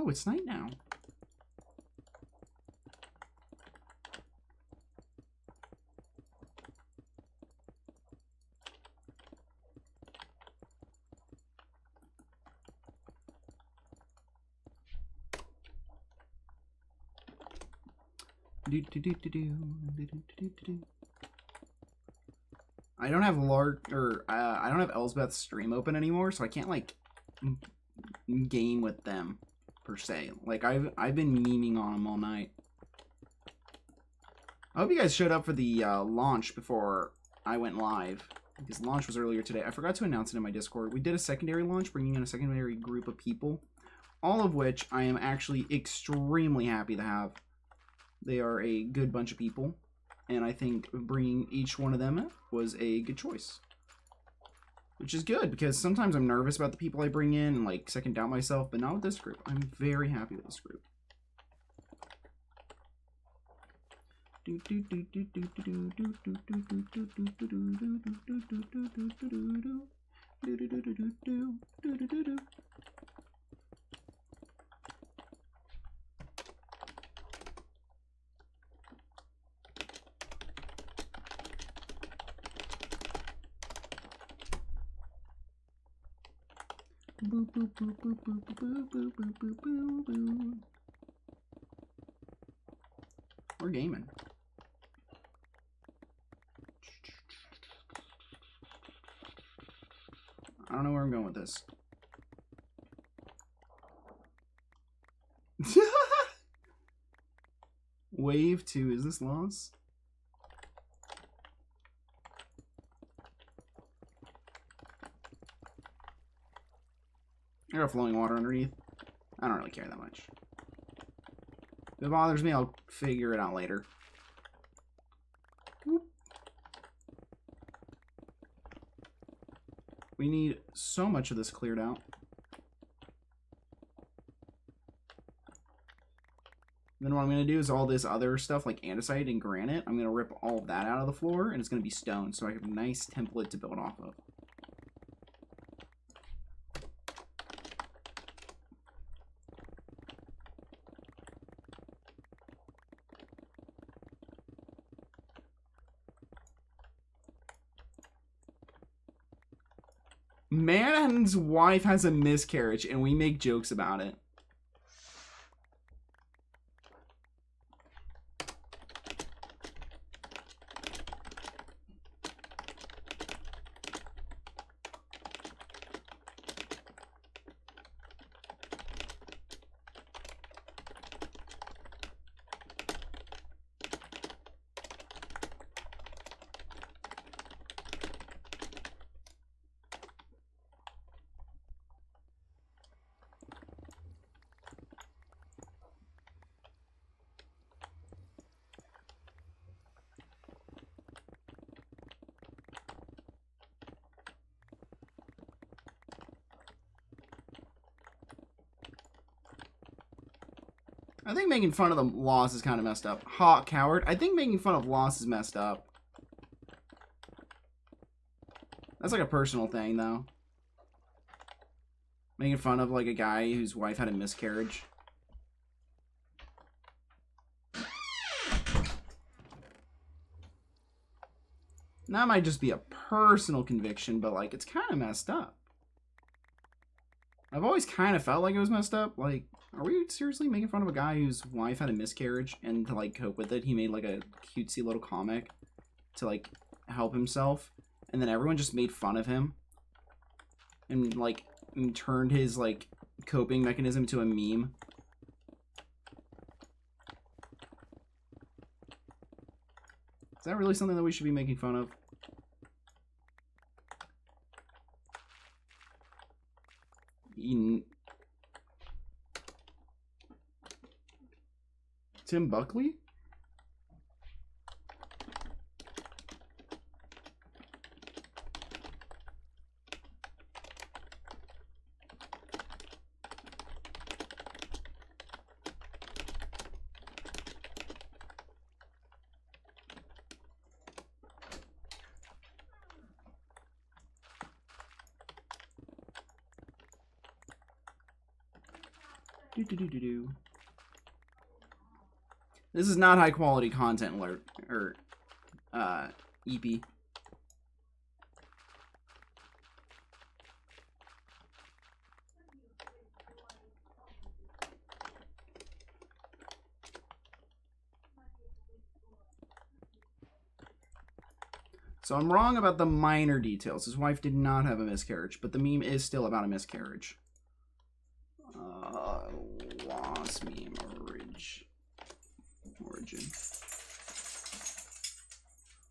Oh, it's night now. I don't have I don't have Elsbeth's stream open anymore, so I can't like game with them per se. Like I've been memeing on them all night. I hope you guys showed up for the launch before I went live, because launch was earlier today. I forgot to announce it in my Discord. We did a secondary launch, bringing in a secondary group of people, all of which I am actually extremely happy to have. They are a good bunch of people, and I think bringing each one of them was a good choice. Which is good, because sometimes I'm nervous about the people I bring in and like second doubt myself, but not with this group. I'm very happy with this group. We're gaming. I don't know where I'm going with this. Wave 2, is this loss? I got flowing water underneath. I don't really care that much. If it bothers me, I'll figure it out later. Whoop. We need so much of this cleared out. Then what I'm going to do is all this other stuff like andesite and granite, I'm going to rip all of that out of the floor, and it's going to be stone, so I have a nice template to build off of. Manhattan's wife has a miscarriage, and we make jokes about it. I think making fun of the loss is kind of messed up. Hawk coward. I think making fun of loss is messed up. That's like a personal thing, though. Making fun of like a guy whose wife had a miscarriage. That might just be a personal conviction, but like it's kind of messed up. I've always kind of felt like it was messed up. Like, are we seriously making fun of a guy whose wife had a miscarriage, and to like cope with it, he made like a cutesy little comic to like help himself, and then everyone just made fun of him and like turned his like coping mechanism to a meme. Is that really something that we should be making fun of? Tim Buckley? This is not high quality content alert or EP. So I'm wrong about the minor details. His wife did not have a miscarriage, but the meme is still about a miscarriage. Lost meme origin.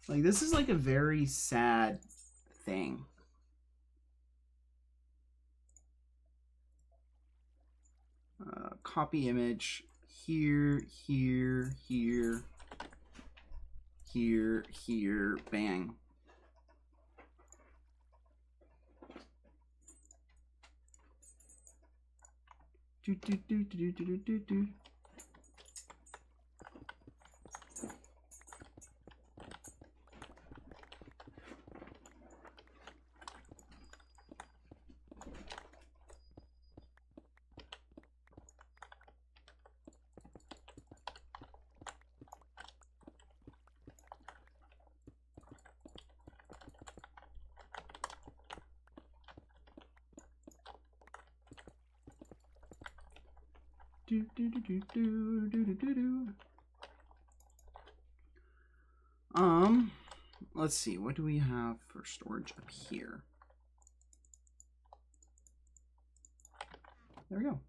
Like, this is like a very sad thing. Copy image here, here, here, here, here, bang. Do, do, do, do, do, do, do, do. Do, do, do, do, do, do, do, do, do. Let's see, what do we have for storage up here? There we go.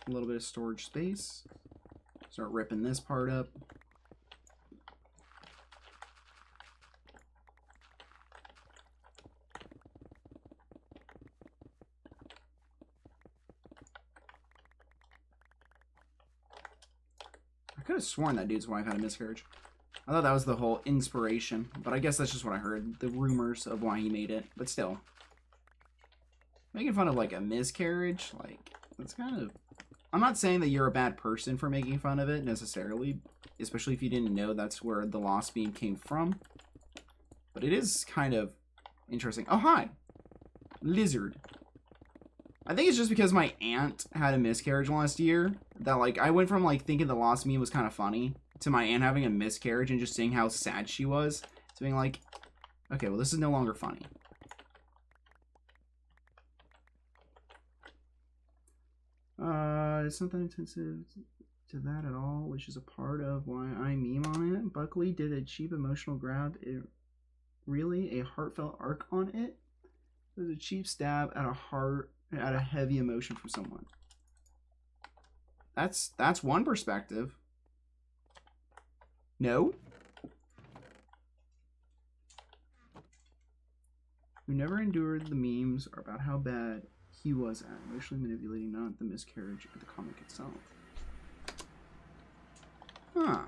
A little bit of storage space. Start ripping this part up. I could have sworn that dude's wife had a miscarriage. I thought that was the whole inspiration, but I guess that's just what I heard. The rumors of why he made it, but still. Making fun of, like, a miscarriage, like, that's kind of... I'm not saying that you're a bad person for making fun of it, necessarily, especially if you didn't know that's where the lost beam came from. But it is kind of interesting. Oh, hi! Lizard. I think it's just because my aunt had a miscarriage last year that, like, I went from, like, thinking the lost meme was kind of funny to my aunt having a miscarriage and just seeing how sad she was to being like, okay, well, this is no longer funny. It's not that intensive to that at all, which is a part of why I meme on it. Buckley did a cheap emotional grab. Really a heartfelt arc on it. It was a cheap stab at a heavy emotion from someone. That's one perspective. No. Who never endured the memes are about how bad he was at emotionally manipulating, not the miscarriage of the comic itself. Huh.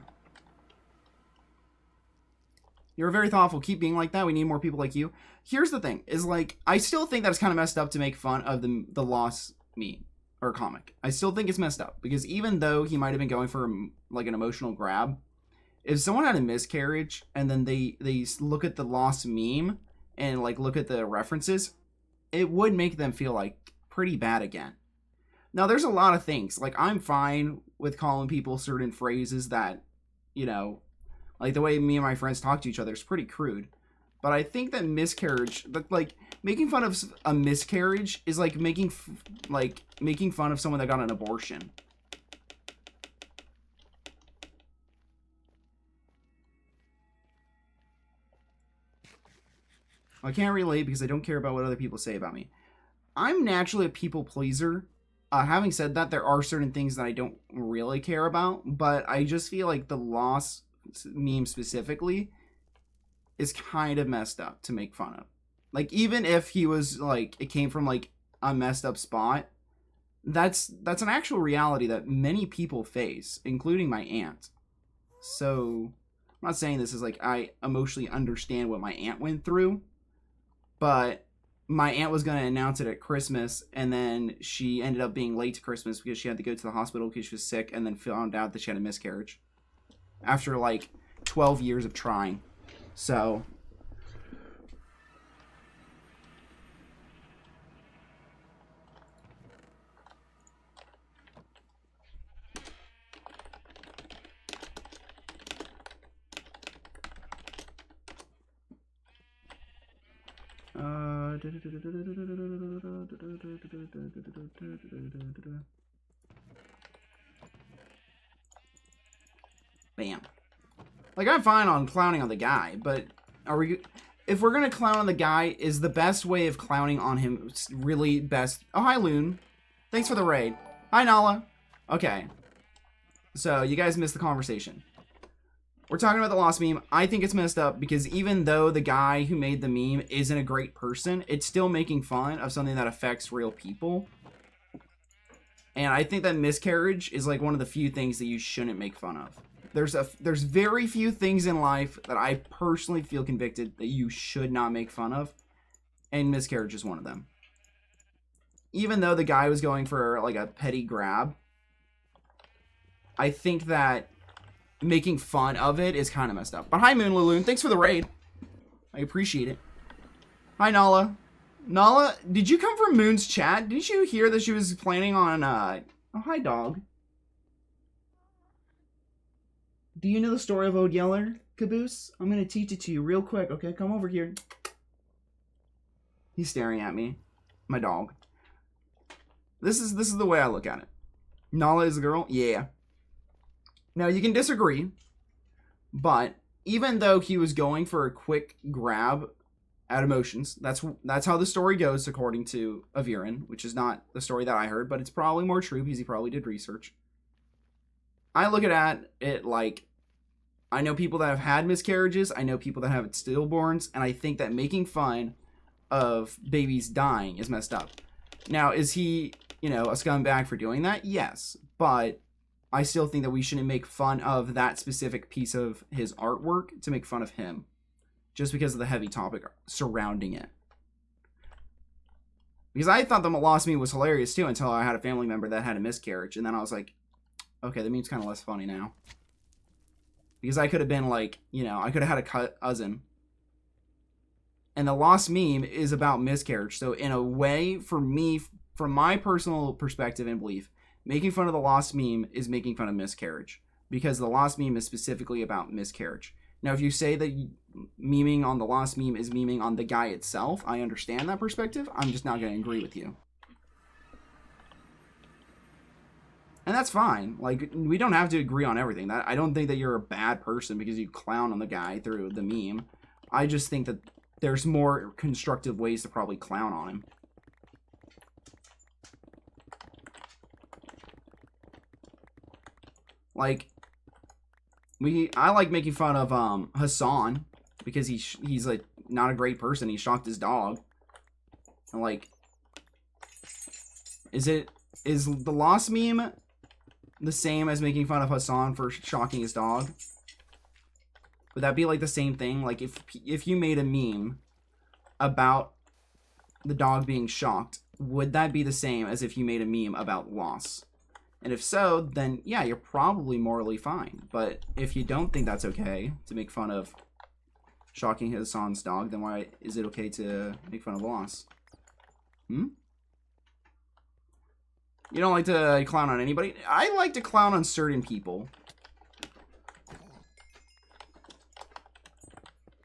You're very thoughtful. Keep being like that. We need more people like you. Here's the thing, is like, I still think that it's kind of messed up to make fun of the lost meme or comic. I still think it's messed up because even though he might have been going for like an emotional grab, if someone had a miscarriage and then they look at the lost meme and like look at the references, it would make them feel like pretty bad again. Now, there's a lot of things. Like, I'm fine with calling people certain phrases that, you know, like the way me and my friends talk to each other is pretty crude. But I think that miscarriage, like making fun of a miscarriage is like making fun of someone that got an abortion. I can't relate because I don't care about what other people say about me. I'm naturally a people pleaser. Having said that, there are certain things that I don't really care about, but I just feel like the lost meme specifically is kind of messed up to make fun of. Like, even if he was like, it came from like a messed up spot, that's an actual reality that many people face, including my aunt. So I'm not saying this is like I emotionally understand what my aunt went through, but my aunt was going to announce it at Christmas, and then she ended up being late to Christmas because she had to go to the hospital because she was sick, and then found out that she had a miscarriage after like 12 years of trying. So Bam. Like, I'm fine on clowning on the guy, but are we... If we're going to clown on the guy, is the best way of clowning on him really best... Oh, hi, Loon. Thanks for the raid. Hi, Nala. Okay. So, you guys missed the conversation. We're talking about the lost meme. I think it's messed up because even though the guy who made the meme isn't a great person, it's still making fun of something that affects real people. And I think that miscarriage is like one of the few things that you shouldn't make fun of. There's very few things in life that I personally feel convicted that you should not make fun of, and miscarriage is one of them. Even though the guy was going for like a petty grab, I think that making fun of it is kind of messed up. But hi, Moon Laloon, thanks for the raid. I appreciate it. Hi, Nala. Nala, did you come from Moon's chat? Did you hear that she was planning on oh, hi, dog. Do you know the story of Ode Yeller, Caboose? I'm going to teach it to you real quick, okay? Come over here. He's staring at me. My dog. This is the way I look at it. Nala is a girl? Yeah. Now, you can disagree, but even though he was going for a quick grab at emotions, that's how the story goes according to Aviran, which is not the story that I heard, but it's probably more true because he probably did research. I look at it like, I know people that have had miscarriages, I know people that have stillborns, and I think that making fun of babies dying is messed up. Now, is he, you know, a scumbag for doing that? Yes, but I still think that we shouldn't make fun of that specific piece of his artwork to make fun of him, just because of the heavy topic surrounding it. Because I thought the lost meme was hilarious too until I had a family member that had a miscarriage, and then I was like, okay, the meme's kind of less funny now. Because I could have been like, you know, I could have had a cousin. And the lost meme is about miscarriage. So in a way, for me, from my personal perspective and belief, making fun of the lost meme is making fun of miscarriage. Because the lost meme is specifically about miscarriage. Now, if you say that memeing on the lost meme is memeing on the guy itself, I understand that perspective. I'm just not going to agree with you. And that's fine. Like, we don't have to agree on everything. I don't think that you're a bad person because you clown on the guy through the meme. I just think that there's more constructive ways to probably clown on him. Like, I like making fun of Hassan because he's like not a great person. He shocked his dog. And like, is the lost meme the same as making fun of Hassan for shocking his dog? Would that be like the same thing? Like if you made a meme about the dog being shocked, would that be the same as if you made a meme about loss? And if so, then yeah, you're probably morally fine. But if you don't think that's okay to make fun of shocking Hassan's dog, then why is it okay to make fun of loss? You don't like to clown on anybody? I like to clown on certain people.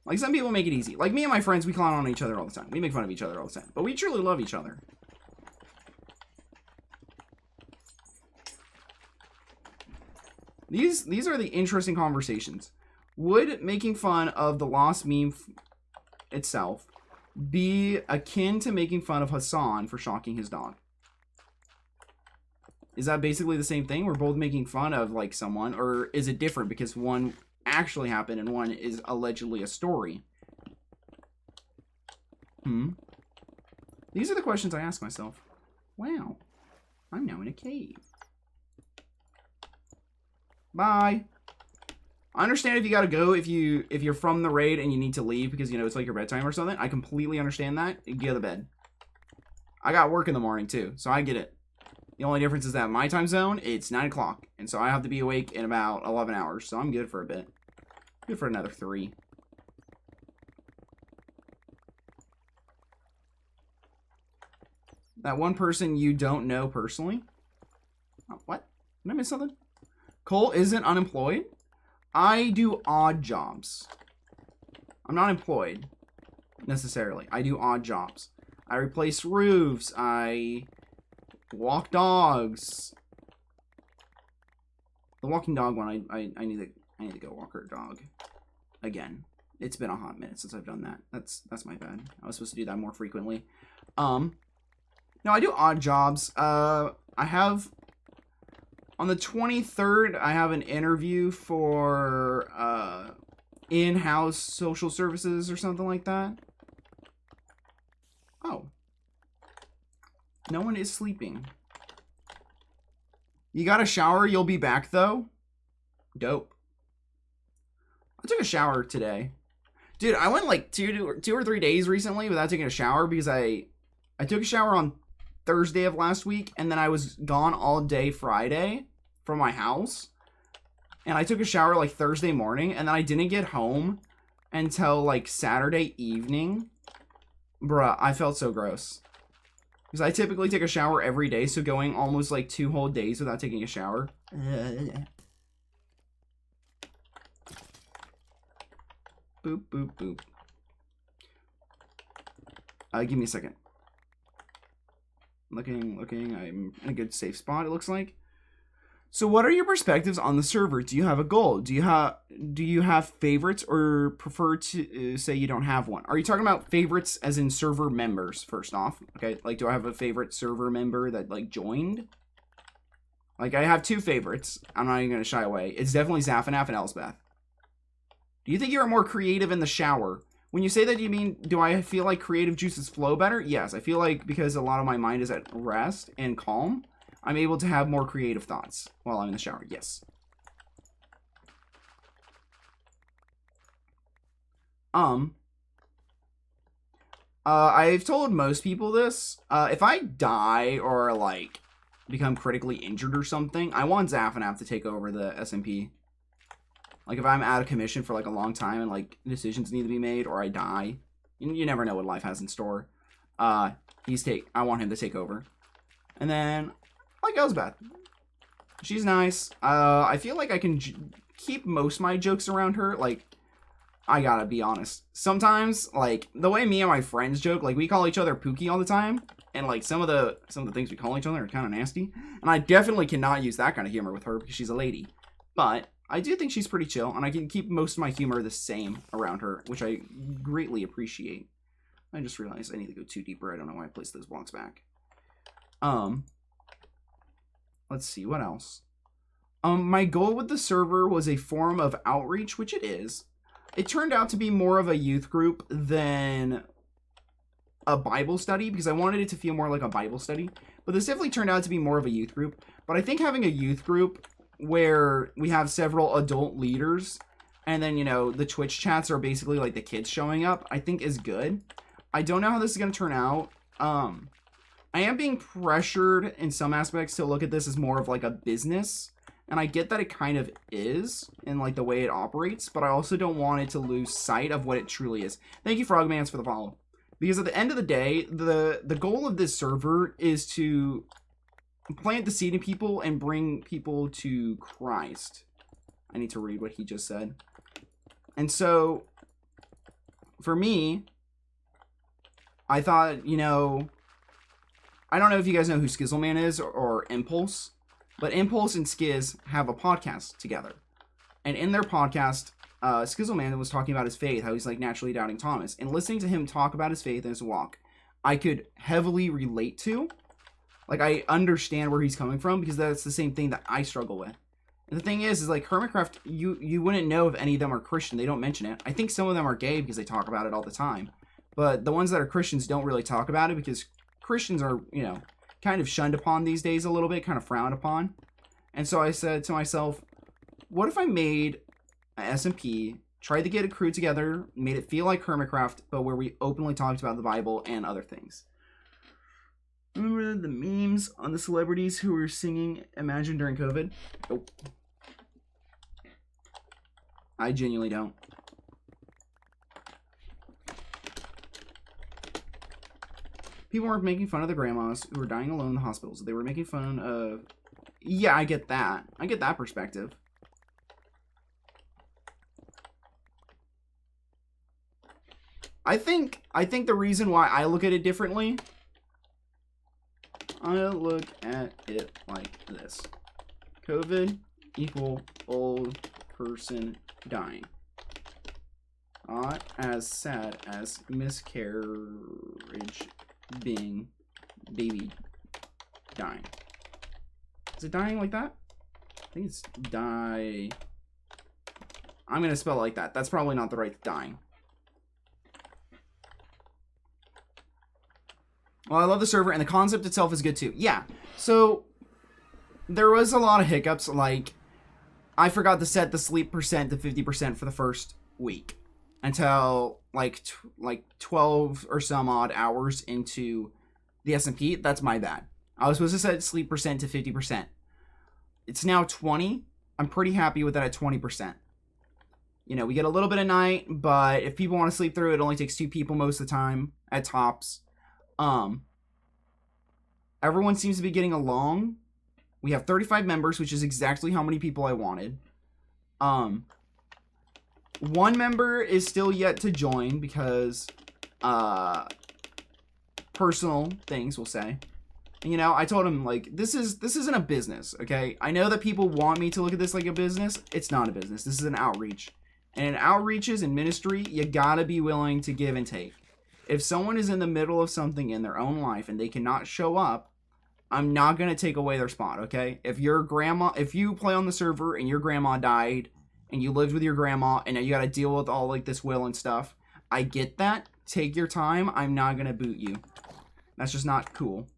Like, some people make it easy. Like, me and my friends, we clown on each other all the time. We make fun of each other all the time. But we truly love each other. These are the interesting conversations. Would making fun of the lost meme itself be akin to making fun of Hassan for shocking his dog? Is that basically the same thing? We're both making fun of, like, someone, or is it different because one actually happened and one is allegedly a story? These are the questions I ask myself. Wow. I'm now in a cave. Bye. I understand if you gotta go, if you're from the raid and you need to leave because, you know, it's like your bedtime or something. I completely understand that. Get to bed. I got work in the morning, too, so I get it. The only difference is that my time zone, it's 9 o'clock. And so I have to be awake in about 11 hours. So I'm good for a bit. Good for another 3. That one person you don't know personally? Oh, what? Did I miss something? Cole isn't unemployed? I do odd jobs. I'm not employed, necessarily. I do odd jobs. I replace roofs. I walk dogs. The walking dog one, I need to go walk her dog again. It's been a hot minute since I've done that. That's my bad. I was supposed to do that more frequently. No, I do odd jobs. I have on the 23rd, I have an interview for in-house social services or something like that. Oh. No one is sleeping. You got a shower? You'll be back, though? Dope. I took a shower today. Dude, I went like two or 3 days recently without taking a shower because I took a shower on Thursday of last week, and then I was gone all day Friday from my house. And I took a shower like Thursday morning, and then I didn't get home until like Saturday evening. Bruh, I felt so gross. Because I typically take a shower every day, so going almost like 2 whole days without taking a shower. Boop, boop, boop. Give me a second. Looking. I'm in a good safe spot, it looks like. So what are your perspectives on the server? Do you have a goal? Do you have favorites, or prefer to say you don't have one? Are you talking about favorites as in server members, first off? Okay, like, do I have a favorite server member that, like, joined? Like, I have 2 favorites. I'm not even going to shy away. It's definitely Zaffanaf and Elsbeth. Do you think you're more creative in the shower? When you say that, you mean, do I feel like creative juices flow better? Yes, I feel like because a lot of my mind is at rest and calm, I'm able to have more creative thoughts while I'm in the shower. Yes. I've told most people this. If I die or, like, become critically injured or something, I want Zaffanaf to take over the SMP. Like, if I'm out of commission for, like, a long time and, like, decisions need to be made, or I die, you never know what life has in store. I want him to take over. And then, like Elsbeth. She's nice. I feel like I can keep most of my jokes around her. Like, I gotta be honest. Sometimes, like, the way me and my friends joke, like, we call each other Pookie all the time. And, like, some of the things we call each other are kind of nasty. And I definitely cannot use that kind of humor with her because she's a lady. But I do think she's pretty chill, and I can keep most of my humor the same around her, which I greatly appreciate. I just realized I need to go 2 deeper. I don't know why I placed those blocks back. Let's see, what else? My goal with the server was a form of outreach, which it is. It turned out to be more of a youth group than a Bible study, because I wanted it to feel more like a Bible study. But this definitely turned out to be more of a youth group. But I think having a youth group where we have several adult leaders, and then, you know, the Twitch chats are basically like the kids showing up, I think is good. I don't know how this is going to turn out. I am being pressured in some aspects to look at this as more of like a business, and I get that it kind of is in like the way it operates, but I also don't want it to lose sight of what it truly is. Thank you, Frogmans, for the follow. Because at the end of the day, the goal of this server is to plant the seed in people and bring people to Christ. I need to read what he just said. And so, for me, I thought, you know, I don't know if you guys know who Skizzleman is or Impulse, but Impulse and Skiz have a podcast together. And in their podcast, Skizzleman was talking about his faith, how he's like naturally doubting Thomas. And listening to him talk about his faith and his walk, I could heavily relate to. Like, I understand where he's coming from, because that's the same thing that I struggle with. And the thing is like, Hermitcraft, you wouldn't know if any of them are Christian. They don't mention it. I think some of them are gay because they talk about it all the time. But the ones that are Christians don't really talk about it, because Christians are, you know, kind of shunned upon these days a little bit, kind of frowned upon. And so I said to myself, what if I made an SMP, tried to get a crew together, made it feel like Hermitcraft, but where we openly talked about the Bible and other things? Remember the memes on the celebrities who were singing Imagine during COVID? Nope. I genuinely don't. People weren't making fun of the grandmas who were dying alone in the hospitals. They were making fun of... Yeah, I get that. I get that perspective. I think the reason why I look at it differently, I look at it like this. COVID equal old person dying. Not as sad as miscarriage being baby dying. Is it dying like that? I think it's die. I'm going to spell it like that. That's probably not the right dying. Well, I love the server, and the concept itself is good too. Yeah, so there was a lot of hiccups, like I forgot to set the sleep percent to 50% for the first week until like 12 or some odd hours into the SMP. That's my bad. I was supposed to set sleep percent to 50%. It's now 20. I'm pretty happy with that at 20%. You know, we get a little bit at night, but if people want to sleep through, it only takes 2 people most of the time at tops. Everyone seems to be getting along. We have 35 members, which is exactly how many people I wanted. One member is still yet to join because personal things, we'll say. And, you know, I told him, like, this isn't a business, okay? I know that people want me to look at this like a business. It's not a business. This is an outreach. And in outreaches and ministry, you gotta be willing to give and take. If someone is in the middle of something in their own life and they cannot show up, I'm not going to take away their spot, okay? If you play on the server and your grandma died and you lived with your grandma and now you got to deal with all like this will and stuff, I get that. Take your time. I'm not going to boot you. That's just not cool.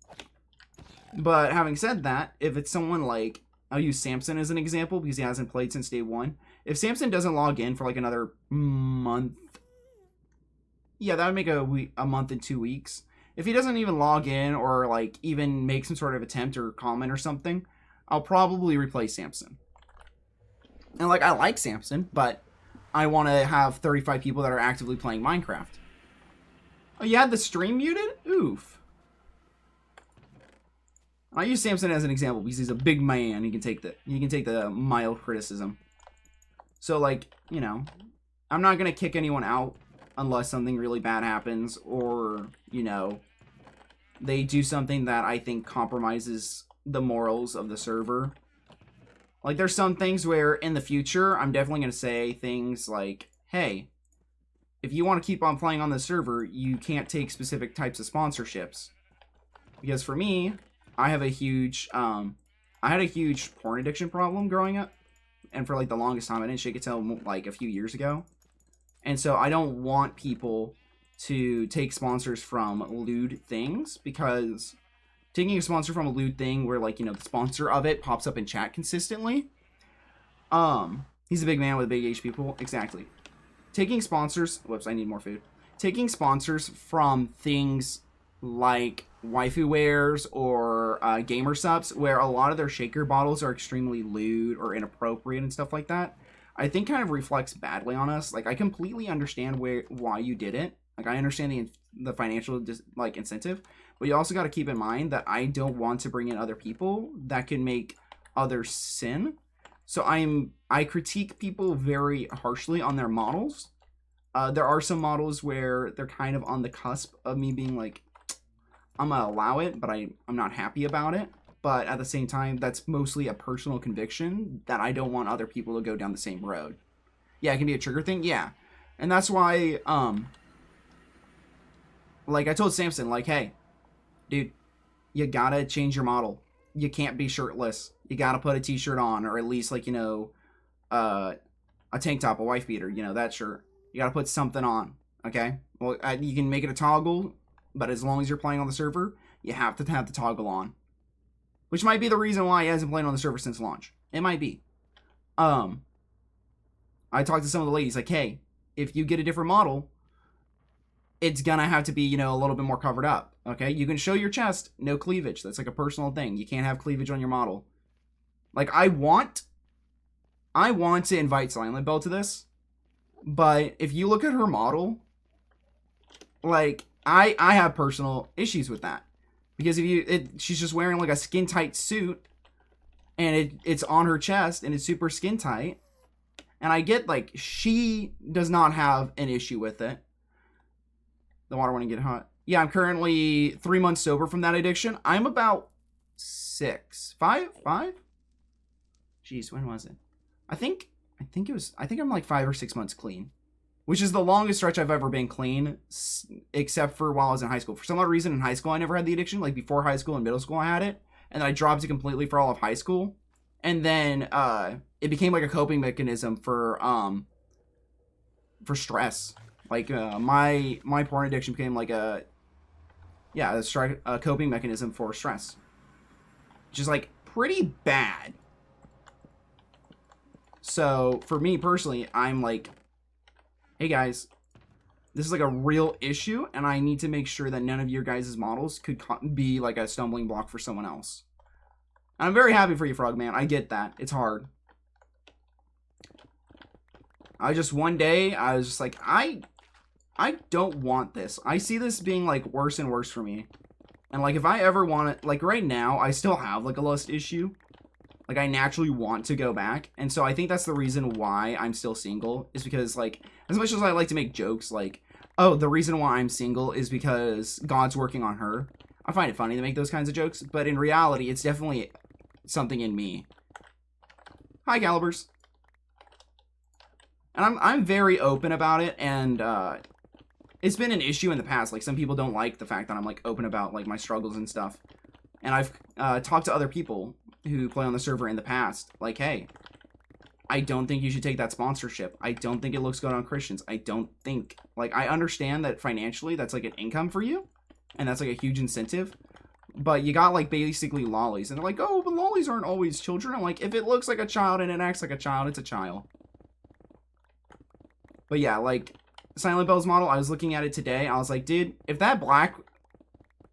But having said that, if it's someone like, I'll use Samson as an example because he hasn't played since day 1. If Samson doesn't log in for like another month, yeah, that would make a month and 2 weeks. If he doesn't even log in or like even make some sort of attempt or comment or something, I'll probably replace Samson. And like, I like Samson, but I want to have 35 people that are actively playing Minecraft. Oh, you had the stream muted? Oof. I use Samson as an example because he's a big man. He can take the mild criticism. So like, you know, I'm not gonna kick anyone out unless something really bad happens or, you know, they do something that I think compromises the morals of the server. Like, there's some things where in the future, I'm definitely going to say things like, hey, if you want to keep on playing on the server, you can't take specific types of sponsorships. Because for me, I have a huge, I had a huge porn addiction problem growing up. And for like the longest time, I didn't shake it till like a few years ago. And so I don't want people to take sponsors from lewd things, because taking a sponsor from a lewd thing where, like, you know, the sponsor of it pops up in chat consistently. He's a big man with big HP pool. Exactly. Taking sponsors, whoops, I need more food. Taking sponsors from things like waifu wares or gamer subs, where a lot of their shaker bottles are extremely lewd or inappropriate and stuff like that, I think kind of reflects badly on us. Like, I completely understand why you did it. Like, I understand the financial incentive, but you also got to keep in mind that I don't want to bring in other people that can make others sin. So I critique people very harshly on their models. There are some models where they're kind of on the cusp of me being like, I'm gonna allow it, but I'm not happy about it. But at the same time, that's mostly a personal conviction that I don't want other people to go down the same road. Yeah, it can be a trigger thing. Yeah. And that's why, like I told Samson, like, hey, dude, you gotta change your model. You can't be shirtless. You gotta put a t-shirt on, or at least, like, you know, a tank top, a wife beater, you know, that shirt. You gotta put something on, okay? Well, you can make it a toggle, but as long as you're playing on the server, you have to have the toggle on. Which might be the reason why he hasn't played on the server since launch. It might be. I talked to some of the ladies, like, hey, if you get a different model, it's gonna have to be, you know, a little bit more covered up. Okay? You can show your chest, no cleavage. That's like a personal thing. You can't have cleavage on your model. Like, I want to invite Silent Bell to this, but if you look at her model, like, I have personal issues with that. Because she's just wearing like a skin tight suit, and it's on her chest and it's super skin tight. And I get, like, she does not have an issue with it. The water wouldn't get hot. Yeah, I'm currently 3 months sober from that addiction. I'm about 5? Jeez, when was it? I think I'm like 5 or 6 months clean, which is the longest stretch I've ever been clean, except for while I was in high school. For some odd reason, in high school, I never had the addiction. Like before high school and middle school, I had it, and then I dropped it completely for all of high school, and then it became like a coping mechanism for stress. Like my porn addiction became like a coping mechanism for stress, which is like pretty bad. So for me personally, I'm like, hey guys, this is like a real issue, and I need to make sure that none of your guys' models could be like a stumbling block for someone else. And I'm very happy for you, Frogman. I get that. It's hard. One day, I was just like, I don't want this. I see this being like worse and worse for me. And like if I ever want it, like right now, I still have like a lust issue. Like, I naturally want to go back. And so I think that's the reason why I'm still single. Is because, like, as much as I like to make jokes, like, oh, the reason why I'm single is because God's working on her. I find it funny to make those kinds of jokes. But in reality, it's definitely something in me. Hi, Calibers. And I'm very open about it. And it's been an issue in the past. Like, some people don't like the fact that I'm, like, open about, like, my struggles and stuff. And I've talked to other people who play on the server in the past, like, hey, I don't think you should take that sponsorship. I don't think it looks good on Christians. I don't think, like, I understand that financially that's like an income for you, and that's like a huge incentive, but you got like basically lollies, and they're like, oh, but lollies aren't always children. I'm like, if it looks like a child and it acts like a child, it's a child. But yeah, like Silent Bell's model, I was looking at it today. I was like, dude, if that black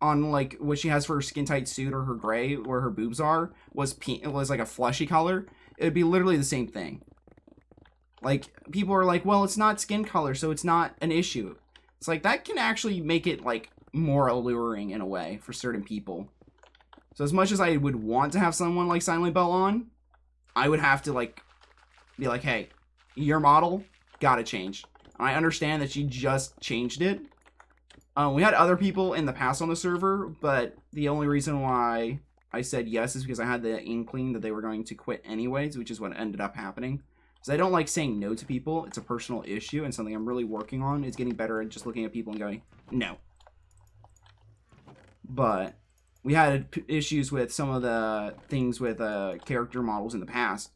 on like what she has for her skin tight suit or her gray where her boobs are was pink, it was like a fleshy color, it would be literally the same thing. Like people are like, well, it's not skin color, so it's not an issue. It's like that can actually make it like more alluring in a way for certain people. So as much as I would want to have someone like Silent Bell on, I would have to like be like, hey, your model gotta change. I understand that she just changed it. We had other people in the past on the server, but the only reason why I said yes is because I had the inkling that they were going to quit anyways, which is what ended up happening. Because I don't like saying no to people. It's a personal issue and something I'm really working on is getting better at just looking at people and going, no. But we had issues with some of the things with character models in the past,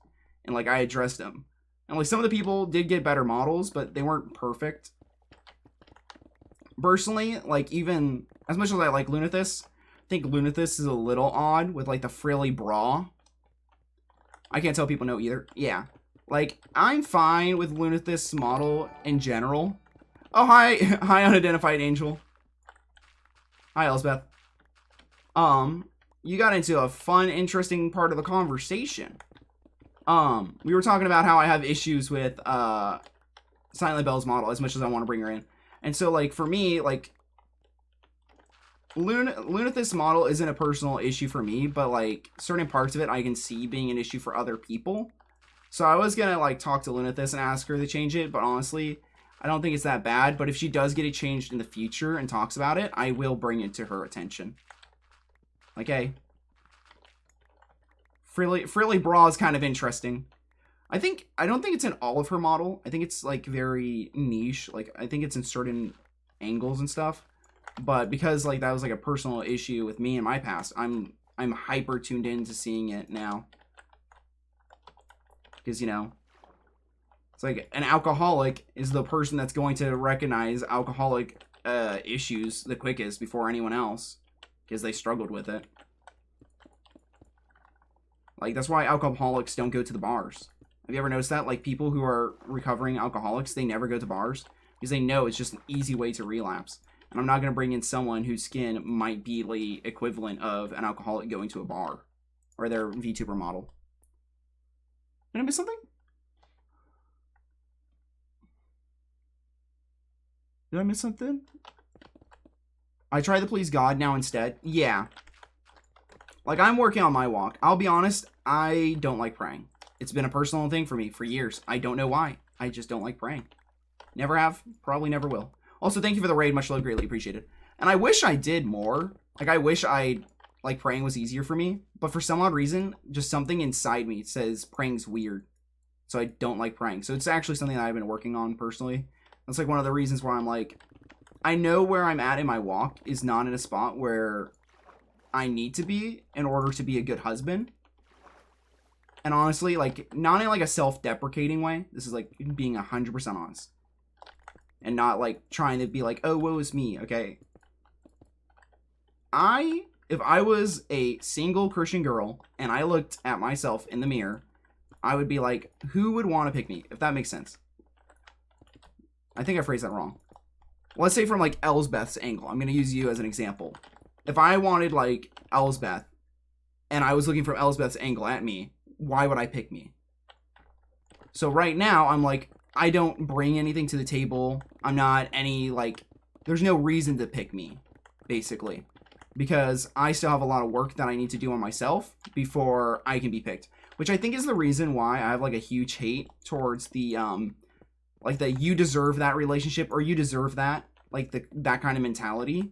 and like I addressed them. And like some of the people did get better models, but they weren't perfect. Personally, like even as much as I like Lunathus, I think Lunathus is a little odd with like the frilly bra. I can't tell people no either. Yeah. Like, I'm fine with Lunathus model in general. Oh, hi. Hi, unidentified angel. Hi, Elsbeth. You got into a fun, interesting part of the conversation. We were talking about how I have issues with, Silent Bell's model as much as I want to bring her in. And so, like, for me, like, Lunathus model isn't a personal issue for me, but, like, certain parts of it I can see being an issue for other people. So I was gonna, like, talk to Lunathus and ask her to change it, but honestly, I don't think it's that bad. But if she does get it changed in the future and talks about it, I will bring it to her attention. Like, hey, frilly bra is kind of interesting. I don't think it's in all of her model. I think it's like very niche. Like I think it's in certain angles and stuff. But because like that was like a personal issue with me in my past, I'm hyper tuned in to seeing it now. Because you know, it's like an alcoholic is the person that's going to recognize alcoholic issues the quickest before anyone else, because they struggled with it. Like that's why alcoholics don't go to the bars. Have you ever noticed that? Like, people who are recovering alcoholics, they never go to bars because they know it's just an easy way to relapse. And I'm not going to bring in someone whose skin might be the equivalent of an alcoholic going to a bar or their VTuber model. Did I miss something? Did I miss something? I try to please God now instead. Yeah. Like, I'm working on my walk. I'll be honest, I don't like praying. It's been a personal thing for me for years. I don't know why. I just don't like praying. Never have. Probably never will. Also, thank you for the raid. Much love, greatly appreciated. And I wish I did more. Like, I wish like, praying was easier for me. But for some odd reason, just something inside me says praying's weird. So I don't like praying. So it's actually something that I've been working on personally. That's like one of the reasons why I'm like, I know where I'm at in my walk is not in a spot where I need to be in order to be a good husband. And honestly, like, not in like a self-deprecating way. This is like being 100% honest. And not like trying to be like, oh, woe is me, okay? If I was a single Christian girl and I looked at myself in the mirror, I would be like, who would want to pick me? If that makes sense. I think I phrased that wrong. Let's say from like Elsbeth's angle. I'm going to use you as an example. If I wanted like Elsbeth and I was looking from Elsbeth's angle at me, why would I pick me? So right now I'm like, I don't bring anything to the table. I'm not any like, there's no reason to pick me, basically. Because I still have a lot of work that I need to do on myself before I can be picked. Which I think is the reason why I have like a huge hate towards the, like the you deserve that relationship or you deserve that, like that kind of mentality.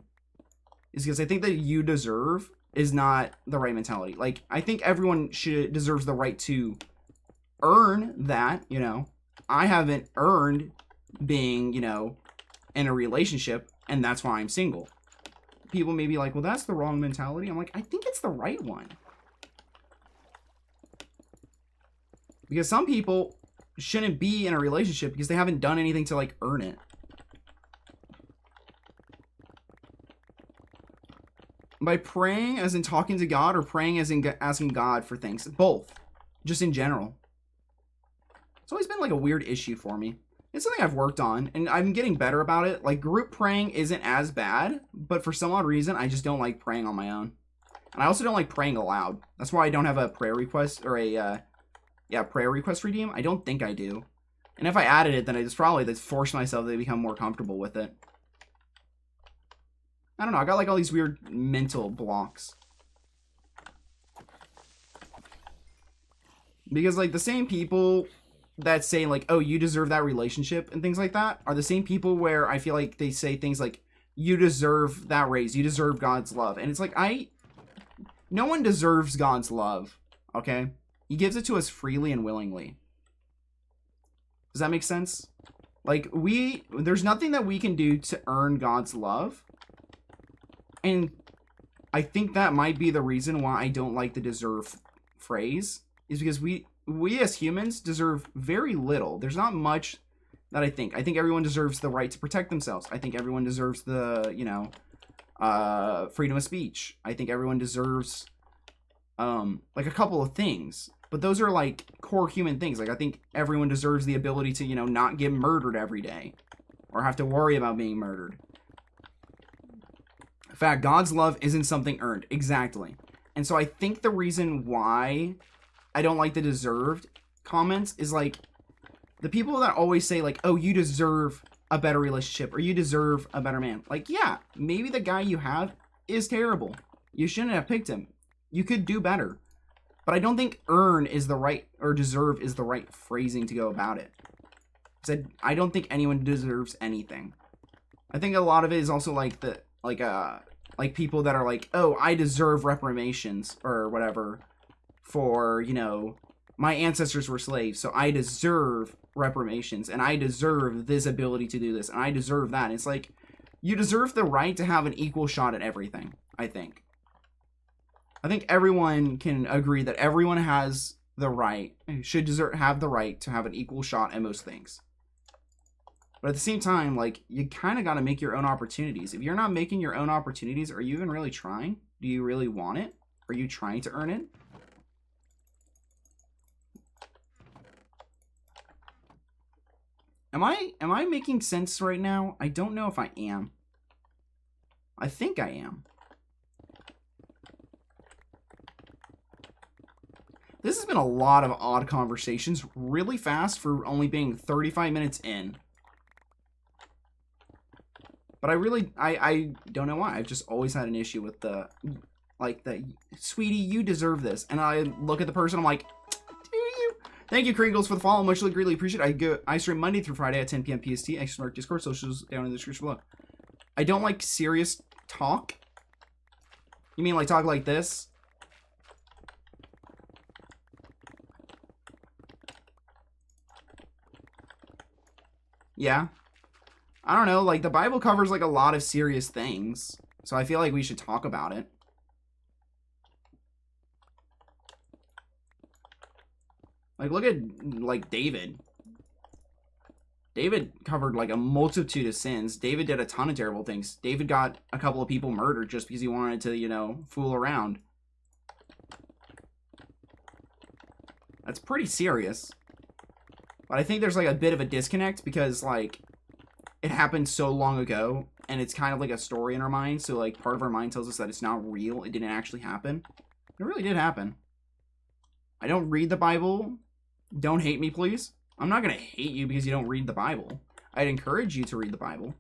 Is because I think that you deserve is not the right mentality. Like, I think everyone deserves the right to earn that, you know. I haven't earned being, you know, in a relationship, and that's why I'm single. People may be like, well, that's the wrong mentality. I'm like, I think it's the right one. Because some people shouldn't be in a relationship because they haven't done anything to, like, earn it. By praying as in talking to God or praying as in asking God for things? Both. Just in general. It's always been like a weird issue for me. It's something I've worked on and I'm getting better about it. Like group praying isn't as bad, but for some odd reason, I just don't like praying on my own. And I also don't like praying aloud. That's why I don't have a prayer request or a, prayer request redeem. I don't think I do. And if I added it, then I just probably force myself to become more comfortable with it. I don't know, I got like all these weird mental blocks. Because like the same people that say like, oh, you deserve that relationship and things like that are the same people where I feel like they say things like, you deserve that raise, you deserve God's love. And it's like, no one deserves God's love, okay? He gives it to us freely and willingly. Does that make sense? Like there's nothing that we can do to earn God's love. And I think that might be the reason why I don't like the deserve phrase, is because we as humans deserve very little. There's not much that I think. I think everyone deserves the right to protect themselves. I think everyone deserves the, you know, freedom of speech. I think everyone deserves, like a couple of things. But those are like core human things. Like I think everyone deserves the ability to, you know, not get murdered every day or have to worry about being murdered. In fact, God's love isn't something earned. Exactly. And so I think the reason why I don't like the deserved comments is like the people that always say like, oh, you deserve a better relationship or you deserve a better man. Like, yeah, maybe the guy you have is terrible. You shouldn't have picked him. You could do better. But I don't think earn is the right, or deserve is the right phrasing to go about it. Because I don't think anyone deserves anything. I think a lot of it is also like the, like people that are like, oh, I deserve reprimations or whatever for, you know, my ancestors were slaves, so I deserve reprimations and I deserve this ability to do this and I deserve that. And it's like, you deserve the right to have an equal shot at everything, I think. I think everyone can agree that everyone has the right, should have the right to have an equal shot at most things. But at the same time, like, you kind of got to make your own opportunities. If you're not making your own opportunities, are you even really trying? Do you really want it? Are you trying to earn it? Am I making sense right now? I don't know if I am. I think I am. This has been a lot of odd conversations really fast for only being 35 minutes in. But I don't know why. I've just always had an issue with the, like, the, sweetie, you deserve this. And I look at the person, I'm like, do you? Thank you, Kringles, for the follow. Much greatly appreciate. I stream Monday through Friday at 10 p.m. PST. Extra Discord socials down in the description below. I don't like serious talk. You mean like talk like this? Yeah. I don't know, like the Bible covers like a lot of serious things. So I feel like we should talk about it. Like look at like David. David covered like a multitude of sins. David did a ton of terrible things. David got a couple of people murdered just because he wanted to, you know, fool around. That's pretty serious. But I think there's like a bit of a disconnect because like it happened so long ago and it's kind of like a story in our mind. So like part of our mind tells us that it's not real. It didn't actually happen. It really did happen. I don't read the Bible. Don't hate me, please. I'm not going to hate you because you don't read the Bible. I'd encourage you to read the Bible.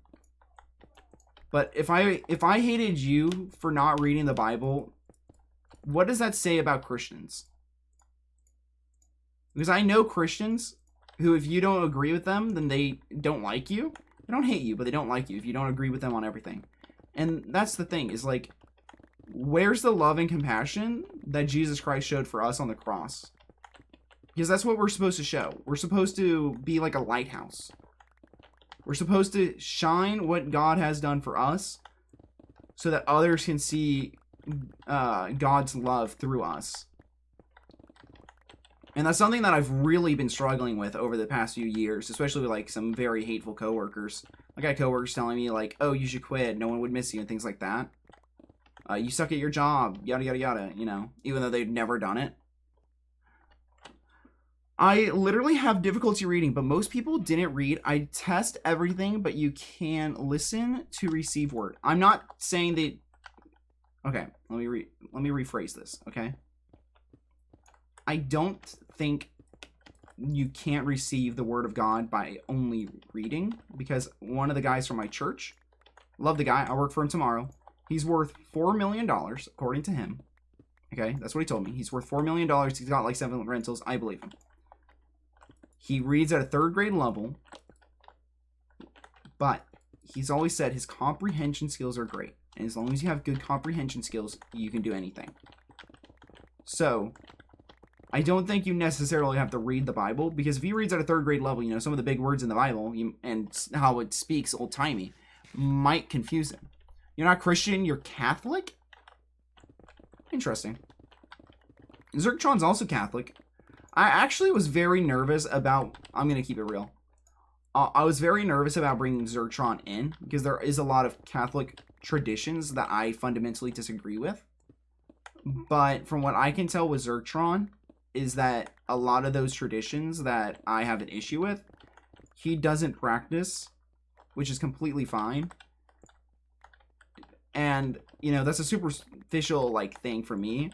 But if I hated you for not reading the Bible, what does that say about Christians? Because I know Christians who, if you don't agree with them, then they don't like you. They don't hate you, but they don't like you if you don't agree with them on everything. And that's the thing, is like, where's the love and compassion that Jesus Christ showed for us on the cross? Because that's what we're supposed to show. We're supposed to be like a lighthouse. We're supposed to shine what God has done for us so that others can see God's love through us. And that's something that I've really been struggling with over the past few years, especially with like some very hateful coworkers. I got coworkers telling me like, oh, you should quit, no one would miss you, and things like that. You suck at your job, yada, yada, yada, you know, even though they've never done it. I literally have difficulty reading, but most people didn't read. I test everything, but you can listen to receive word. I'm not saying that... Okay, let me rephrase this, okay? I don't think you can't receive the word of God by only reading, because one of the guys from my church, love the guy, I'll work for him tomorrow. He's worth $4 million, according to him. Okay, that's what he told me. He's worth $4 million. He's got like 7 rentals. I believe him. He reads at a 3rd grade level, but he's always said his comprehension skills are great. And as long as you have good comprehension skills, you can do anything. So, I don't think you necessarily have to read the Bible, because if he reads at a 3rd grade level, you know, some of the big words in the Bible and how it speaks old-timey might confuse him. You're not Christian, you're Catholic? Interesting. Zerktron's also Catholic. I actually was very nervous about... I'm going to keep it real. I was very nervous about bringing Zerktron in, because there is a lot of Catholic traditions that I fundamentally disagree with. But from what I can tell with Zerktron, is that a lot of those traditions that I have an issue with, he doesn't practice, which is completely fine. And, you know, that's a superficial, like, thing for me.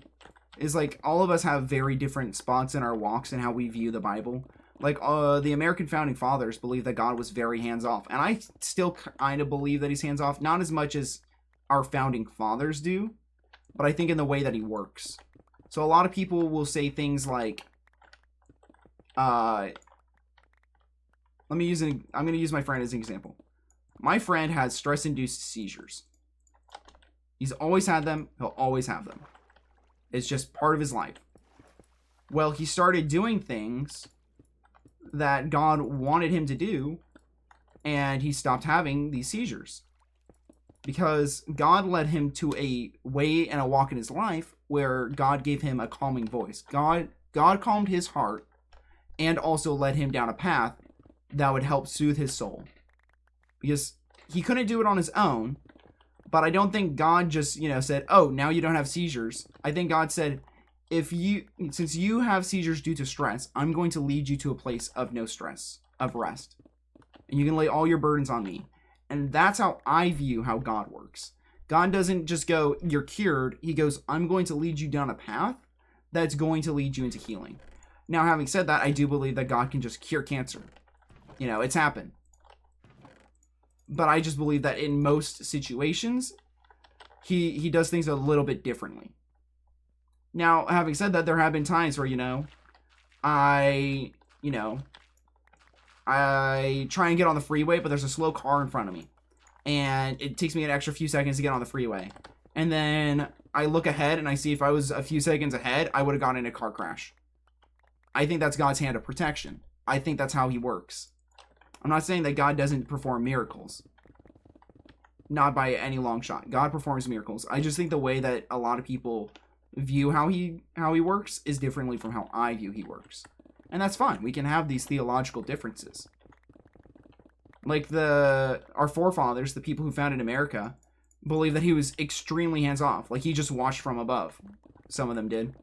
Is, like, all of us have very different spots in our walks and how we view the Bible. Like, the American Founding Fathers believe that God was very hands-off. And I still kind of believe that he's hands-off. Not as much as our Founding Fathers do, but I think in the way that he works. So a lot of people will say things like, I'm going to use my friend as an example. My friend has stress-induced seizures. He's always had them. He'll always have them. It's just part of his life. Well, he started doing things that God wanted him to do, and he stopped having these seizures. Because God led him to a way and a walk in his life where God gave him a calming voice. God calmed his heart and also led him down a path that would help soothe his soul. Because he couldn't do it on his own, but I don't think God just, you know, said, oh, now you don't have seizures. I think God said, since you have seizures due to stress, I'm going to lead you to a place of no stress, of rest. And you can lay all your burdens on me. And that's how I view how God works. God doesn't just go, you're cured. He goes, I'm going to lead you down a path that's going to lead you into healing. Now, having said that, I do believe that God can just cure cancer. You know, it's happened. But I just believe that in most situations, he does things a little bit differently. Now, having said that, there have been times where, you know, I, you know, I try and get on the freeway, but there's a slow car in front of me. And it takes me an extra few seconds to get on the freeway. And then I look ahead and I see if I was a few seconds ahead, I would have gotten in a car crash. I think that's God's hand of protection. I think that's how he works. I'm not saying that God doesn't perform miracles. Not by any long shot. God performs miracles. I just think the way that a lot of people view how he works is differently from how I view he works. And that's fine. We can have these theological differences. Like our forefathers, the people who founded America, believe that he was extremely hands-off. Like he just watched from above. Some of them did.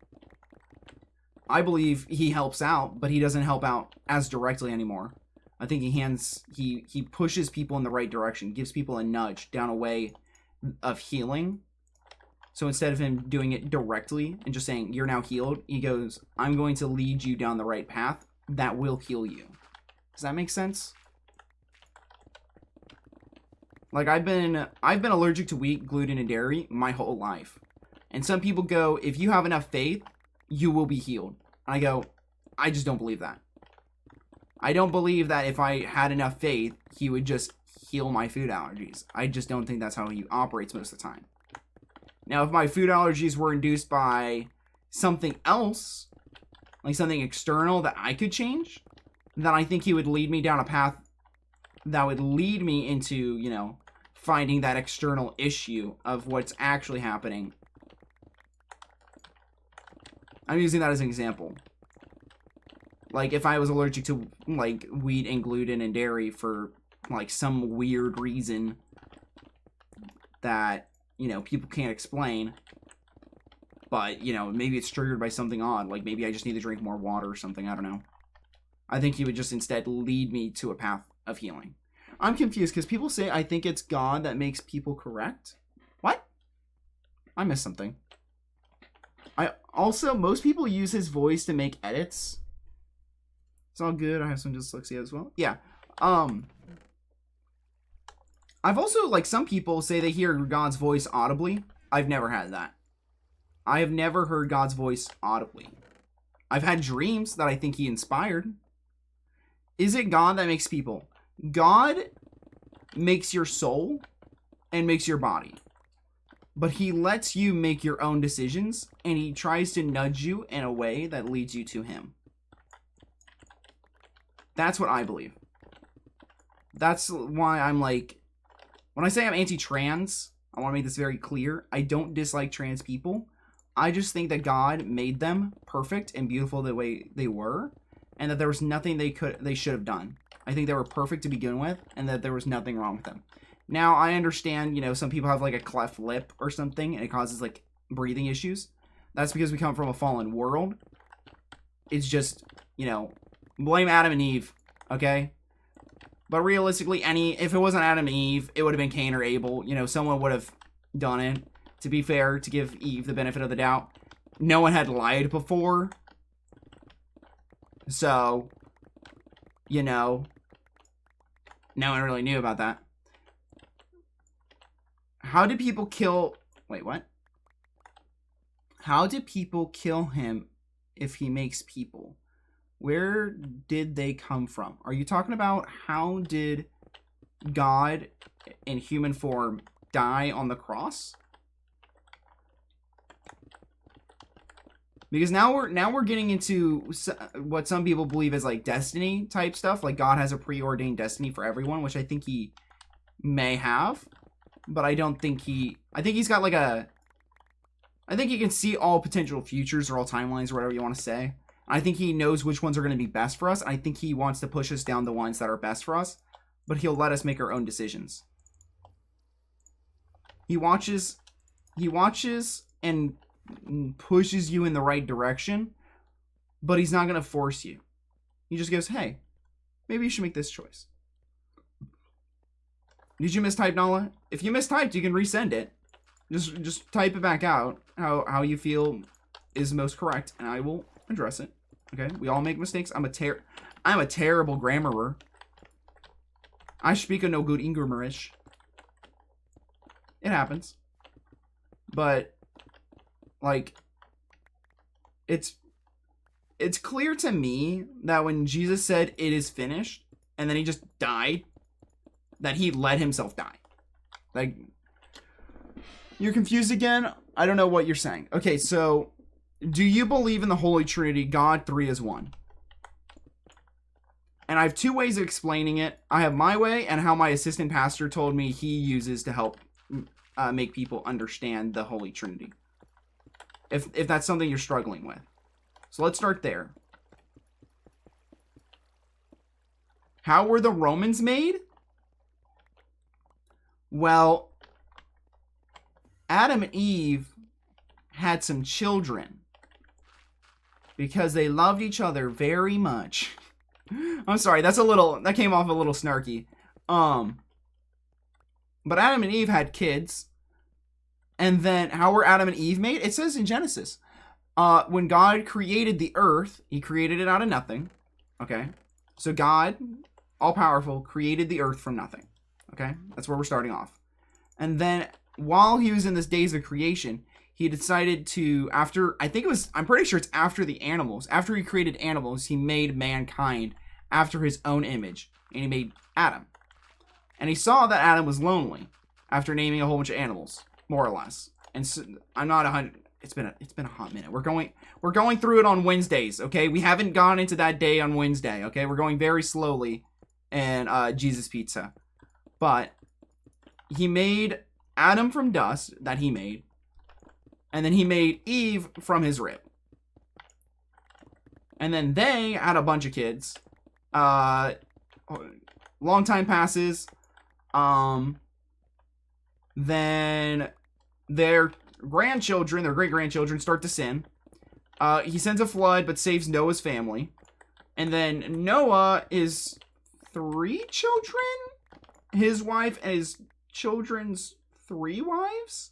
I believe he helps out, but he doesn't help out as directly anymore. I think he pushes people in the right direction, gives people a nudge down a way of healing. So instead of him doing it directly and just saying, you're now healed, he goes, I'm going to lead you down the right path that will heal you. Does that make sense? Like I've been allergic to wheat, gluten, and dairy my whole life. And some people go, if you have enough faith, you will be healed. And I go, I just don't believe that. I don't believe that if I had enough faith, he would just heal my food allergies. I just don't think that's how he operates most of the time. Now, if my food allergies were induced by something else, like something external that I could change, then I think he would lead me down a path that would lead me into, you know, finding that external issue of what's actually happening. I'm using that as an example. Like, if I was allergic to, like, wheat and gluten and dairy for, like, some weird reason that, you know, people can't explain, but, you know, maybe it's triggered by something odd. Like, maybe I just need to drink more water or something. I don't know. I think he would just instead lead me to a path of healing. I'm confused because people say I think it's God that makes people correct. What? I missed something. Most people use his voice to make edits. It's all good. I have some dyslexia as well. Yeah. I've also, like, some people say they hear God's voice audibly. I've never had that. I have never heard God's voice audibly. I've had dreams that I think he inspired. Is it God that makes people? God makes your soul and makes your body. But he lets you make your own decisions, and he tries to nudge you in a way that leads you to him. That's what I believe. That's why I'm like, when I say I'm anti-trans, I want to make this very clear. I don't dislike trans people. I just think that God made them perfect and beautiful the way they were, and that there was nothing they should have done. I think they were perfect to begin with, and that there was nothing wrong with them. Now, I understand, you know, some people have, like, a cleft lip or something, and it causes, like, breathing issues. That's because we come from a fallen world. It's just, you know, blame Adam and Eve, okay? But realistically, if it wasn't Adam and Eve, it would have been Cain or Abel. You know, someone would have done it. To be fair, to give Eve the benefit of the doubt, no one had lied before. So, you know, no one really knew about that. How did people kill... Wait, what? How did people kill him if he makes people? Where did they come from? Are you talking about how did God in human form die on the cross? Because now we're getting into what some people believe is like destiny type stuff. Like God has a preordained destiny for everyone, which I think he may have. But I don't think I think he's got like I think he can see all potential futures or all timelines or whatever you want to say. I think he knows which ones are going to be best for us. I think he wants to push us down the ones that are best for us. But he'll let us make our own decisions. He watches and pushes you in the right direction. But he's not going to force you. He just goes, hey, maybe you should make this choice. Did you mistype, Nala? If you mistyped, you can resend it. Just type it back out how you feel is most correct, and I will address it. Okay? We all make mistakes. I'm a terrible grammarer. I speak a no good English. It happens. But like it's it's clear to me that when Jesus said it is finished, and then he just died, that he let himself die. Like, you're confused again? I don't know what you're saying. Okay, so do you believe in the Holy Trinity, God 3 is 1? And I have 2 ways of explaining it. I have my way and how my assistant pastor told me he uses to help make people understand the Holy Trinity. If that's something you're struggling with. So let's start there. How were the Romans made? Well, Adam and Eve had some children because they loved each other very much. I'm sorry, that came off a little snarky. But Adam and Eve had kids. And then how were Adam and Eve made? It says in Genesis. When God created the earth, he created it out of nothing. Okay? So God, all powerful, created the earth from nothing. Okay? That's where we're starting off. And then while he was in this days of creation, he decided to, I'm pretty sure it's after the animals. After he created animals, he made mankind after his own image. And he made Adam. And he saw that Adam was lonely after naming a whole bunch of animals, more or less. And so, I'm not 100. It's been a hot minute. We're going through it on Wednesdays, okay? We haven't gone into that day on Wednesday, okay? We're going very slowly in Jesus Pizza. But he made Adam from dust that he made. And then he made Eve from his rib. And then they had a bunch of kids. Long time passes. Then their grandchildren, their great-grandchildren, start to sin. He sends a flood, but saves Noah's family. And then Noah is 3 children? His wife and his children's 3 wives?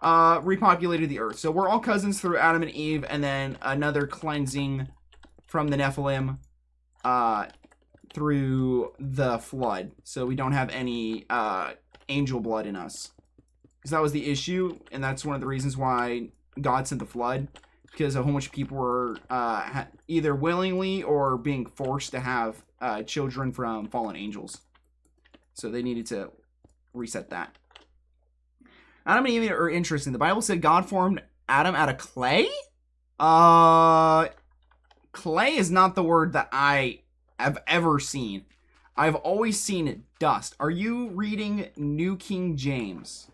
Repopulated the earth. So we're all cousins through Adam and Eve, and then another cleansing from the Nephilim through the flood. So we don't have any angel blood in us. Because that was the issue, and that's one of the reasons why God sent the flood. Because a whole bunch of people were either willingly or being forced to have children from fallen angels. So they needed to reset that. Adam and Eve are interesting. The Bible said God formed Adam out of clay? Clay is not the word that I have ever seen. I've always seen dust. Are you reading New King James?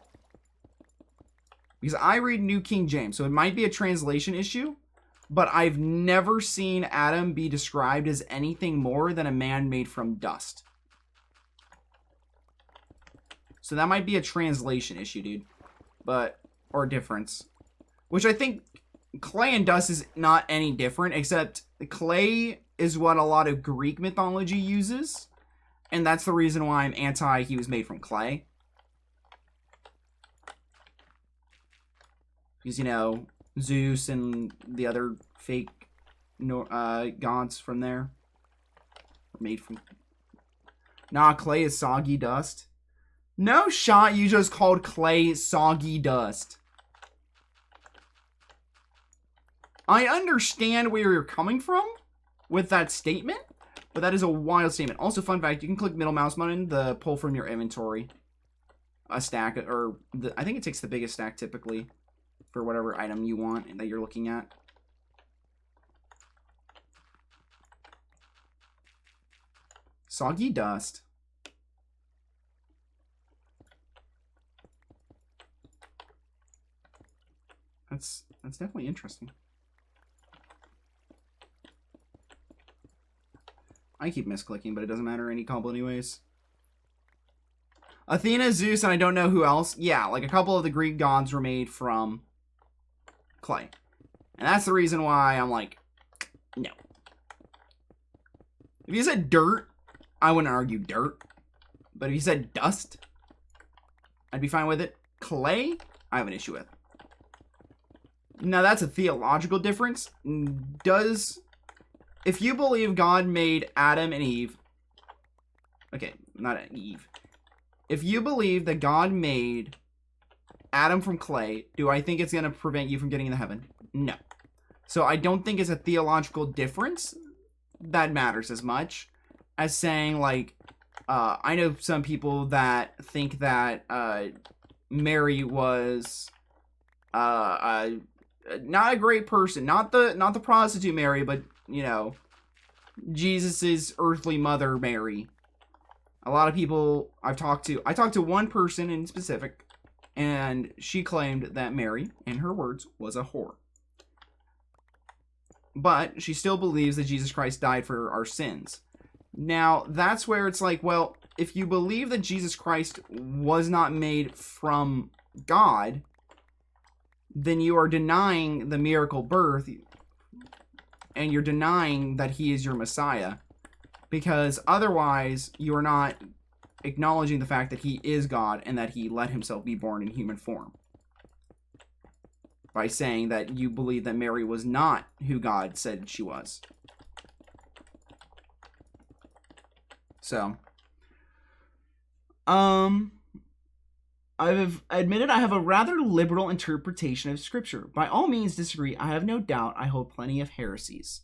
Because I read New King James, so it might be a translation issue, but I've never seen Adam be described as anything more than a man made from dust. So that might be a translation issue, dude. Or difference. Which I think clay and dust is not any different, except clay is what a lot of Greek mythology uses. And that's the reason why I'm anti he was made from clay. Because, you know, Zeus and the other fake gods from there are made from... Nah, clay is soggy dust. No shot, you just called clay soggy dust. I understand where you're coming from with that statement, but that is a wild statement. Also, fun fact, you can click middle mouse button to pull from your inventory a stack, or I think it takes the biggest stack typically for whatever item you want that you're looking at. Soggy dust. That's definitely interesting. I keep misclicking, but it doesn't matter any combo anyways. Athena, Zeus, and I don't know who else. Yeah, like a couple of the Greek gods were made from clay. And that's the reason why I'm like, no. If you said dirt, I wouldn't argue dirt. But if you said dust, I'd be fine with it. Clay, I have an issue with. Now, that's a theological difference. If you believe God made Adam and Eve... Okay, not Eve. If you believe that God made Adam from clay, do I think it's going to prevent you from getting into heaven? No. So I don't think it's a theological difference that matters as much as saying, like, I know some people that think that Mary was not a great person, not the prostitute Mary, but, you know, Jesus's earthly mother Mary. A lot of people I talked to one person in specific, and she claimed that Mary, in her words, was a whore. But she still believes that Jesus Christ died for our sins. Now, that's where it's like, well, if you believe that Jesus Christ was not made from God, then you are denying the miracle birth, and you're denying that he is your Messiah, because otherwise you are not acknowledging the fact that he is God and that he let himself be born in human form. By saying that you believe that Mary was not who God said she was. So, I've admitted I have a rather liberal interpretation of Scripture. By all means disagree. I have no doubt I hold plenty of heresies.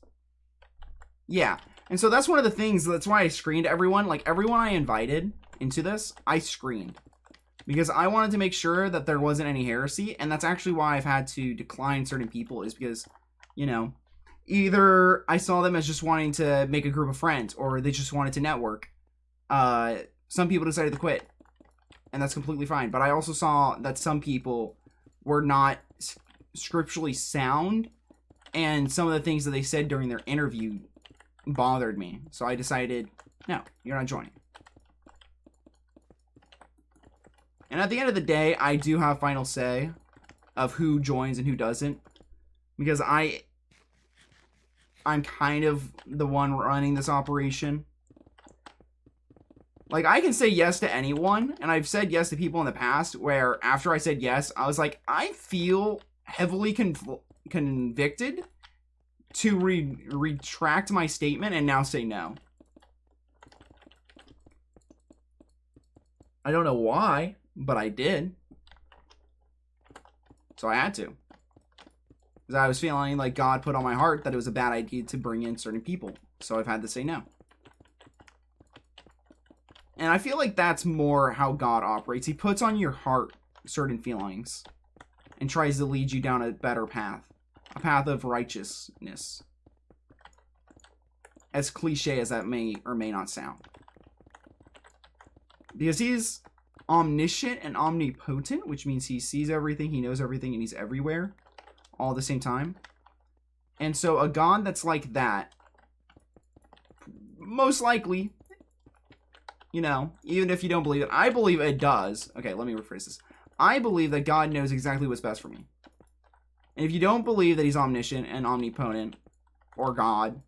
Yeah, and so that's one of the things, that's why I screened everyone. Like, everyone I invited into this, I screened. Because I wanted to make sure that there wasn't any heresy, and that's actually why I've had to decline certain people, is because, you know, either I saw them as just wanting to make a group of friends, or they just wanted to network. Some people decided to quit, and that's completely fine. But I also saw that some people were not scripturally sound, and some of the things that they said during their interview bothered me. So I decided, no, you're not joining. And at the end of the day, I do have final say of who joins and who doesn't. Because I'm kind of the one running this operation. Like, I can say yes to anyone, and I've said yes to people in the past where after I said yes, I was like, I feel heavily convicted to retract my statement and now say no. I don't know why, but I did. So I had to. Because I was feeling like God put on my heart that it was a bad idea to bring in certain people. So I've had to say no. And I feel like that's more how God operates. He puts on your heart certain feelings and tries to lead you down a better path. A path of righteousness. As cliche as that may or may not sound. Because he's omniscient and omnipotent, which means he sees everything, he knows everything, and he's everywhere all at the same time. And so a God that's like that, most likely, you know, even if you don't believe it, I believe it does. Okay, let me rephrase this. I believe that God knows exactly what's best for me. And if you don't believe that he's omniscient and omnipotent, or God,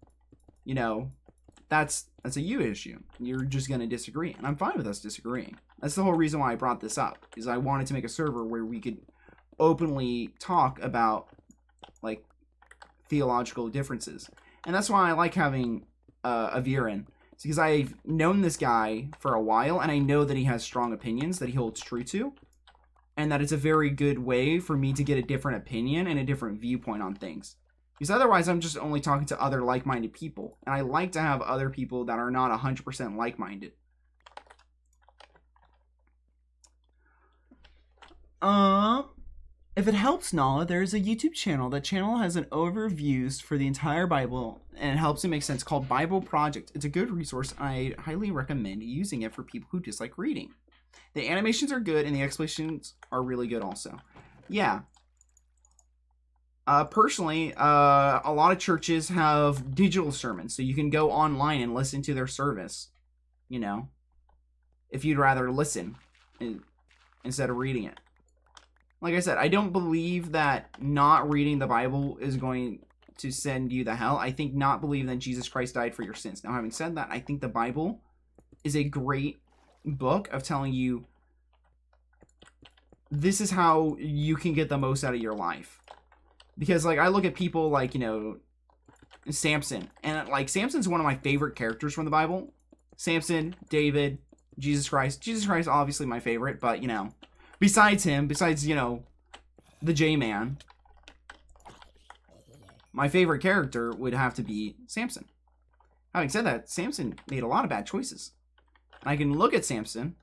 you know, that's a you issue. You're just going to disagree. And I'm fine with us disagreeing. That's the whole reason why I brought this up, is I wanted to make a server where we could openly talk about, like, theological differences. And that's why I like having Aviran. It's because I've known this guy for a while, and I know that he has strong opinions that he holds true to. And that it's a very good way for me to get a different opinion and a different viewpoint on things. Because otherwise, I'm just only talking to other like-minded people. And I like to have other people that are not 100% like-minded. If it helps Nala, there is a YouTube channel. That channel has an overviews for the entire Bible, and it helps it make sense, called Bible Project. It's a good resource. I highly recommend using it for people who dislike reading. The animations are good, and the explanations are really good also. Yeah. Personally, a lot of churches have digital sermons, so you can go online and listen to their service, you know, if you'd rather listen instead of reading it. Like I said, I don't believe that not reading the Bible is going to send you to hell. I think not believing that Jesus Christ died for your sins. Now, having said that, I think the Bible is a great book of telling you this is how you can get the most out of your life. Because, like, I look at people like, you know, Samson. And, like, Samson's one of my favorite characters from the Bible. Samson, David, Jesus Christ. Jesus Christ, obviously my favorite, but, you know, besides him, besides, you know, the J-Man, my favorite character would have to be Samson. Having said that, Samson made a lot of bad choices. I can look at Samson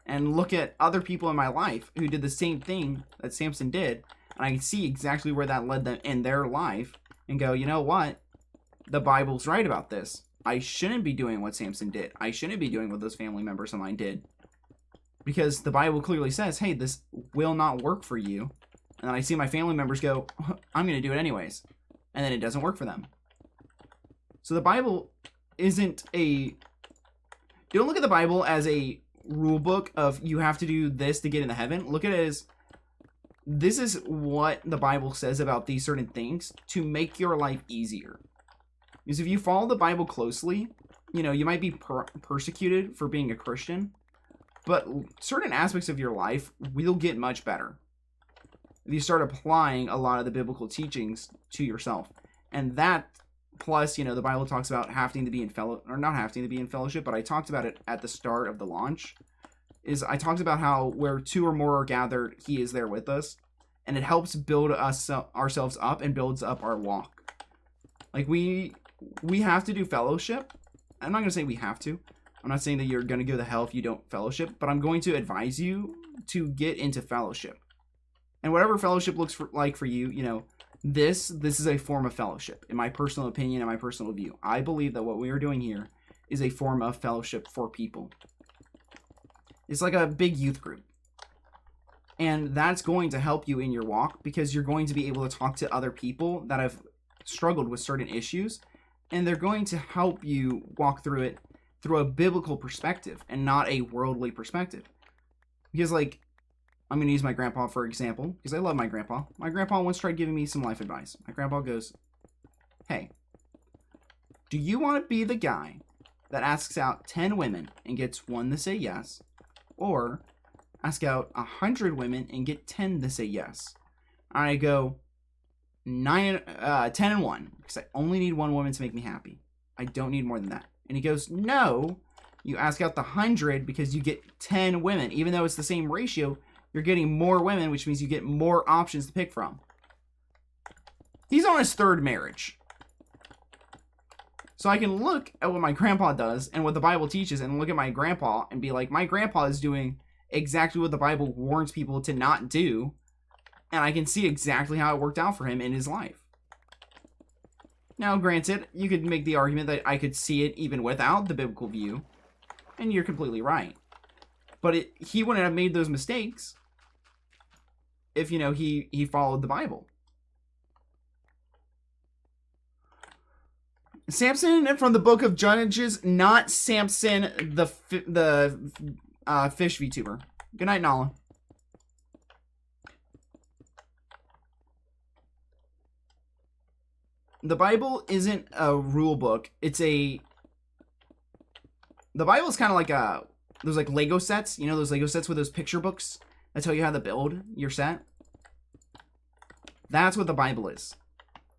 and look at other people in my life who did the same thing that Samson did, and I can see exactly where that led them in their life and go, you know what? The Bible's right about this. I shouldn't be doing what Samson did. I shouldn't be doing what those family members of mine did. Because the Bible clearly says, hey, this will not work for you. And then I see my family members go, I'm going to do it anyways. And then it doesn't work for them. So the Bible isn't a... Don't look at the Bible as a rule book of you have to do this to get into heaven. Look at it as this is what the Bible says about these certain things to make your life easier. Because if you follow the Bible closely, you know, you might be persecuted for being a Christian, but certain aspects of your life will get much better if you start applying a lot of the biblical teachings to yourself. And that, plus, you know, the Bible talks about having to be in not having to be in fellowship, but I talked about it at the start of the launch, is I talked about how where two or more are gathered, he is there with us, and it helps build ourselves up and builds up our walk. Like, we have to do fellowship. I'm not going to say we have to. I'm not saying that you're going to go to hell if you don't fellowship, but I'm going to advise you to get into fellowship. And whatever fellowship looks like for you, you know, this is a form of fellowship, in my personal opinion and my personal view. I believe that what we are doing here is a form of fellowship for people. It's like a big youth group. And that's going to help you in your walk because you're going to be able to talk to other people that have struggled with certain issues, and they're going to help you walk through it through a biblical perspective and not a worldly perspective. Because, like, I'm going to use my grandpa for example, because I love my grandpa. My grandpa once tried giving me some life advice. My grandpa goes, hey, do you want to be the guy that asks out 10 women and gets 1 to say yes, or ask out 100 women and get 10 to say yes? And I go, 10 and 1, because I only need 1 woman to make me happy. I don't need more than that. And he goes, no, you ask out the 100 because you get 10 women. Even though it's the same ratio, you're getting more women, which means you get more options to pick from. He's on his 3rd marriage. So I can look at what my grandpa does and what the Bible teaches and look at my grandpa and be like, my grandpa is doing exactly what the Bible warns people to not do. And I can see exactly how it worked out for him in his life. Now, granted, you could make the argument that I could see it even without the biblical view. And you're completely right. But he wouldn't have made those mistakes if, you know, he followed the Bible. Samson from the book of Judges, not Samson the fish VTuber. Good night, Nala. The Bible isn't a rule book. The Bible is kind of like those like Lego sets. You know those Lego sets with those picture books that tell you how to build your set? That's what the Bible is.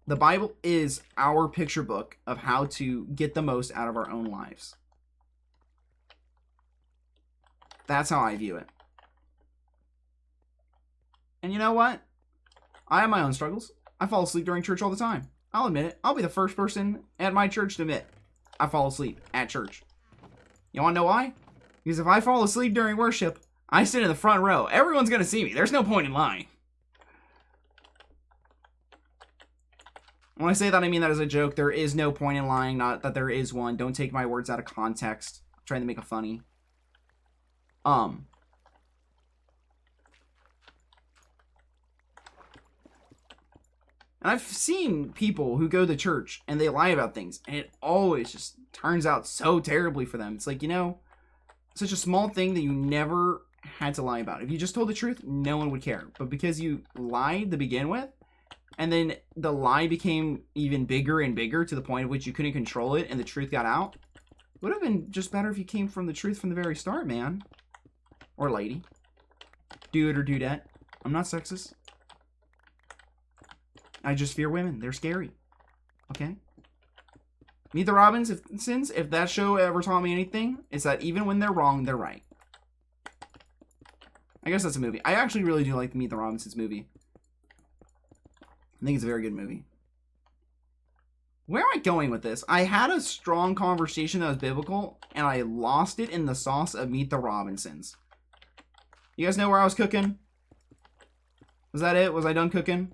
The Bible is our picture book of how to get the most out of our own lives. That's how I view it. And you know what? I have my own struggles. I fall asleep during church all the time. I'll admit it. I'll be the first person at my church to admit I fall asleep at church. You want to know why? Because if I fall asleep during worship, I sit in the front row. Everyone's going to see me. There's no point in lying. When I say that, I mean that as a joke. There is no point in lying, not that there is one. Don't take my words out of context. I'm trying to make it funny. And I've seen people who go to church and they lie about things, and it always just turns out so terribly for them. It's like, you know, such a small thing that you never had to lie about. If you just told the truth, no one would care. But because you lied to begin with, and then the lie became even bigger and bigger to the point at which you couldn't control it and the truth got out, it would have been just better if you came from the truth from the very start, man. Or lady. Dude or dudette. I'm not sexist. I just fear women. They're scary. Okay? Meet the Robinsons, if that show ever taught me anything, it's that even when they're wrong, they're right. I guess that's a movie. I actually really do like the Meet the Robinsons movie. I think it's a very good movie. Where am I going with this? I had a strong conversation that was biblical, and I lost it in the sauce of Meet the Robinsons. You guys know where I was cooking? Was that it? Was I done cooking?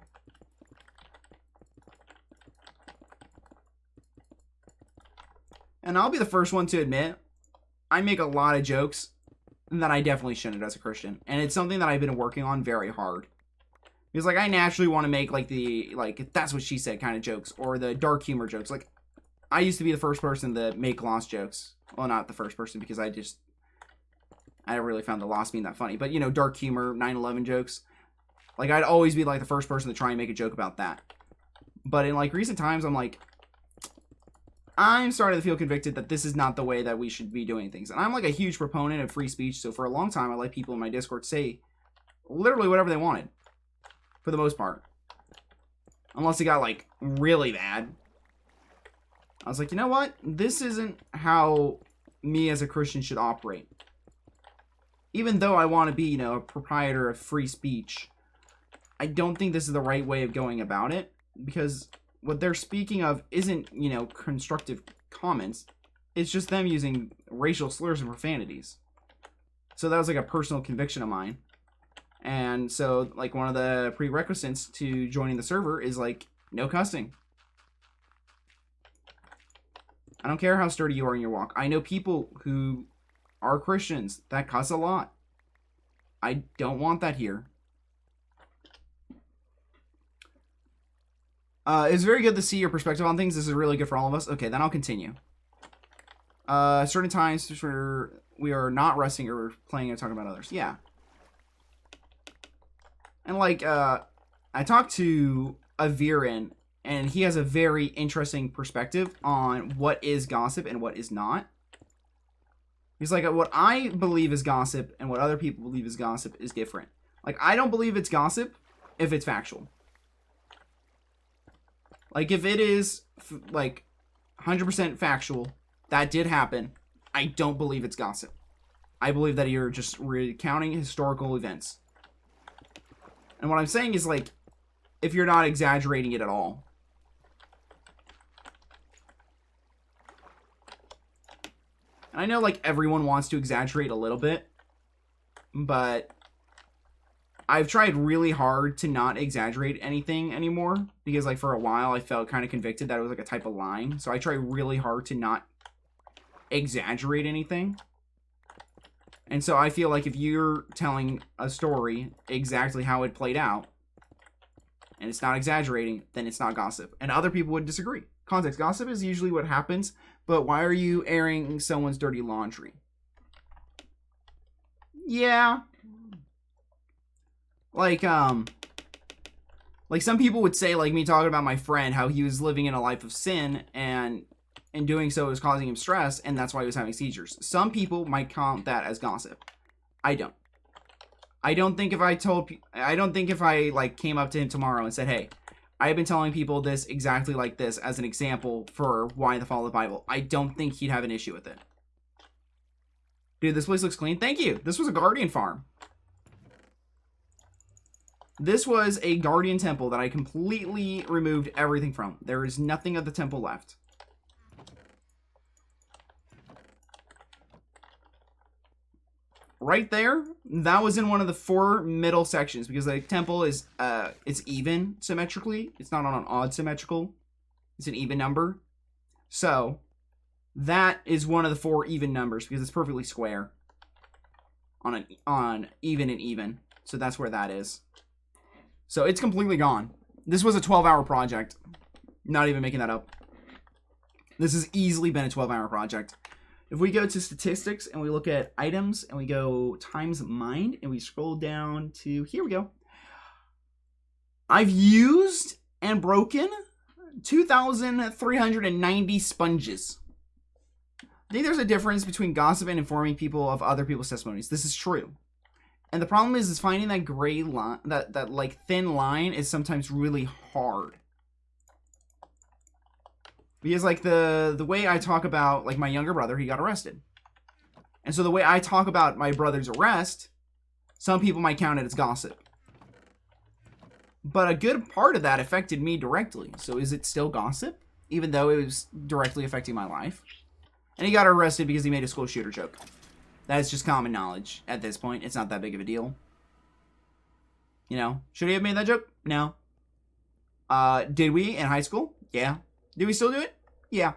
And I'll be the first one to admit, I make a lot of jokes that I definitely shouldn't as a Christian. And it's something that I've been working on very hard. Because, like, I naturally want to make, like, the, like, that's what she said kind of jokes. Or the dark humor jokes. Like, I used to be the first person to make Lost jokes. Well, not the first person, because I never really found the Lost being that funny. But, you know, dark humor, 9/11 jokes. Like, I'd always be, like, the first person to try and make a joke about that. But in, like, recent times, I'm like, I'm starting to feel convicted that this is not the way that we should be doing things. And I'm, like, a huge proponent of free speech. So for a long time, I let people in my Discord say literally whatever they wanted. For the most part. Unless it got, like, really bad. I was like, you know what? This isn't how me as a Christian should operate. Even though I want to be, you know, a proprietor of free speech, I don't think this is the right way of going about it. Because what they're speaking of isn't, you know, constructive comments. It's just them using racial slurs and profanities. So that was, like, a personal conviction of mine. And so, like, one of the prerequisites to joining the server is, like, no cussing. I don't care how sturdy you are in your walk. I know people who are Christians that cuss a lot. I don't want that here. It's very good to see your perspective on things. This is really good for all of us. Okay, then I'll continue. Certain times for we are not resting or playing and talking about others. Yeah. And, like, I talked to Aviran, and he has a very interesting perspective on what is gossip and what is not. He's like, what I believe is gossip and what other people believe is gossip is different. Like, I don't believe it's gossip if it's factual. Like, if it is, like, 100% factual, that did happen, I don't believe it's gossip. I believe that you're just recounting historical events. And what I'm saying is, like, if you're not exaggerating it at all. And I know, like, everyone wants to exaggerate a little bit. But I've tried really hard to not exaggerate anything anymore. Because, like, for a while I felt kind of convicted that it was, like, a type of lying. So I try really hard to not exaggerate anything. And so I feel like if you're telling a story exactly how it played out, and it's not exaggerating, then it's not gossip. And other people would disagree. Context. Gossip is usually what happens, but why are you airing someone's dirty laundry? Yeah. Like some people would say, like me talking about my friend, how he was living in a life of sin, and in doing so, it was causing him stress, and that's why he was having seizures. Some people might count that as gossip. I don't. I don't think if I like came up to him tomorrow and said, hey, I've been telling people this exactly like this as an example for why they follow the Bible. I don't think he'd have an issue with it. Dude, this place looks clean. Thank you. This was a Guardian farm. This was a Guardian temple that I completely removed everything from. There is nothing of the temple left. Right there, that was in one of the 4 middle sections because the temple is it's even symmetrically. It's not on an odd symmetrical. It's an even number. So that is one of the 4 even numbers because it's perfectly square on even and even. So that's where that is. So it's completely gone. This was a 12-hour project. Not even making that up. This has easily been a 12-hour project. If we go to statistics and we look at items and we go times mined and we scroll down to, here we go. I've used and broken 2,390 sponges. I think there's a difference between gossip and informing people of other people's testimonies. This is true. And the problem is finding that gray line, that like thin line is sometimes really hard. Because, like, the way I talk about, like, my younger brother, he got arrested. And so the way I talk about my brother's arrest, some people might count it as gossip. But a good part of that affected me directly. So is it still gossip? even though it was directly affecting my life. And he got arrested because he made a school shooter joke. That's just common knowledge at this point. It's not that big of a deal. You know, should he have made that joke? No. Did we in high school? Yeah. Do we still do it? Yeah.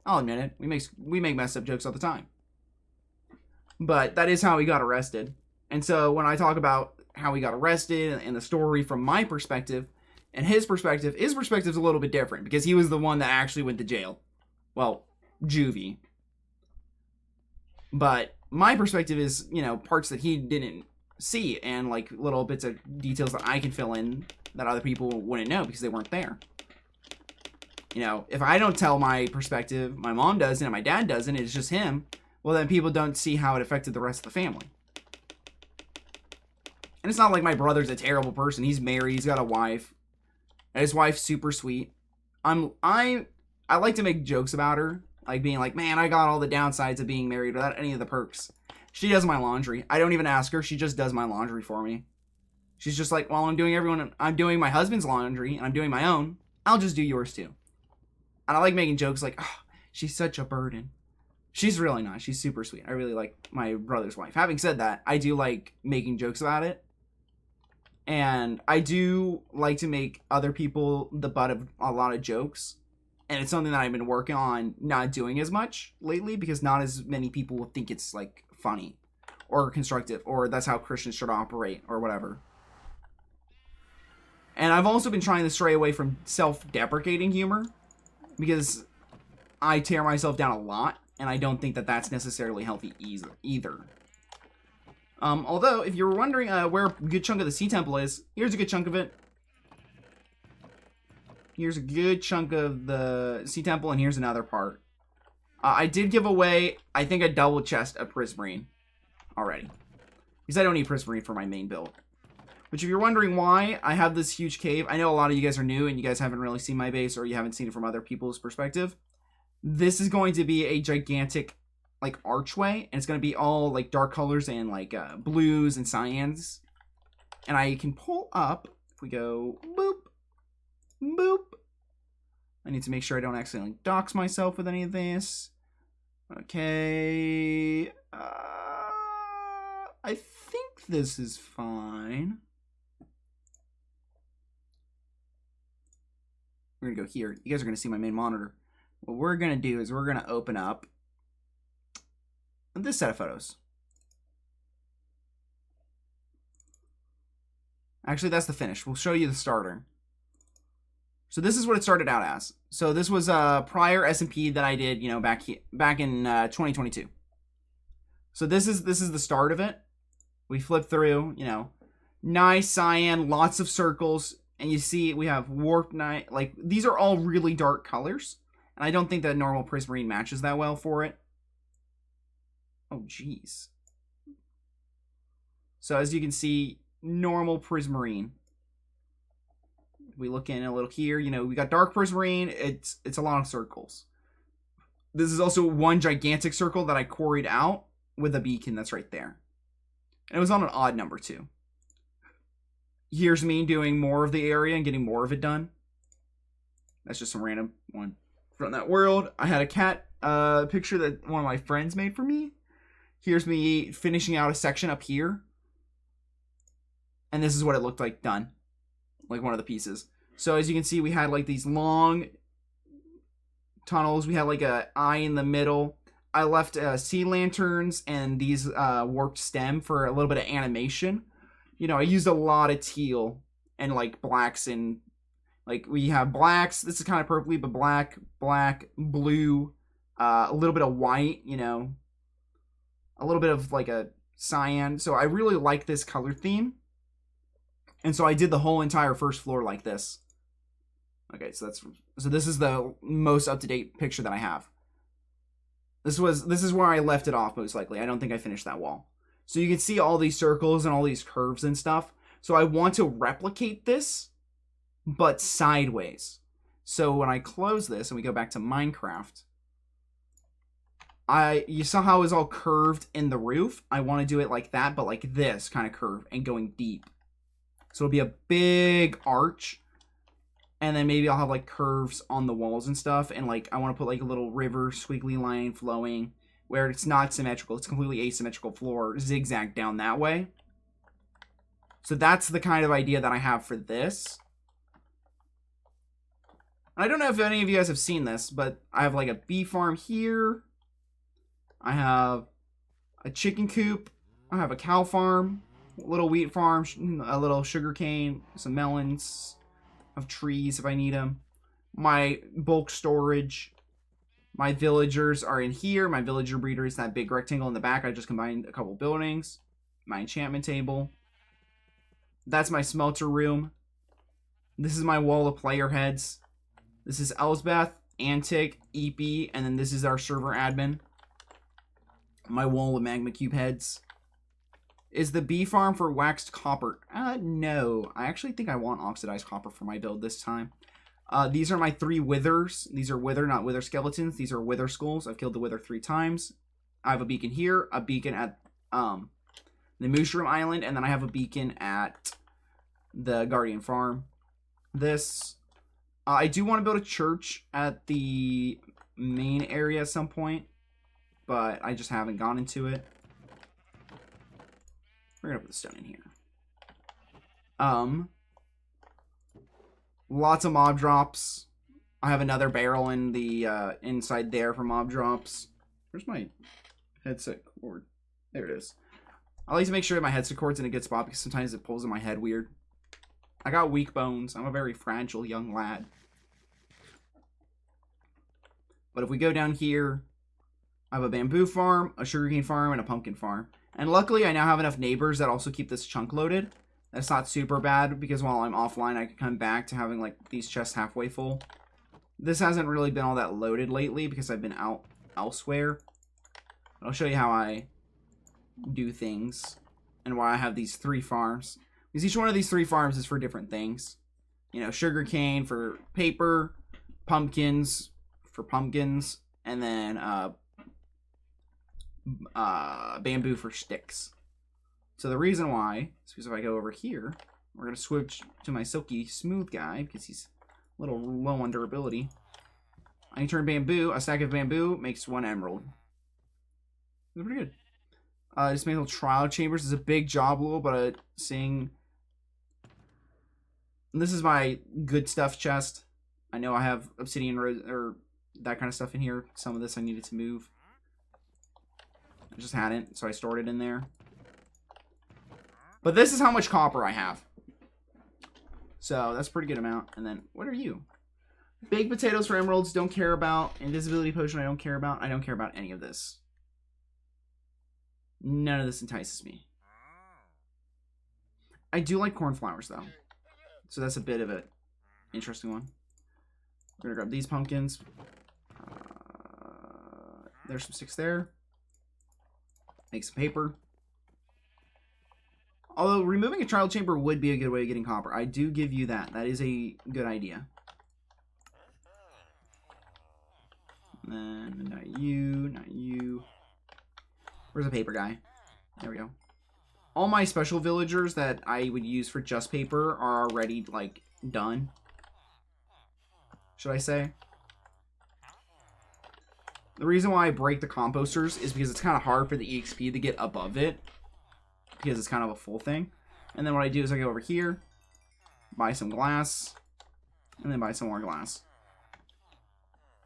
I'll admit it. We make messed up jokes all the time. But that is how he got arrested. And so when I talk about how he got arrested and the story from my perspective and his perspective is a little bit different because he was the one that actually went to jail. Well, juvie. But my perspective is, you know, parts that he didn't see and like little bits of details that I can fill in that other people wouldn't know because they weren't there. You know, if I don't tell my perspective, my mom doesn't and my dad doesn't, it's just him, well then people don't see how it affected the rest of the family. And it's not like my brother's a terrible person. He's married, he's got a wife. And his wife's super sweet. I like to make jokes about her, like being like, man, I got all the downsides of being married without any of the perks. She does my laundry. I don't even ask her, she just does my laundry for me. She's just like, well, I'm doing my husband's laundry and I'm doing my own, I'll just do yours too. And I like making jokes like, oh, she's such a burden. She's really not. She's super sweet. I really like my brother's wife. Having said that, I do like making jokes about it. And I do like to make other people the butt of a lot of jokes. And it's something that I've been working on not doing as much lately because not as many people will think it's like funny or constructive or that's how Christians should operate or whatever. And I've also been trying to stray away from self-deprecating humor because I tear myself down a lot and I don't think that that's necessarily healthy either. Although, if you were wondering where a good chunk of the Sea Temple is, here's a good chunk of it. Here's a good chunk of the Sea Temple, and here's another part. I did give away, I think, a double chest of Prismarine already. Because I don't need Prismarine for my main build. Which, if you're wondering why I have this huge cave, I know a lot of you guys are new, and you guys haven't really seen my base, or you haven't seen it from other people's perspective. This is going to be a gigantic like archway, and it's going to be all like dark colors and like blues and cyans. And I can pull up, if we go boop, boop. I need to make sure I don't accidentally dox myself with any of this. Okay. I think this is fine. We're going to go here. You guys are going to see my main monitor. What we're going to do is we're going to open up this set of photos. Actually, that's the finish. We'll show you the starter. So this is what it started out as. So this was a prior SMP that I did, you know, back in 2022. So this is the start of it. We flip through, you know, nice cyan, lots of circles, and you see we have warp night. Like these are all really dark colors, and I don't think that normal Prismarine matches that well for it. Oh, geez. So as you can see, normal Prismarine. We look in a little here, you know, we got dark Prismarine. It's a lot of circles. This is also one gigantic circle that I quarried out with a beacon that's right there. And it was on an odd number too. Here's me doing more of the area and getting more of it done. That's just some random one from that world. I had a cat picture that one of my friends made for me. Here's me finishing out a section up here. And this is what it looked like done. Like one of the pieces. So as you can see, we had like these long tunnels. We had like a eye in the middle. I left sea lanterns and these warped stem for a little bit of animation. You know, I used a lot of teal and like blacks and like we have blacks. This is kind of purpley, but black, blue, a little bit of white, you know, a little bit of like a cyan. So I really like this color theme. And so I did the whole entire first floor like this. Okay, so this is the most up-to-date picture that I have. This is where I left it off most likely. I don't think I finished that wall. So you can see all these circles and all these curves and stuff. So I want to replicate this, but sideways. So when I close this and we go back to Minecraft, you saw how it was all curved in the roof? I want to do it like that, but like this kind of curve and going deep. So it'll be a big arch. And then maybe I'll have like curves on the walls and stuff. And like I want to put like a little river squiggly line flowing where it's not symmetrical. It's completely asymmetrical floor, zigzag down that way. So that's the kind of idea that I have for this. I don't know if any of you guys have seen this, but I have like a bee farm here. I have a chicken coop. I have a cow farm, a little wheat farm, a little sugar cane, some melons. I have trees if I need them. My bulk storage. My villagers are in here. My villager breeder is that big rectangle in the back. I just combined a couple buildings. My enchantment table. That's my smelter room. This is my wall of player heads. This is Elsbeth, Antic, EP, and then this is our server admin. My wall of magma cube heads. Is the bee farm for waxed copper? No. I actually think I want oxidized copper for my build this time. These are my 3 withers. These are wither, not wither skeletons. These are wither skulls. I've killed the wither 3 times. I have a beacon here, a beacon at the Mushroom Island, and then I have a beacon at the Guardian Farm. This, I do want to build a church at the main area at some point, but I just haven't gone into it. We're gonna put the stone in here. Lots of mob drops. I have another barrel in the inside there for mob drops. Where's my headset cord? There it is. I like to make sure that my headset cord's in a good spot because sometimes it pulls in my head weird. I got weak bones. I'm a very fragile young lad. But if we go down here, I have a bamboo farm, a sugarcane farm, and a pumpkin farm. And luckily, I now have enough neighbors that also keep this chunk loaded. That's not super bad because while I'm offline, I can come back to having like these chests halfway full. This hasn't really been all that loaded lately because I've been out elsewhere. I'll show you how I do things and why I have these 3 farms. Because each one of these 3 farms is for different things. You know, sugarcane for paper, pumpkins for pumpkins, and then bamboo for sticks. So the reason why is because if I go over here, we're going to switch to my silky smooth guy because he's a little low on durability. I can turn bamboo, a stack of bamboo makes 1 emerald. That's pretty good. Dismantle trial chambers is a big job rule, but seeing... This is my good stuff chest. I know I have obsidian or that kind of stuff in here. Some of this I needed to move. I just hadn't, so I stored it in there. But this is how much copper I have. So that's a pretty good amount. And then, what are you? Baked potatoes for emeralds, don't care about. Invisibility potion, I don't care about. I don't care about any of this. None of this entices me. I do like cornflowers, though. So that's a bit of an interesting one. We're going to grab these pumpkins. There's some sticks there. Make some paper. Although removing a trial chamber would be a good way of getting copper. I do give you that. That is a good idea. And then not you, not you. Where's the paper guy? There we go. All my special villagers that I would use for just paper are already, like, done. Should I say? The reason why I break the composters is because it's kind of hard for the EXP to get above it. Because it's kind of a full thing. And then what I do is I go over here, buy some glass, and then buy some more glass.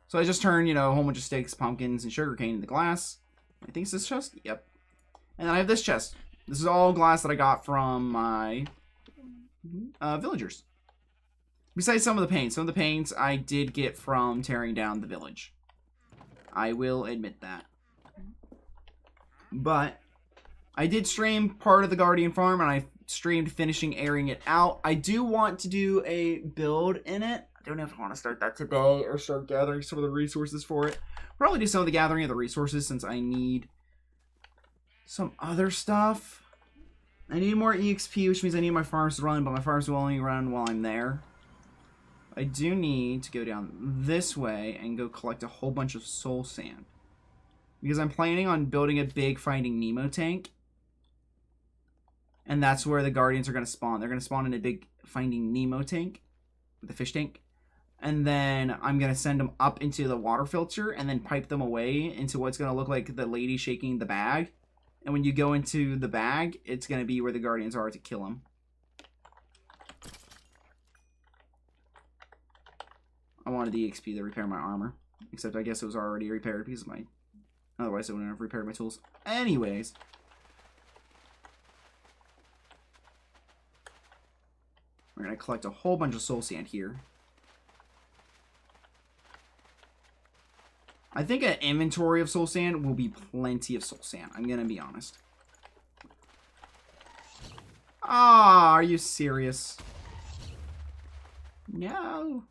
So I just turn, you know, a whole bunch of sticks, pumpkins, and sugarcane into glass. I think it's this chest? Yep. And then I have this chest. This is all glass that I got from my villagers. Besides some of the paints. Some of the paints I did get from tearing down the village. I will admit that. But I did stream part of the Guardian Farm, and I streamed finishing airing it out. I do want to do a build in it. I don't know if I want to start that today or start gathering some of the resources for it. Probably do some of the gathering of the resources since I need some other stuff. I need more EXP, which means I need my farms to run, but my farms will only run while I'm there. I do need to go down this way and go collect a whole bunch of soul sand. Because I'm planning on building a big Finding Nemo tank. And that's where the Guardians are going to spawn. They're going to spawn in a big Finding Nemo tank. With a fish tank. and then I'm going to send them up into the water filter and then pipe them away into what's going to look like the lady shaking the bag. And when you go into the bag, it's going to be where the guardians are to kill them. I wanted the EXP to repair my armor. Except I guess it was already repaired because of my... Otherwise I wouldn't have repaired my tools. Anyways. We're going to collect a whole bunch of soul sand here. I think an inventory of soul sand will be plenty of soul sand. I'm going to be honest. Ah, are you serious? No.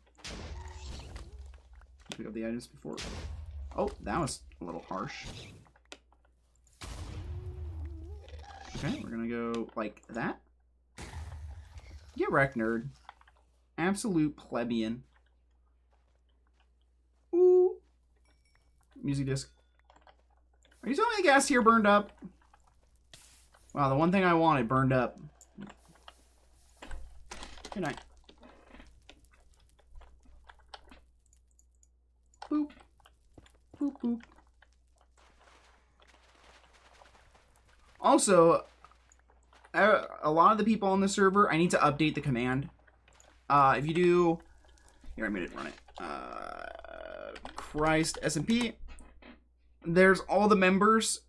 Pick up the items before. Oh, that was a little harsh. Okay, we're going to go like that. Get wrecked, nerd. Absolute plebeian. Ooh. Music disc. Are you telling me the gas here burned up? Wow, the one thing I wanted burned up. Good night. Boop. Boop, boop. Also, a lot of the people on the server, I need to update the command. If you do... Here, I'm going to run it. ChristSMP. There's all the members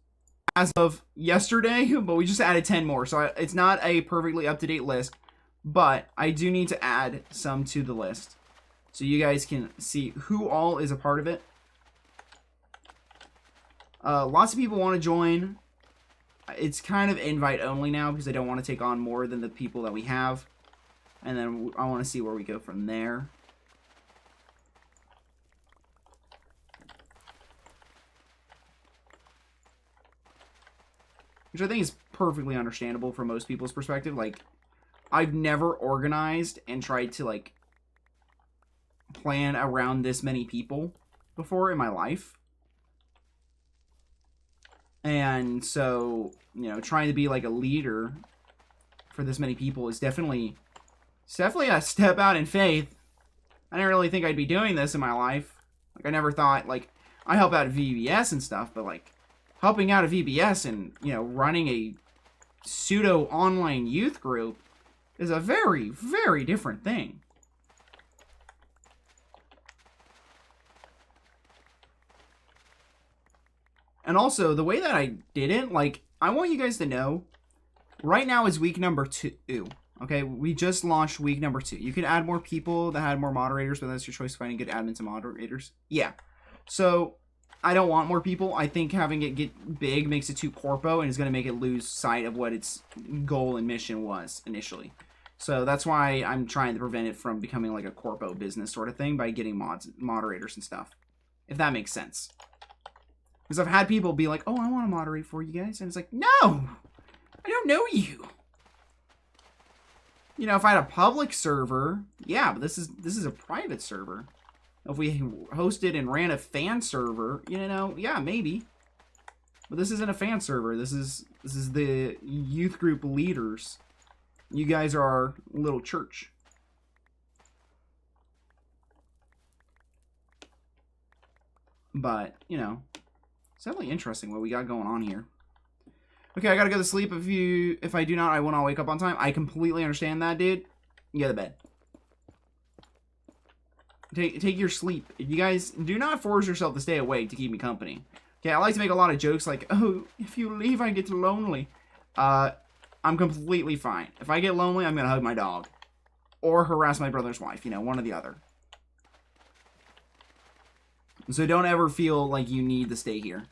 as of yesterday, but we just added 10 more. So it's not a perfectly up-to-date list, but I do need to add some to the list. So you guys can see who all is a part of it. Lots of people want to join. It's kind of invite only now because I don't want to take on more than the people that we have. And then I want to see where we go from there. Which I think is perfectly understandable from most people's perspective. Like, I've never organized and tried to, like, plan around this many people before in my life. And so, you know, trying to be like a leader for this many people is definitely a step out in faith. I didn't really think I'd be doing this in my life. Like, I never thought, like, I help out at VBS and stuff, but, like, helping out at VBS and, you know, running a pseudo online youth group is a very, very different thing. And also, the way that I did it, like, I want you guys to know, right now is week number 2. Okay, we just launched week number 2. You can add more people that had more moderators, but that's your choice, finding good admins and moderators. Yeah. So, I don't want more people. I think having it get big makes it too corpo and is going to make it lose sight of what its goal and mission was initially. So, that's why I'm trying to prevent it from becoming like a corpo business sort of thing by getting moderators and stuff. If that makes sense. Because I've had people be like, oh, I want to moderate for you guys. And it's like, no! I don't know you! You know, if I had a public server, yeah, but this is a private server. If we hosted and ran a fan server, you know, yeah, maybe. But this isn't a fan server. This is the youth group leaders. You guys are our little church. But, you know, it's definitely interesting what we got going on here. Okay, I gotta go to sleep. If I do not, I will not wake up on time. I completely understand that, dude. You go to bed. Take your sleep. You guys do not force yourself to stay awake to keep me company. Okay, I like to make a lot of jokes like, oh, if you leave, I get lonely. I'm completely fine. If I get lonely, I'm gonna hug my dog. Or harass my brother's wife, you know, one or the other. So don't ever feel like you need to stay here.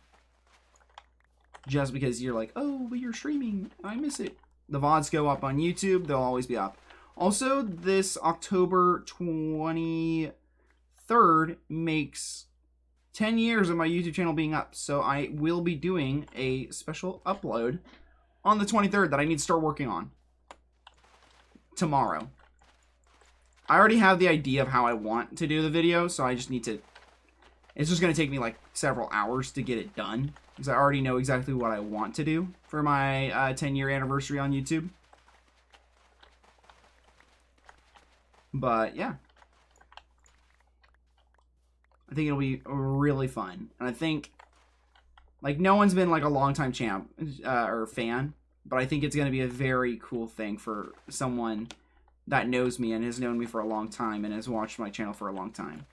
Just because you're like, oh, but you're streaming. I miss it. The VODs go up on YouTube. They'll always be up. Also, this October 23rd makes 10 years of my YouTube channel being up. So I will be doing a special upload on the 23rd that I need to start working on tomorrow. I already have the idea of how I want to do the video, so I just need to... It's just going to take me like several hours to get it done. Because I already know exactly what I want to do for my 10-year anniversary on YouTube. But, yeah. I think it'll be really fun. And I think, like, no one's been, like, a long-time champ or fan, but I think it's going to be a very cool thing for someone that knows me and has known me for a long time and has watched my channel for a long time.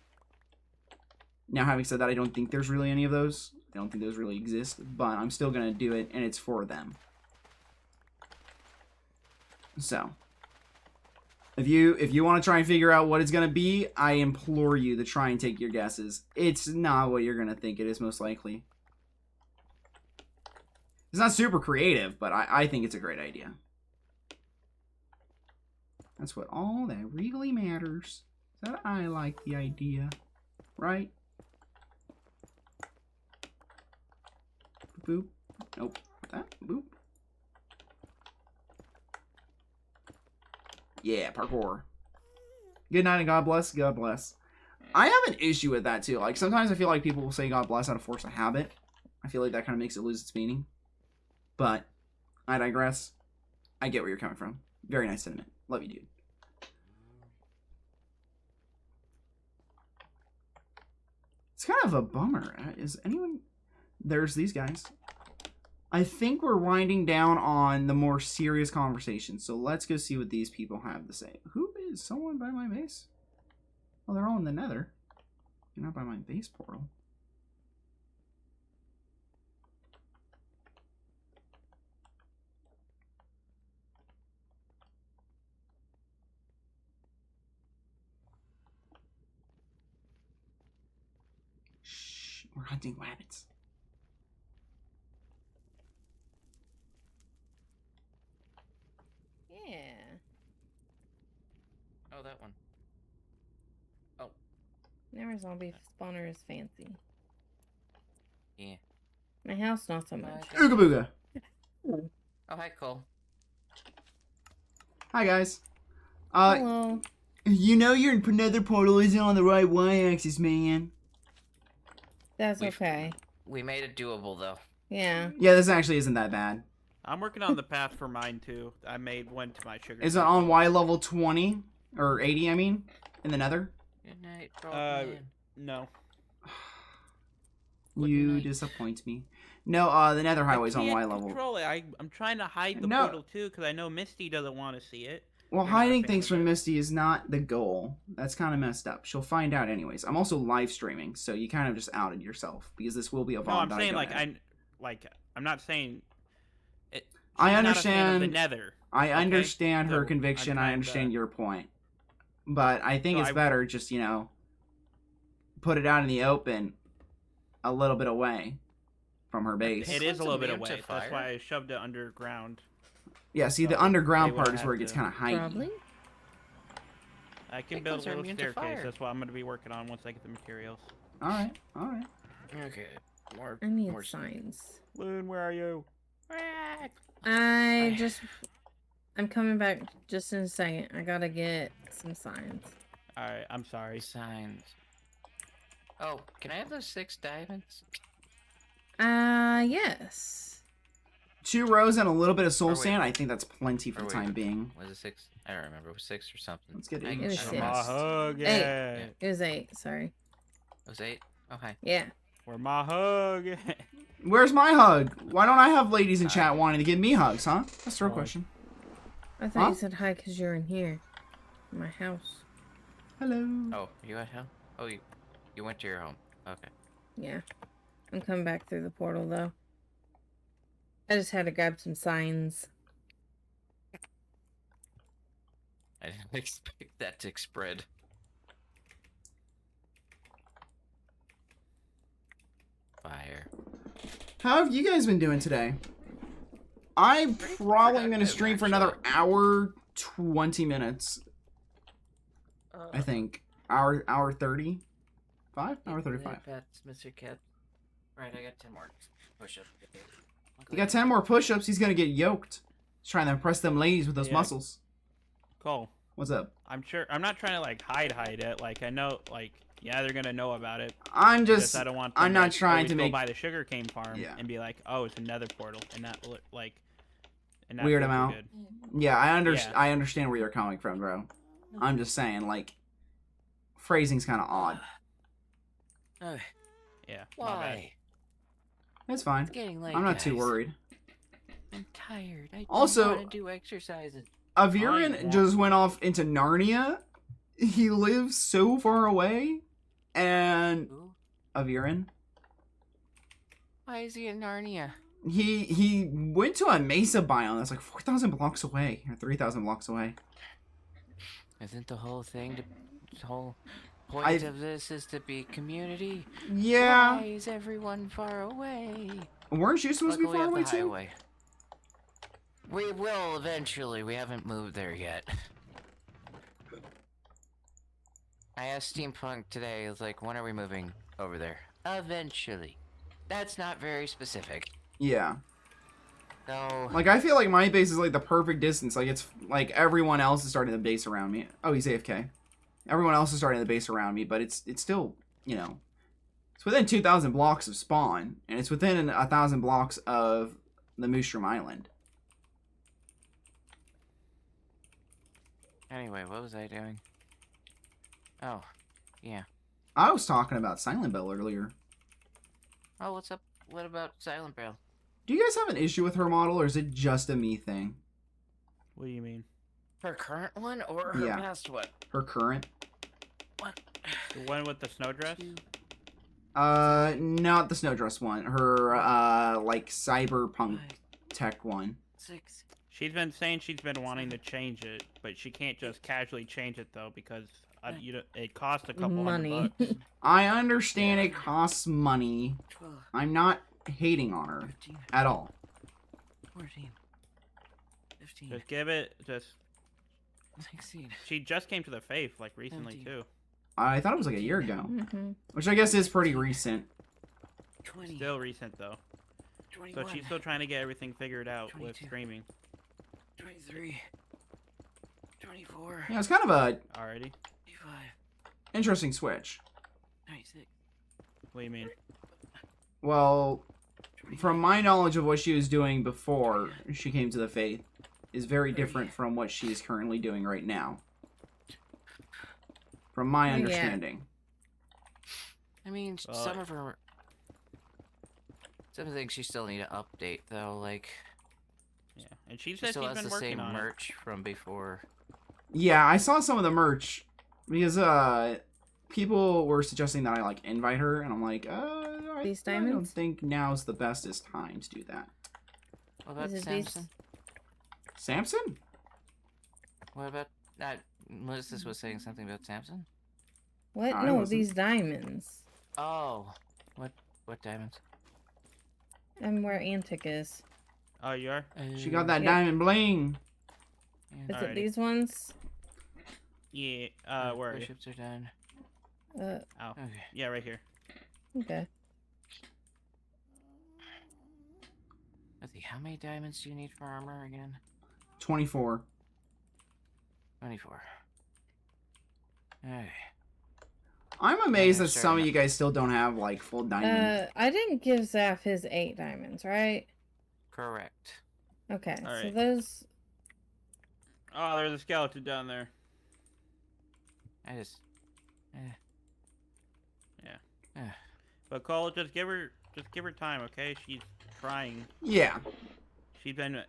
Now, having said that, I don't think there's really any of those. I don't think those really exist, but I'm still going to do it, and it's for them. So, if you want to try and figure out what it's going to be, I implore you to try and take your guesses. It's not what you're going to think it is, most likely. It's not super creative, but I think it's a great idea. That's what all that really matters. That I like the idea. Right? Boop. Nope. That. Boop. Yeah, parkour. Good night and God bless. God bless. I have an issue with that too. Like, sometimes I feel like people will say God bless out of force of habit. I feel like that kind of makes it lose its meaning. But I digress. I get where you're coming from. Very nice sentiment. Love you, dude. It's kind of a bummer. Is anyone... There's these guys. I think we're winding down on the more serious conversations. So let's go see what these people have to say. Who is someone by my base? Well, they're all in the nether. You're not by my base portal. Shh, we're hunting rabbits. Yeah. Oh, that one. Oh. Never zombie spawner is fancy. Yeah. My house, not so much. Ooga booga. Oh, hi, Cole. Hi, guys. Hello. You know your nether portal isn't on the right y-axis, man. That's okay. We made it doable, though. Yeah. Yeah, this actually isn't that bad. I'm working on the path for mine, too. I made one to my sugar. Is it on Y level 20? Or 80, I mean? In the nether? Good night, man. No. You disappoint me. No, the nether highway's on Y level. Control it. I'm trying to hide the No. portal, too, because I know Misty doesn't want to see it. Well, You're not a hiding fan things of from it. Misty is not the goal. That's kind of messed up. She'll find out anyways. I'm also live streaming, so you kind of just outed yourself. Because this will be a No, VOD. I'm that saying, go like, ahead. I'm not saying... I She's not a fan of understand. the nether. I understand So, her I'm conviction. I trying understand to- your point. But I think So it's I- better just, you know, put it out in the open a little bit away from her base. It is a little bit Immune to away. That's fire? why I shoved it underground. Yeah, see, the So, underground they part wouldn't is where it have gets to- kind of hidey. Probably. I can Pickles build a are little immune to staircase. fire. That's what I'm going to be working on once I get the materials. Alright, alright. Okay. More. I need more signs. Loon, where are you? I'm coming back just in a second. I gotta get some signs. Alright, I'm sorry. Signs. Oh, can I have those 6 diamonds? Yes. 2 rows and a little bit of soul Or wait. sand. I think that's plenty for Or the wait. time being. Was it 6? I don't remember. It was 6 or something. Let's get it. I in can- It was I don't six. know. Mahogany. Hey. It was 8, sorry. It was 8? Oh, hi. Yeah. Where mahogany. Where's my hug? Why don't I have ladies in Hi. chat wanting to give me hugs, huh? That's the real Oh. question. I thought Huh? you said hi because you're in here. In my house. Hello. Oh, you at home? Oh, you went to your home. Okay. Yeah. I'm coming back through the portal though. I just had to grab some signs. I didn't expect that to spread. Fire. How have you guys been doing today? I'm probably going to productive, stream for another actually. hour 20 minutes. I think. Hour 30? 5? Hour 35. That's Mr. Cat. Right, I got 10 more push-ups. You got 10 more push-ups, he's going to get yoked. He's trying to impress them ladies with those Yeah. muscles. Cole, What's up? I'm not trying to, like, hide it. Like, I know, like, yeah, they're going to know about it. I'm Just just... I don't want I'm them, not like, trying always to go make... by the sugarcane farm Yeah. and be like, oh, it's another portal. And that, like... And that Weird feels amount. good. Yeah, I Yeah. I understand where you're coming from, bro. I'm just saying, like... Phrasing's kind of odd. Yeah. My bad. Why? It's fine. It's getting late. I'm not too guys. worried. I'm tired. I Also- don't want to do exercises. Aviran just went off into Narnia. He lives so far away, and Who? Aviran. Why is he in Narnia? He went to a mesa biome that's like 4,000 blocks away or 3,000 blocks away. Isn't the whole thing, the whole point of this is to be community? Yeah. Why is everyone far away? Weren't you supposed to be Luckily, far we away have the too? highway. We will eventually. We haven't moved there yet. I asked Steampunk today, I was like, when are we moving over there? Eventually. That's not very specific. Yeah. So, Like, I feel like my base is like the perfect distance. Like, it's like everyone else is starting the base around me. Oh, he's AFK. Everyone else is starting the base around me, but it's still, you know, it's within 2,000 blocks of spawn, and it's within 1,000 blocks of the Moostrum Island. anyway, what was I doing? Oh, yeah. I was talking about Silent Bell earlier. Oh, what's up? What about Silent Bell? Do you guys have an issue with her model, or is it just a me thing? What do you mean? Her current one or her Yeah. past one? Her current? What? The one with the snow dress? Not the Snowdress one. Her, like, cyberpunk tech one. 6. She's been saying she's been wanting to change it, but she can't just casually change it though because it costs a couple Money. $100. I understand it costs money. 12. I'm not hating on her 15. at all. 14. 15. Just give it. 16. She just came to the faith like recently 17. too. I thought it was like a year ago, hmm which I guess is pretty recent. 20. Still recent though. 21. So she's still trying to get everything figured out with 22. streaming. 23. 24. Yeah, it's kind of a Alrighty. 25. interesting switch. 96. What do you mean? Well, 28. from my knowledge of what she was doing before she came to the faith, is very different from what she is currently doing right now. From my Yeah. understanding. I mean, some of her... Some of the things she still need to update, though, like... Yeah, and she She says still she's has been the working same on it. merch from before. Yeah, I saw some of the merch because people were suggesting that I like invite her, and I'm like, These I don't diamonds? think now's the bestest time to do that. What about Is it these? Samson? Samson? What about... Melissa was saying something about Samson? What? I No, wasn't. these diamonds. Oh. What diamonds? And where Antic is. Oh, you are? She got that Yeah. diamond bling. Is Alrighty. it these ones? Yeah. Where are you? Ships are done. Oh, Okay. yeah, right here. Okay. Let's see, how many diamonds do you need for armor again? 24. 24. Okay. I'm amazed Yeah, that sure. some of you guys still don't have like full diamond. I didn't give Zaf his 8 diamonds, right? Correct. Okay, so Alright. those... Oh, there's a skeleton down there. I just... But Cole, just give her time, okay? She's trying. Yeah. She's been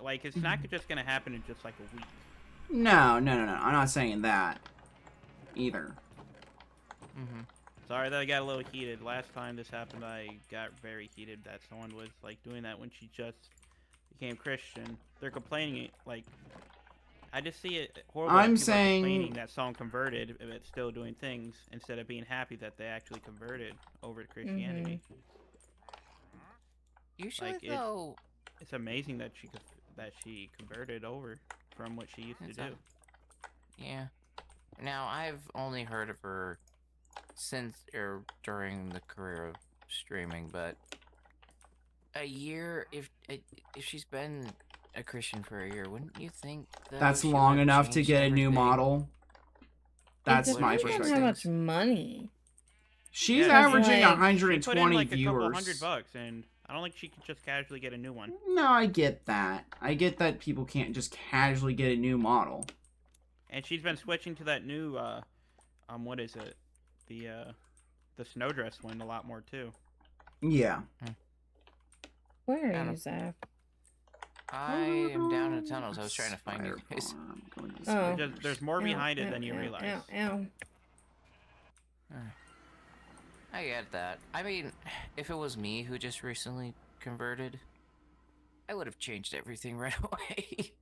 like it's not just gonna happen in just like a week. No. I'm not saying that either. Mm-hmm. Sorry that I got a little heated. Last time this happened, I got very heated that someone was like doing that when she just became Christian. They're complaining like I just see it horrible. I'm that people are saying- complaining that someone converted, but still doing things instead of being happy that they actually converted over to Christianity. Usually, Like, though... It's amazing that she converted over from what she used to It's do. not- Yeah. Now, I've only heard of her since or during the career of streaming, but a year, if she's been a Christian for a year, wouldn't you think that That's she would long have enough to changed get a new everything? model. That's It my depends on perspective. how much money. She's Yeah, averaging like- She put 120 in like a viewers. couple $100, and I don't think she could just casually get a new one. No, I get that. I get that people can't just casually get a new model. And she's been switching to that new, what is it? the snowdress one a lot more too. Yeah. Where Kind are of. you, Zach? I am down in the tunnels. I was trying to find you Spider guys. farm, going to Oh. There's more Ow, behind it ow, than you ow, realize. Ow. I get that. I mean, if it was me who just recently converted, I would have changed everything right away.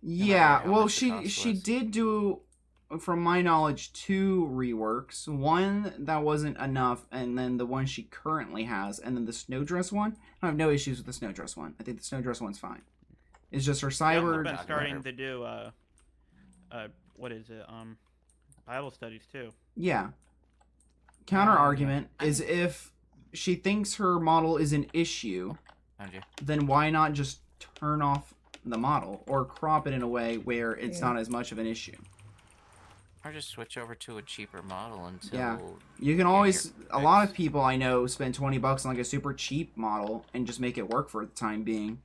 Yeah, how well, much the cost she was. did do, from my knowledge, 2 reworks. One that wasn't enough, and then the one she currently has, and then the snowdress one. I have no issues with the snowdress one. I think the snowdress one's fine. It's just her She's also cyber. been Talking starting about to do what is it? Bible studies too. Yeah. Counter argument yeah. is if she thinks her model is an issue, Found you. then why not just turn off the model or crop it in a way where it's Yeah. not as much of an issue? Or just switch over to a cheaper model until... Yeah. You can get always, your a lot of fix. people I know spend 20 bucks on like a super cheap model and just make it work for the time being.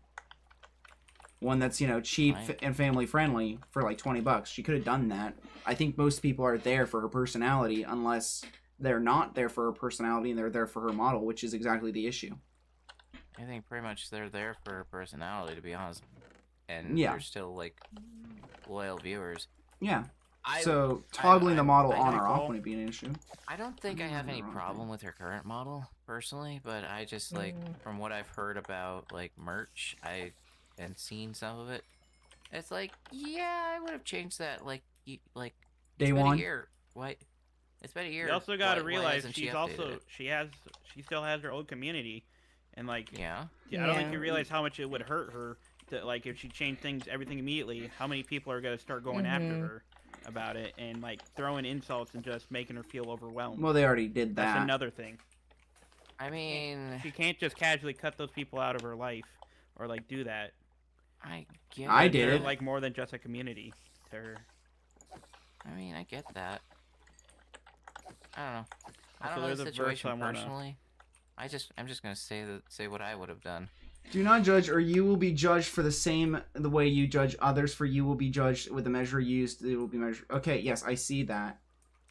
One that's, you know, cheap Right. and family friendly for like 20 bucks. She could have done that. I think most people are there for her personality unless they're not there for her personality and they're there for her model, which is exactly the issue. I think pretty much they're there for her personality, to be honest. And Yeah. they're still, like, loyal viewers. Yeah. I, So toggling the model I on don't or off recall. wouldn't be an issue. I don't think I have any wrong problem thing. with her current model, personally, but I just, like, from what I've heard about, like, merch, and seen some of it, it's like, yeah, I would have changed that, like, like, Day it's been one? a year. Why? It's been a year. You also got to Why realize hasn't she she's updated also it? she still has her own community, and like Yeah. I don't think Yeah. you realize how much it would hurt her to like if she changed everything immediately. How many people are gonna start going after Mhm. her about it and like throwing insults and just making her feel overwhelmed. Well, they already did That's that. another thing. I mean, She can't just casually cut those people out of her life or like do that. I get I it. did They're it. like more than just a community to her. I mean, I get that. I don't know. I Also, don't know there's the a verse situation I wanna- personally. I'm just gonna say what I would have done. Do not judge, or you will be judged for the way you judge others. For you will be judged with the measure used. It will be measured. Okay, yes, I see that.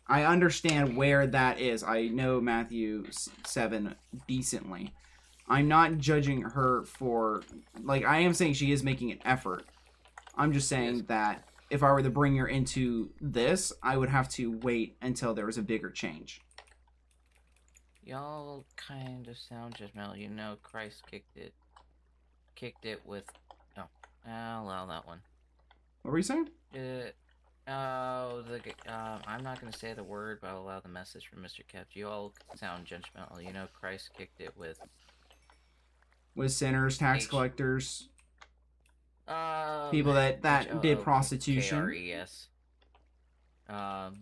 I understand where that is. I know Matthew 7 decently. I'm not judging her for, like, I am saying she is making an effort. I'm just saying that if I were to bring her into this, I would have to wait until there was a bigger change. Y'all kind of sound judgmental. You know, Christ kicked it with. Oh, I'll allow that one. What were you saying? I'm not gonna say the word, but I'll allow the message from Mr. Kept. You all sound judgmental. You know, Christ kicked it with. With sinners, tax H. collectors, people that did prostitution. KRES.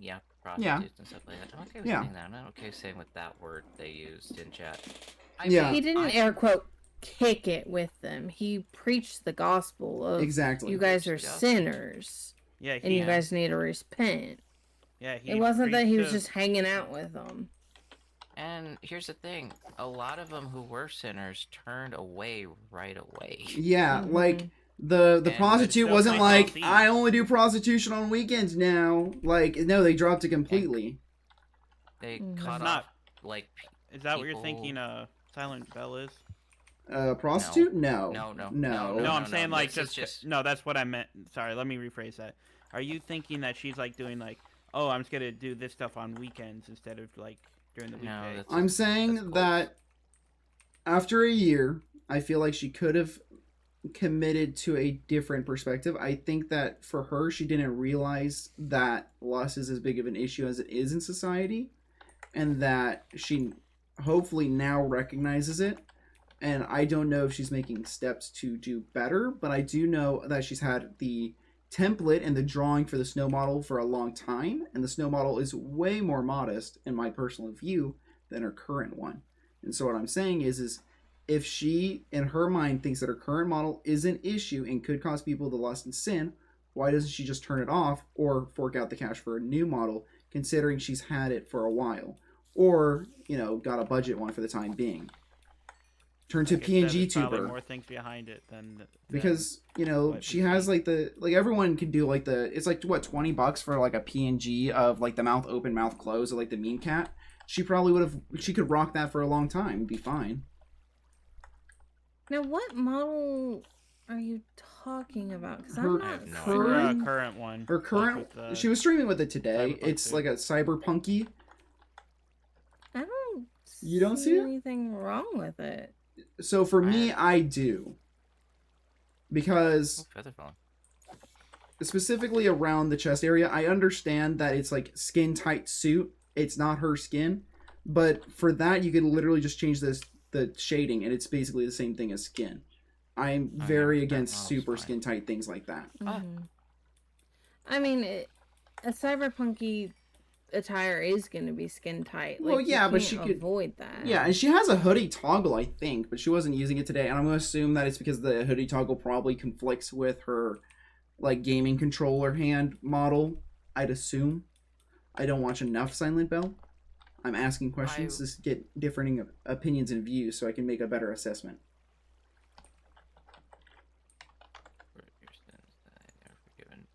Yeah, prostitutes and stuff like that. I'm okay with Yeah. saying that. I'm not okay saying with that word they used in chat. Yeah. He didn't air quote kick it with them. He preached the gospel of Exactly. you guys are Preached the gospel. sinners Yeah, and you Yeah. guys need to repent. yeah. It wasn't that he was preached just hanging out with them. And here's the thing: a lot of them who were sinners turned away right away. Yeah, Mhm. like the And prostitute it's wasn't so like, healthy. I only do prostitution on weekends now. Like, no, they dropped it completely. They Mhm. cut Not- off like. Is that what you're people- thinking? Silent Bell is? Prostitute? No. No, no, No. No, no, I'm no, saying no, like this is just no. That's what I meant. Sorry, let me rephrase that. Are you thinking that she's like doing like, oh, I'm just gonna do this stuff on weekends instead of like during the No, weekday? that's- I'm saying That's close. that after a year, I feel like she could have committed to a different perspective. I think that for her, she didn't realize that lust is as big of an issue as it is in society, and that she hopefully now recognizes it. And I don't know if she's making steps to do better, but I do know that she's had the template and the drawing for the snow model for a long time, and the snow model is way more modest, in my personal view, than her current one. And so what I'm saying is if she, in her mind, thinks that her current model is an issue and could cause people to lust and sin, why doesn't she just turn it off or fork out the cash for a new model, considering she's had it for a while? Or, got a budget one for the time being. Turn to Like I said, PNG there's probably tuber. more things behind it than Because, what she we has see. everyone can do it's like, what, $20 for like a PNG of like the mouth open, mouth closed, or like the meme cat. she probably would have. She could rock that for a long time. It'd be fine. Now, what model are you talking about? Because Her- I'm I not have no Her idea. current one. Her like current. with the- She was streaming with it today. Cyberpunk It's too. like a cyberpunky. I don't. You don't see it? anything wrong with it. So for me, I do. Because Oh, Featherfall. specifically around the chest area, I understand that it's like skin tight suit. It's not her skin, but for that you could literally just change the shading, and it's basically the same thing as skin. I'm Oh, yeah, very that against model's super fine. skin tight things like that. Ah. Mhm. I mean, a cyberpunky attire is going to be skin tight. Well, Like, you yeah, but she can't could- avoid that. Yeah, and she has a hoodie toggle, I think, but she wasn't using it today, and I'm gonna assume that it's because the hoodie toggle probably conflicts with her like gaming controller hand model. I'd assume. I don't watch enough Silent Bell. I'm asking questions to get differing opinions and views so I can make a better assessment. For your sins that they are forgiven.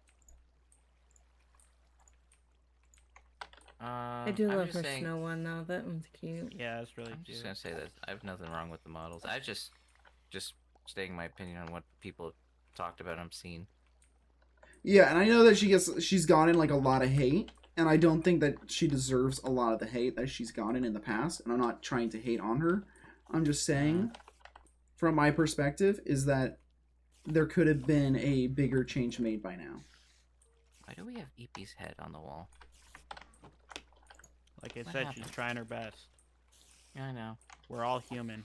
I do I'm love just her saying, snow one, though. That one's cute. Yeah, it's really I'm cute. just gonna say that I have nothing wrong with the models. I just stating my opinion on what people have talked about. I'm seeing. Yeah, and I know that she's gotten like a lot of hate, and I don't think that she deserves a lot of the hate that she's gotten in the past, and I'm not trying to hate on her. I'm just saying, from my perspective, is that there could have been a bigger change made by now. Why do we have EP's head on the wall? Like I What said, happened? she's trying her best. Yeah, I know. We're all human.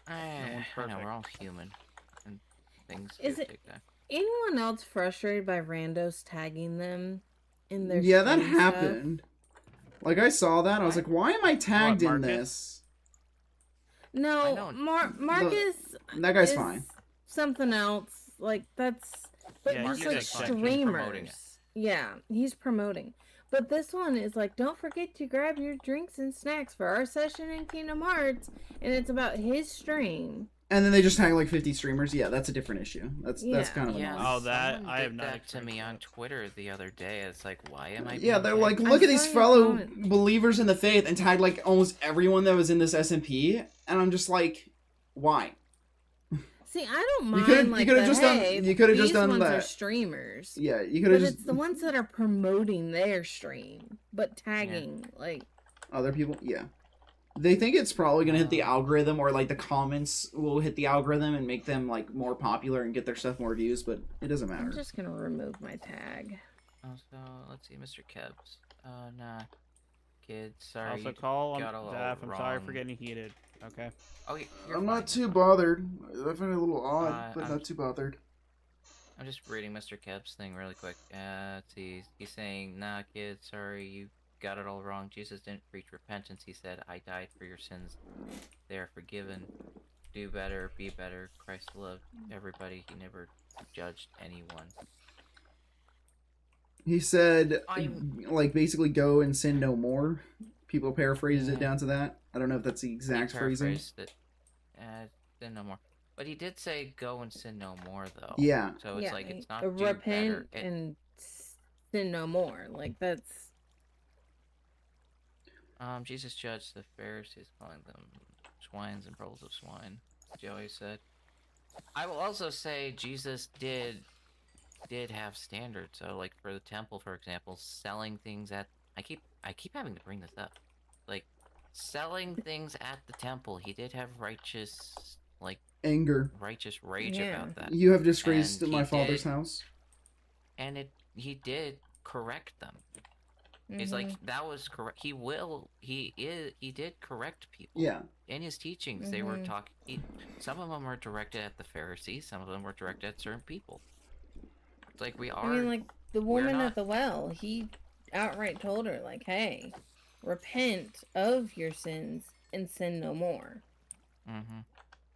I know perfect. we're all human, and things Is do it- take that. Anyone else frustrated by randos tagging them in their Yeah, that stream stuff? happened. Like, I saw that, I was like, why am I tagged in Marcus? this? I No, know. Marcus That guy's is fine. something else. Like, that's... But Yeah, just he's like like fine. He's streamers. promoting it. Yeah, he's promoting. But this one is like, don't forget to grab your drinks and snacks for our session in Kingdom Hearts. And it's about his stream. And then they just tag like 50 streamers. Yeah, that's a different issue. That's Yeah. kind of Yeah, annoying. Oh, that- someone I did have not that to me experienced on that. Twitter the other day. It's like, why am I? Yeah, being they're like, tagged? look at I these saw your fellow comment. believers in the faith, and tagged like almost everyone that was in this SMP, and I'm just like, why? See, I don't mind could've- you like could've the, just done- hey, you could've just these done ones are that. streamers. Yeah, you could But have just it's the ones that are promoting their stream, but tagging, like... other people. Yeah, they think it's probably gonna hit the algorithm, or like the comments will hit the algorithm and make them like more popular and get their stuff more views, but it doesn't matter. I'm just gonna remove my tag. So let's see, Mr. Kebs. Nah, kid. Sorry. Also, you call got him all Zaf. I'm sorry for wrong. getting heated. Okay. Oh, you're I'm fine, not too you're fine. bothered. I find it a little odd, but I'm- not too bothered. I'm just reading Mr. Keb's thing really quick. Let's see. He's saying, nah, kid, sorry, you got it all wrong. Jesus didn't preach repentance. He said, I died for your sins. They are forgiven. Do better, be better. Christ loved everybody. He never judged anyone. He said, I'm- like, basically go and sin no more. People paraphrased Yeah. it down to that. I don't know if that's the exact He phrasing. paraphrased it. Sin no more. But he did say go and sin no more, though. Yeah. So it's like, it's not do repent better. and sin no more. Like, that's... Jesus judged the Pharisees, calling them swines and pearls of swine, Joey said. I will also say Jesus did have standards. So, like, for the temple, for example, selling things at... I keep having to bring this up. Like, selling things at the temple, he did have righteous Anger. rage Yeah. about that. You have disgraced And my he father's did- house. And he did correct them. It's Mhm. like, that was correct. He did correct people. Yeah. In his teachings, they were Mhm. talking. Some of them were directed at the Pharisees. Some of them were directed at certain people. It's like we are. I mean, like, the woman not- at the well, he outright told her, like, hey, repent of your sins and sin no more. hmm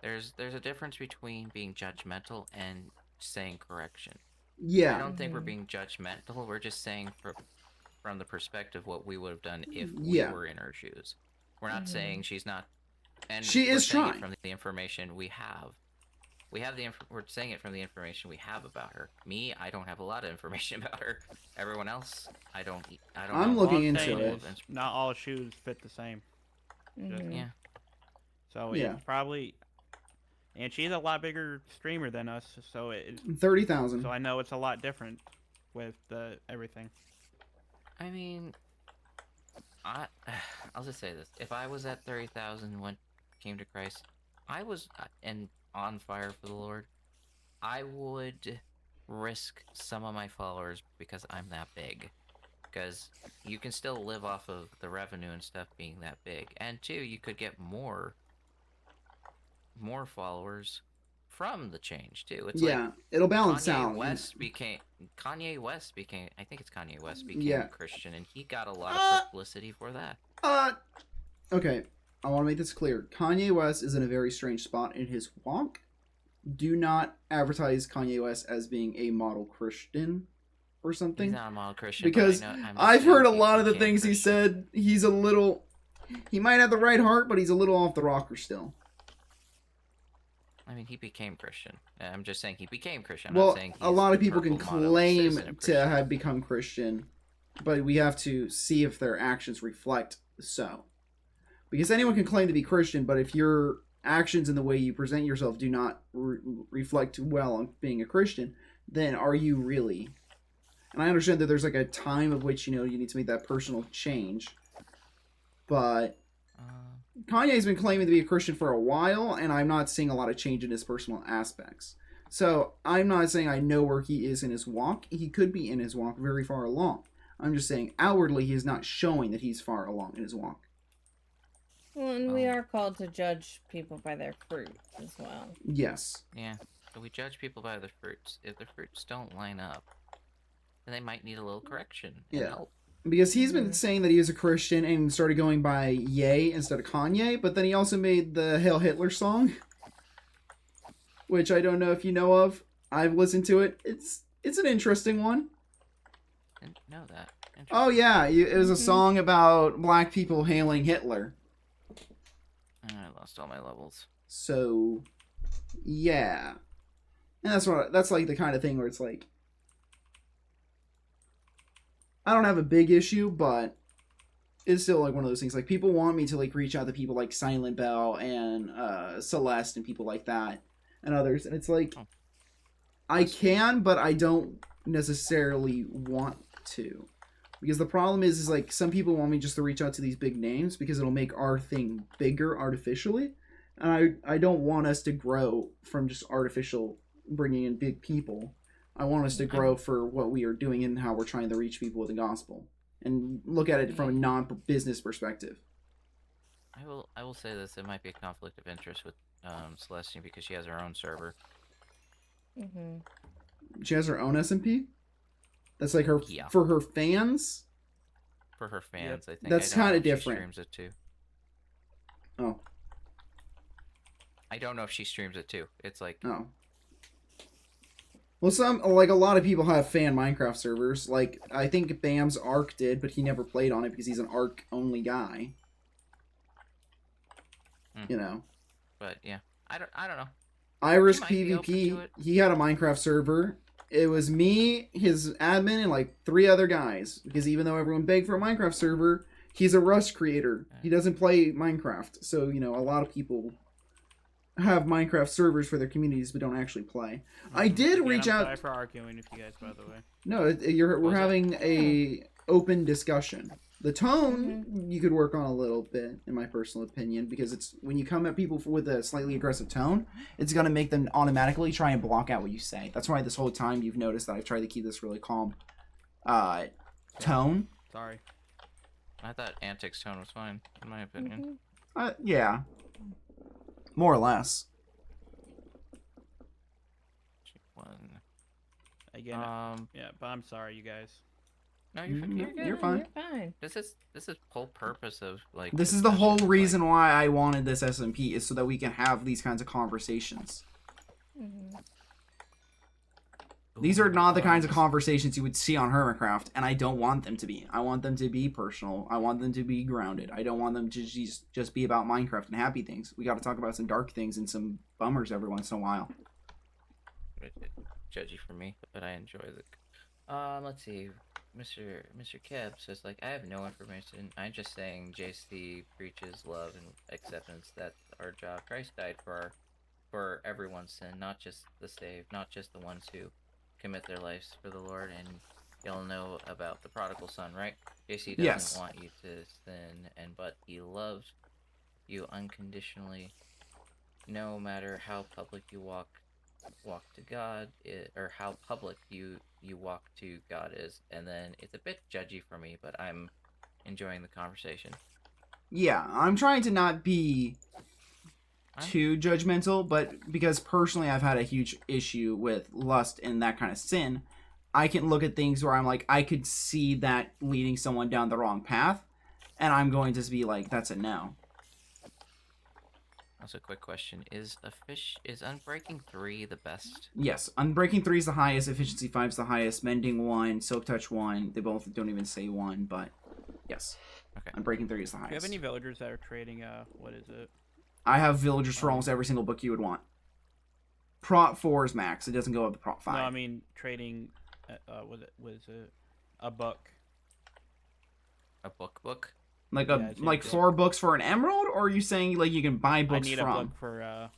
There's a difference between being judgmental and saying correction. I Yeah. don't think we're Mhm. being judgmental. We're just saying from the perspective what we would have done if Yeah. we were in her shoes. We're not Mhm. saying she's not. And She we're is saying it trying. from the information we have. we have we're saying it from the information we have about her. Me, I don't have a lot of information about her. Everyone else, I don't I'm know. looking All I'm into saying it. is not all shoes fit the same. Mhm. Yeah. So Yeah. it's probably, and she's a lot bigger streamer than us, so 30,000. so I know it's a lot different with everything. I mean, I'll just say this: if I was at 30,000 when it came to Christ, I was and on fire for the Lord, I would risk some of my followers because I'm that big. Because you can still live off of the revenue and stuff being that big, and two, you could get more followers from the change too. It's Yeah, like it'll balance Kanye out. West became I think it's Kanye West became Yeah. a Christian, and he got a lot of publicity for that. Okay, I want to make this clear. Kanye West is in a very strange spot in his walk. Do not advertise Kanye West as being a model Christian or something. He's not a model Christian, because but I'm just I've saying heard a he lot of the became things he Christian. said. He might have the right heart, but he's a little off the rocker still. I mean, he became Christian. I'm just saying he became Christian. I'm not Well, saying a he's lot of the people can purple model claim citizen of to Christian. have become Christian, but we have to see if their actions reflect so. Because anyone can claim to be Christian, but if your actions and the way you present yourself do not reflect well on being a Christian, then are you really? And I understand that there's like a time of which, you need to make that personal change. But Kanye's been claiming to be a Christian for a while, and I'm not seeing a lot of change in his personal aspects. So I'm not saying I know where he is in his walk. He could be in his walk very far along. I'm just saying outwardly he is not showing that he's far along in his walk. Well, and we are called to judge people by their fruit as well. Yes. Yeah, so we judge people by the fruits. If the fruits don't line up, then they might need a little correction. And Yeah. help. Because he's been saying that he is a Christian and started going by Ye instead of Kanye, but then he also made the Hail Hitler song, which I don't know if you know of. I've listened to it. It's an interesting one. Didn't know that. Oh yeah, it was a song about black people hailing Hitler. I lost all my levels. So, yeah, and that's like the kind of thing where it's like, I don't have a big issue, but it's still like one of those things. Like people want me to like reach out to people like Silent Bell and Celeste and people like that and others, and it's like I can, but I don't necessarily want to. Because the problem is like some people want me just to reach out to these big names because it'll make our thing bigger artificially. And I don't want us to grow from just artificial bringing in big people. I want us to grow for what we are doing and how we're trying to reach people with the gospel. And look at it from a non-business perspective. I will say this, it might be a conflict of interest with Celestine because she has her own server. She has her own SMP? That's like her Yeah. for her fans? For her fans, I think. That's I don't know kinda if she different. streams it too. Oh. I don't know if she streams it too. It's like Oh. Well, a lot of people have fan Minecraft servers. Like, I think Bam's Ark did, but he never played on it because he's an Ark only guy. You know. But yeah, I don't know. Iris might be open to PvP, it. he had a Minecraft server. It was me, his admin, and like 3 other guys. Because even though everyone begged for a Minecraft server, he's a Rust creator. He doesn't play Minecraft. So, a lot of people have Minecraft servers for their communities but don't actually play. I did Again, reach I'm out. Sorry for arguing with you guys, by the way. No, we're having a open discussion. The tone you could work on a little bit, in my personal opinion, because it's when you come at people with a slightly aggressive tone, it's gonna make them automatically try and block out what you say. That's why this whole time you've noticed that I've tried to keep this really calm tone. Sorry. I thought Antic's tone was fine, in my opinion. Yeah, more or less. One. Again, yeah, but I'm sorry, you guys. No, you're good. You're fine. You're fine. This is whole purpose of like. This is the whole discussion, reason why I wanted this SMP is so that we can have these kinds of conversations. These are not the kinds of conversations you would see on Hermitcraft, and I don't want them to be. I want them to be personal. I want them to be grounded. I don't want them to just be about Minecraft and happy things. We got to talk about some dark things and some bummers every once in a while. judgy for me, but I enjoy the. Let's see, Mr. Keb says like I have no information. I'm just saying JC preaches love and acceptance. That's our job. Christ died for everyone's sin, not just the saved, not just the ones who commit their lives for the Lord. And you'll know about the prodigal son, right? JC doesn't Yes. want you to sin, but he loves you unconditionally, no matter how public you walk to God, or how public you walk to God is. And then it's a bit judgy for me, but I'm enjoying the conversation. Yeah, I'm trying to not be too judgmental, but because personally I've had a huge issue with lust and that kind of sin, I can look at things where I'm like, I could see that leading someone down the wrong path, and I'm going to be like, that's a no. Also, quick question: is Unbreaking 3 the best? Yes, Unbreaking 3 is the highest, Efficiency 5 is the highest, Mending 1, Silk Touch 1. They both don't even say 1, but yes. Okay. Unbreaking 3 is the Do highest. you have any villagers that are trading, what is it? I have villagers for almost every single book you would want. Prot 4 is max. It doesn't go up to Prot 5. No, I mean trading, was it a book? A book? Like Yeah, it's like book. 4 books for an emerald, or are you saying like you can buy books I need from? a book for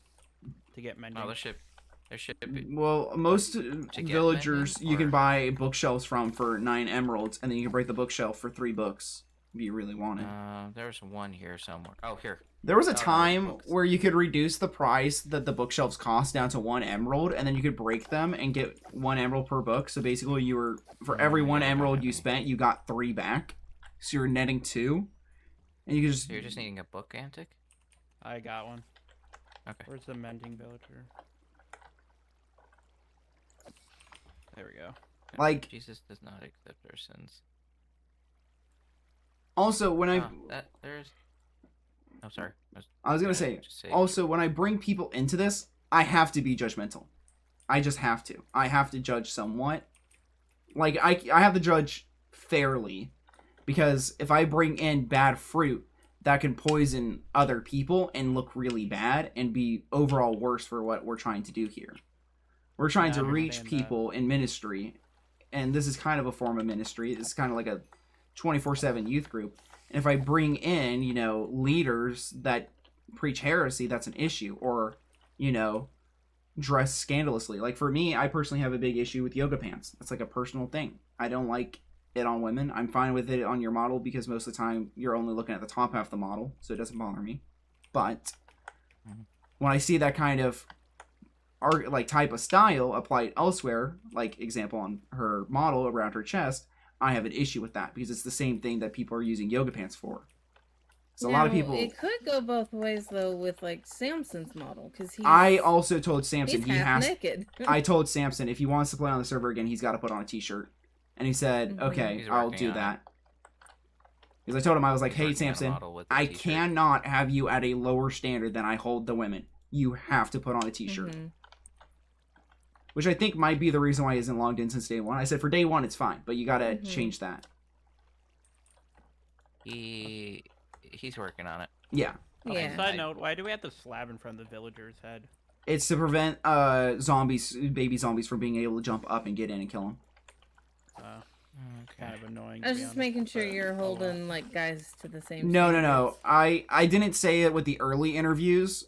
to get mending. Oh, there should be. Well, most get villagers mending, you can or- buy bookshelves from for 9 emeralds, and then you can break the bookshelf for 3 books if you really want it. There's one here somewhere. Oh, here. There was a there's time books. where you could reduce the price that the bookshelves cost down to 1 emerald, and then you could break them and get 1 emerald per book. So basically, you were for every 1 yeah, emerald you okay. spent, you got 3 back. So you're netting 2, and you could just So you're just needing a book, Antic? I got one. Okay. Where's the mending villager? There we go. like. Jesus does not accept our sins. Also, when There's. Oh, sorry. I was gonna say, just say also, when I bring people into this, I have to be judgmental. I just have to. I have to judge somewhat. Like, I have to judge fairly. Because if I bring in bad fruit, that can poison other people and look really bad and be overall worse for what we're trying to do here. We're trying Yeah, I to reach understand people in ministry. And this is kind of a form of ministry. It's kind of like a 24/7 youth group. And if I bring in, leaders that preach heresy, that's an issue. Or, dress scandalously. Like for me, I personally have a big issue with yoga pants. That's like a personal thing. I don't like it on women. I'm fine with it on your model because most of the time you're only looking at the top half of the model, so it doesn't bother me. But when I see that kind of type of style applied elsewhere, like example on her model around her chest, I have an issue with that because it's the same thing that people are using yoga pants for. So a lot of Now, people. It could go both ways though with like Samson's model because I also told Samson he's half naked. I told Samson if he wants to play on the server again, he's got to put on a t-shirt. And he said, Mhm. okay, He's I'll working do on that. Because I told him, I was like, He's hey, working on a Samson, model with the I t-shirt. cannot have you at a lower standard than I hold the women. You have to put on a t-shirt. Mhm. Which I think might be the reason why he hasn't logged in since day 1. I said, for day 1, it's fine, but you got to Mhm. change that. He's working on it. Yeah. Okay, Yeah. side note, why do we have the slab in front of the villager's head? It's to prevent baby zombies from being able to jump up and get in and kill them. Kind of annoying. I was to be just honest, making sure but- you're oh, well. holding like guys to the same. No. standards. I didn't say it with the early interviews,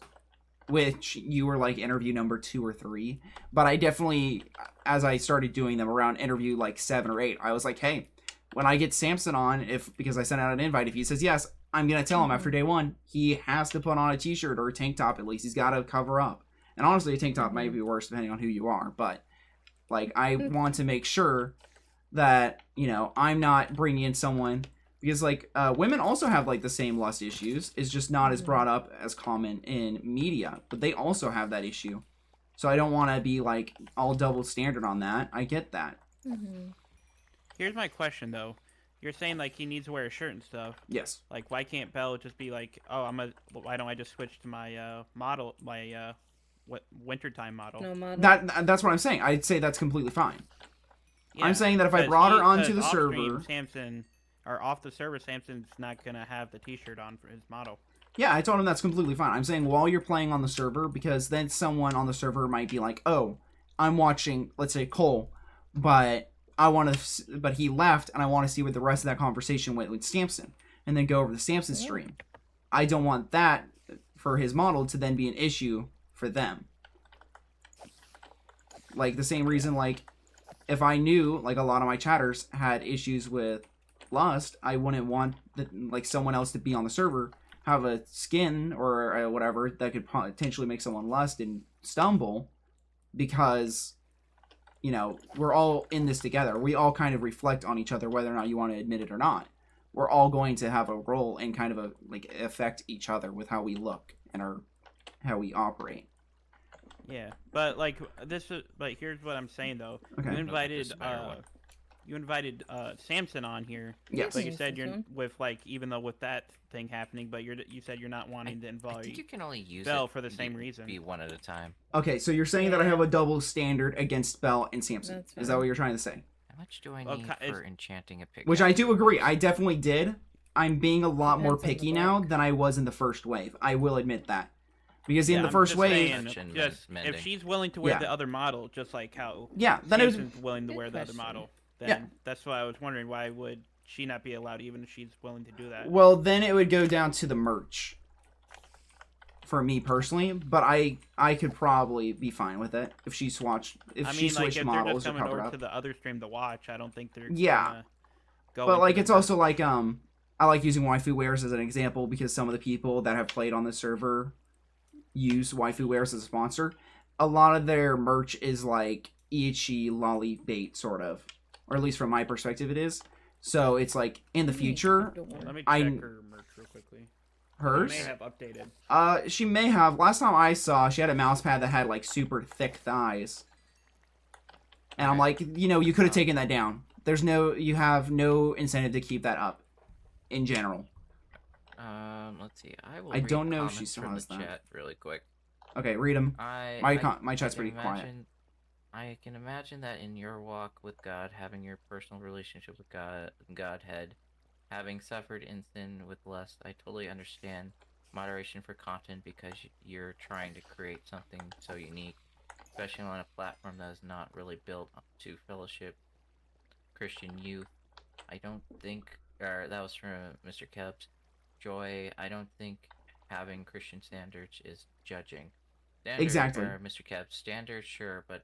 which you were like interview number 2 or 3. But I definitely, as I started doing them around interview like 7 or 8, I was like, hey, when I get Samson on, because I sent out an invite, if he says yes, I'm going to tell him after day 1, he has to put on a t-shirt or a tank top at least. He's got to cover up. And honestly, a tank top might be worse depending on who you are. But like, I want to make sure that, I'm not bringing in someone because like women also have like the same lust issues. It's just not as brought up as common in media, but they also have that issue. So I don't want to be like all double standard on that. I get that. Mhm. Here's my question though. You're saying like he needs to wear a shirt and stuff. Yes. Like why can't Belle just be like, oh, why don't I just switch to my model, my wintertime model? No model. That's what I'm saying. I'd say that's completely fine. Yeah, I'm saying that if I 'cause brought her he- onto 'cause the off-stream, server, Samson, or off the server, Samson's not gonna have the T-shirt on for his model. yeah, I told him that's completely fine. I'm saying while you're playing on the server, because then someone on the server might be like, oh, I'm watching, let's say, Cole, but but he left, and I want to see what the rest of that conversation went with Samson, and then go over the Samson stream. I don't want that for his model to then be an issue for them. Like, the same reason, like, if I knew, like, a lot of my chatters had issues with Lust, I wouldn't want, like, someone else to be on the server, have a skin or whatever that could potentially make someone lust and stumble, because, you know, we're all in this together. We all kind of reflect on each other, whether or not you want to admit it or not. We're all going to have a role and kind of affect each other with how we look and how we operate. Yeah, but like but here's what I'm saying though. Okay. You invited Samson on here. Yes. But you said you're with like even though with that thing happening, but you said you're not wanting to I invite think you can only use Bell it for the same reason. Be one at a time. Okay, so you're saying that I have a double standard against Bell and Samson. That's Is that what you're trying to say? How much do I Well, need for enchanting a pickaxe? Which I do agree. I definitely did. I'm being a lot more Depends on the picky now book. than I was in the first wave. I will admit that. Because in the I'm first just wave... saying, Mention just, mending. if she's willing to wear Yeah. the other model, just like how Yeah, then it was... Samson's willing to wear the other question. model, then Yeah. that's why I was wondering why would she not be allowed even if she's willing to do that. Well, then it would go down to the merch. For me personally. But I could probably be fine with it if she switched... If I she mean, like, switched if they're just models or coming covered over up. to the other stream to watch, I don't think they're Yeah. gonna go But into like the it's also like I like using waifu wares as an example because some of the people that have played on the server use waifu wares as a sponsor. A lot of their merch is like Ichi lolly bait sort of, or at least from my perspective it is. So it's like in the future, Let me check I- her merch real quickly. hers. She may have updated. She may have. Last time I saw, she had a mouse pad that had like super thick thighs, and I'm like, you know, you could have taken that down. You have no incentive to keep that up, in general. Let's see. I I don't read know if she comments still from has the that. chat really quick. Okay, read them. My chat's can pretty quiet. I can imagine that in your walk with God, having your personal relationship with Godhead, having suffered in sin with lust, I totally understand moderation for content because you're trying to create something so unique, especially on a platform that is not really built to fellowship Christian youth. I don't think, or that was from Mr. Kebs. Joy, I don't think having Christian standards is judging. Standard, Exactly. Mr. Kebs, standards, sure, but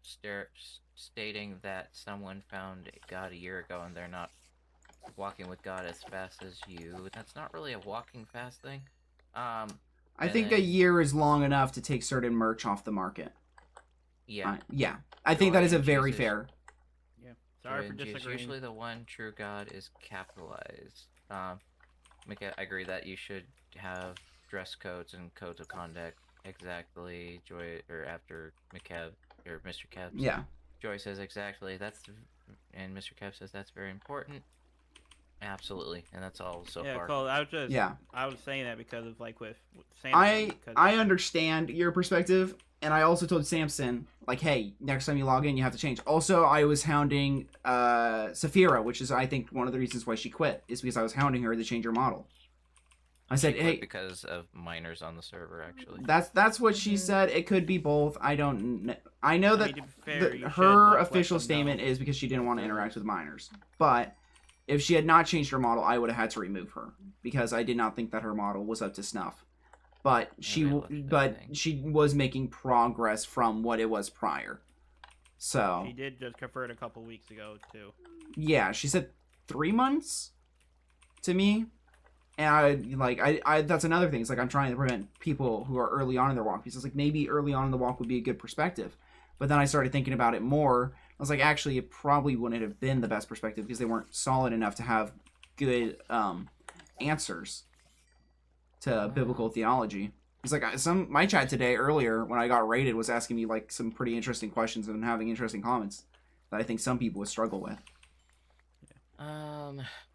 stating that someone found God a year ago and they're not walking with God as fast as you, that's not really a walking fast thing. I think a year is long enough to take certain merch off the market. Yeah. Yeah. I think that is a very Jesus. fair. Yeah. Sorry for disagreeing. Usually the one true God is capitalized. Mika, I agree that you should have dress codes and codes of conduct. Exactly, Joy, or after McKeb, or Mr. Kebs. Yeah. Joy says exactly, and Mr. Kebs says that's very important. Absolutely, and that's all so Yeah, far. Cole, I was saying that because of like with Samson. I understand your perspective, and I also told Samson, like, hey, next time you log in, you have to change. Also, I was hounding Saphira, which is, I think, one of the reasons why she quit, is because I was hounding her to change her model. I said, Quit hey, because of minors on the server, actually. that's what she said. It could be both. I don't know. I know that to be fair, you should her let official them statement know. is because she didn't want to interact with minors. But if she had not changed her model, I would have had to remove her because I did not think that her model was up to snuff. But she was making progress from what it was prior. So She did just convert a couple weeks ago too. yeah, she said 3 months to me. And I that's another thing. It's like I'm trying to prevent people who are early on in their walk. Because it's like maybe early on in the walk would be a good perspective. But then I started thinking about it more. I was like, actually, it probably wouldn't have been the best perspective because they weren't solid enough to have good answers to biblical theology. It's like my chat today earlier when I got raided was asking me like some pretty interesting questions and having interesting comments that I think some people would struggle with.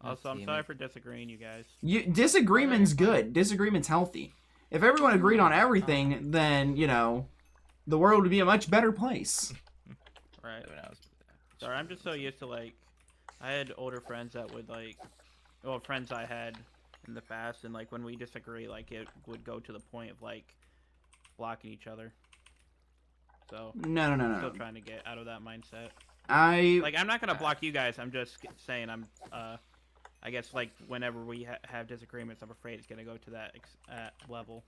Also, I'm sorry for disagreeing, you guys. Disagreement's good. Disagreement's healthy. If everyone agreed on everything, then, you know, the world would be a much better place. Right. Sorry, I'm just so used to, like, I had older friends that would, like, well, friends I had in the past, and, like, when we disagree, like, it would go to the point of, like, blocking each other. So No, no, no, no. still trying to get out of that mindset. I Like, I'm not gonna block you guys. I'm just saying I guess like whenever we have disagreements, I'm afraid it's gonna go to that level.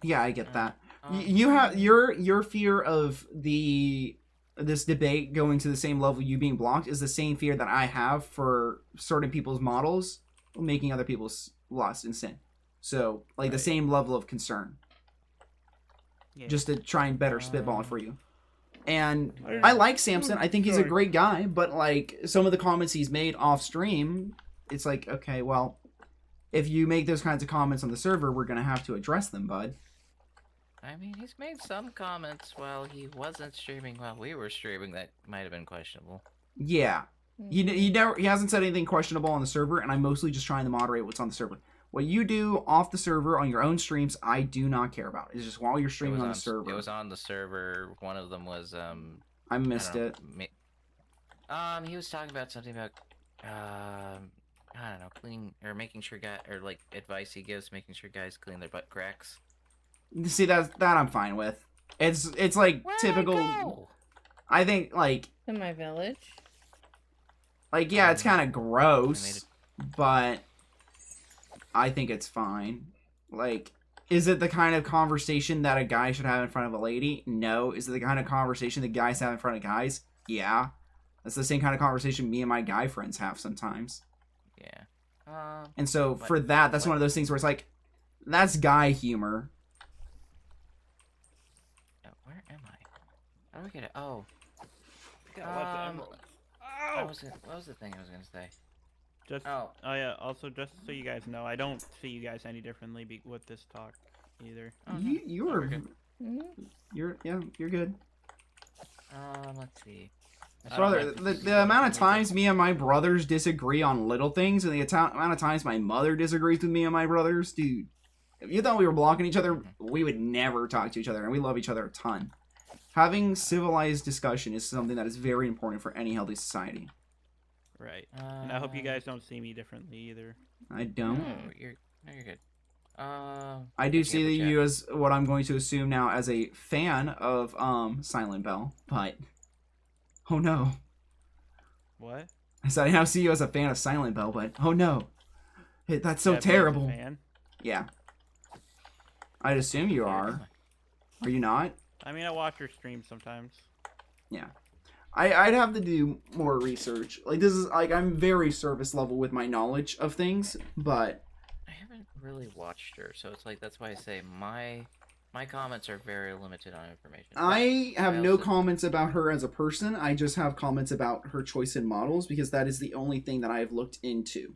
yeah, I get that. Um, You have your fear of this debate going to the same level, you being blocked, is the same fear that I have for certain people's models making other people's lust and sin. So like the Right. same level of concern, Yeah. just to try and better spitball it for you. And Yeah. I like Samson. I think he's a Sorry. great guy, but like some of the comments he's made off stream, it's like, okay, well, if you make those kinds of comments on the server, we're gonna have to address them, bud. I mean, he's made some comments while he wasn't streaming while we were streaming that might have been questionable. Yeah. He hasn't said anything questionable on the server, and I'm mostly just trying to moderate what's on the server. What you do off the server on your own streams, I do not care about. It's just while you're streaming on the server. It was on the server. One of them was I missed I it. don't know, he was talking about something about I don't know, cleaning or making sure like advice he gives, making sure guys clean their butt cracks. See, that I'm fine with. It's like Where'd typical. I go? I think like In my village. yeah, it's kind of I made gross, it. but I think it's fine. Like, is it the kind of conversation that a guy should have in front of a lady? No. Is it the kind of conversation that guys have in front of guys? Yeah. That's the same kind of conversation me and my guy friends have sometimes. Yeah. And so What- for that, that's what- one of those things where it's like, that's guy humor. Where am I? How do we get it? Oh. Got lots of emeralds. What was the thing I was gonna say? Just Oh. oh yeah. Also, just so you guys know, I don't see you guys any differently with this talk either. Oh, no. You're we're good. you're good. Let's see. I don't Brother, have to the, see the amount of anything. times me and my brothers disagree on little things, and the amount of times my mother disagrees with me and my brothers, dude. If you thought we were blocking each other, we would never talk to each other, and we love each other a ton. Having civilized discussion is something that is very important for any healthy society. Right. And I hope you guys don't see me differently either. I don't. No, you're good. I do see that you as what I'm going to assume now as a fan of Silent Bell, but oh no. What? I said I now see you as a fan of Silent Bell, but oh no. Hey, that's so That man's a terrible. fan. Yeah. I'd assume you are. Are you not? I mean, I watch your streams sometimes. Yeah. I'd have to do more research. Like, this is, like, I'm very surface level with my knowledge of things, but I haven't really watched her, so it's like that's why I say my comments are very limited on information. I have I no also- comments about her as a person. I just have comments about her choice in models, because that is the only thing that I have looked into.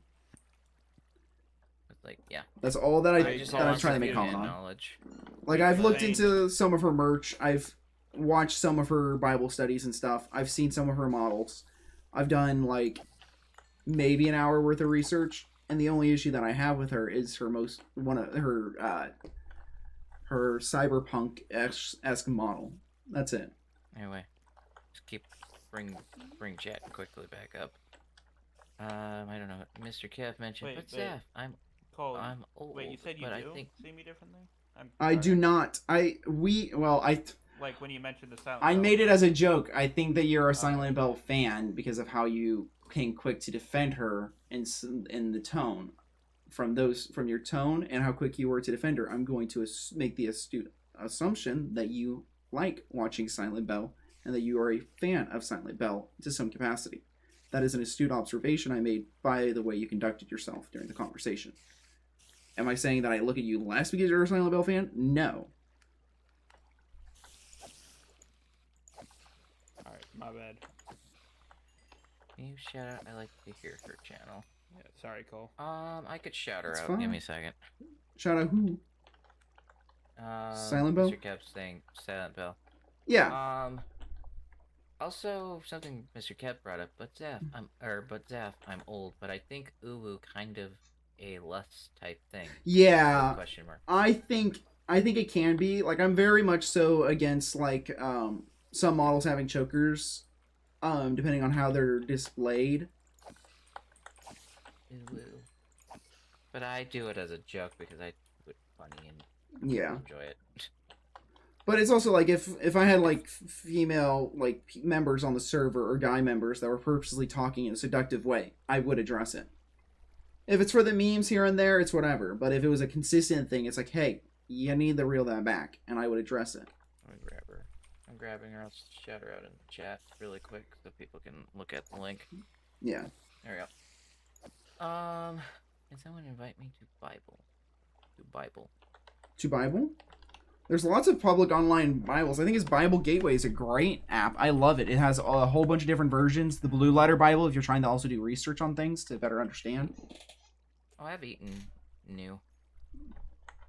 It's like, yeah. That's all that I just that I'm want trying to make secondhand comment on. knowledge. Like, I've looked Same. into some of her merch. I've watched some of her Bible studies and stuff. I've seen some of her models. I've done, like, maybe an hour worth of research. And the only issue that I have with her is her her cyberpunk-esque model. That's it. Anyway, just bring chat quickly back up. I don't know. Mr. Kev mentioned, Wait, but wait. Zeph, Cole, I'm old. wait, you said you but do I think see me differently? I do not. I Like when you mentioned the silent. I Bell. made it as a joke. I think that you're a Silent Bell fan because of how you came quick to defend her in the tone. From your tone and how quick you were to defend her, I'm going to make the astute assumption that you like watching Silent Bell and that you are a fan of Silent Bell to some capacity. That is an astute observation I made by the way you conducted yourself during the conversation. Am I saying that I look at you less because you're a Silent Bell fan? No. Alright, my bad. Can you shout out? I like to hear her channel. Yeah, sorry, Cole. I could shout her That's out. fine. Give me a second. Shout out who? Silent Bell? Mr. Kev's saying Silent Bell. Yeah. Also, something Mr. Kev brought up, but Zeph, I'm old, but I think Uwu kind of a lust type thing. Yeah. Question mark. I think it can be. Like, I'm very much so against, like, some models having chokers, depending on how they're displayed. Uwu. But I do it as a joke because I do it funny and Yeah. enjoy it. But it's also like if I had like female like members on the server or guy members that were purposely talking in a seductive way, I would address it. If it's for the memes here and there, it's whatever. But if it was a consistent thing, it's like, hey, you need to reel that back, and I would address it. Let me grab her. I'm grabbing her. I'll shout her out in the chat really quick so people can look at the link. Yeah. There we go. Can someone invite me to Bible? To Bible? There's lots of public online Bibles. I think his Bible Gateway is a great app. I love it. It has a whole bunch of different versions. The Blue Letter Bible, if you're trying to also do research on things to better understand. Oh, I've eaten new.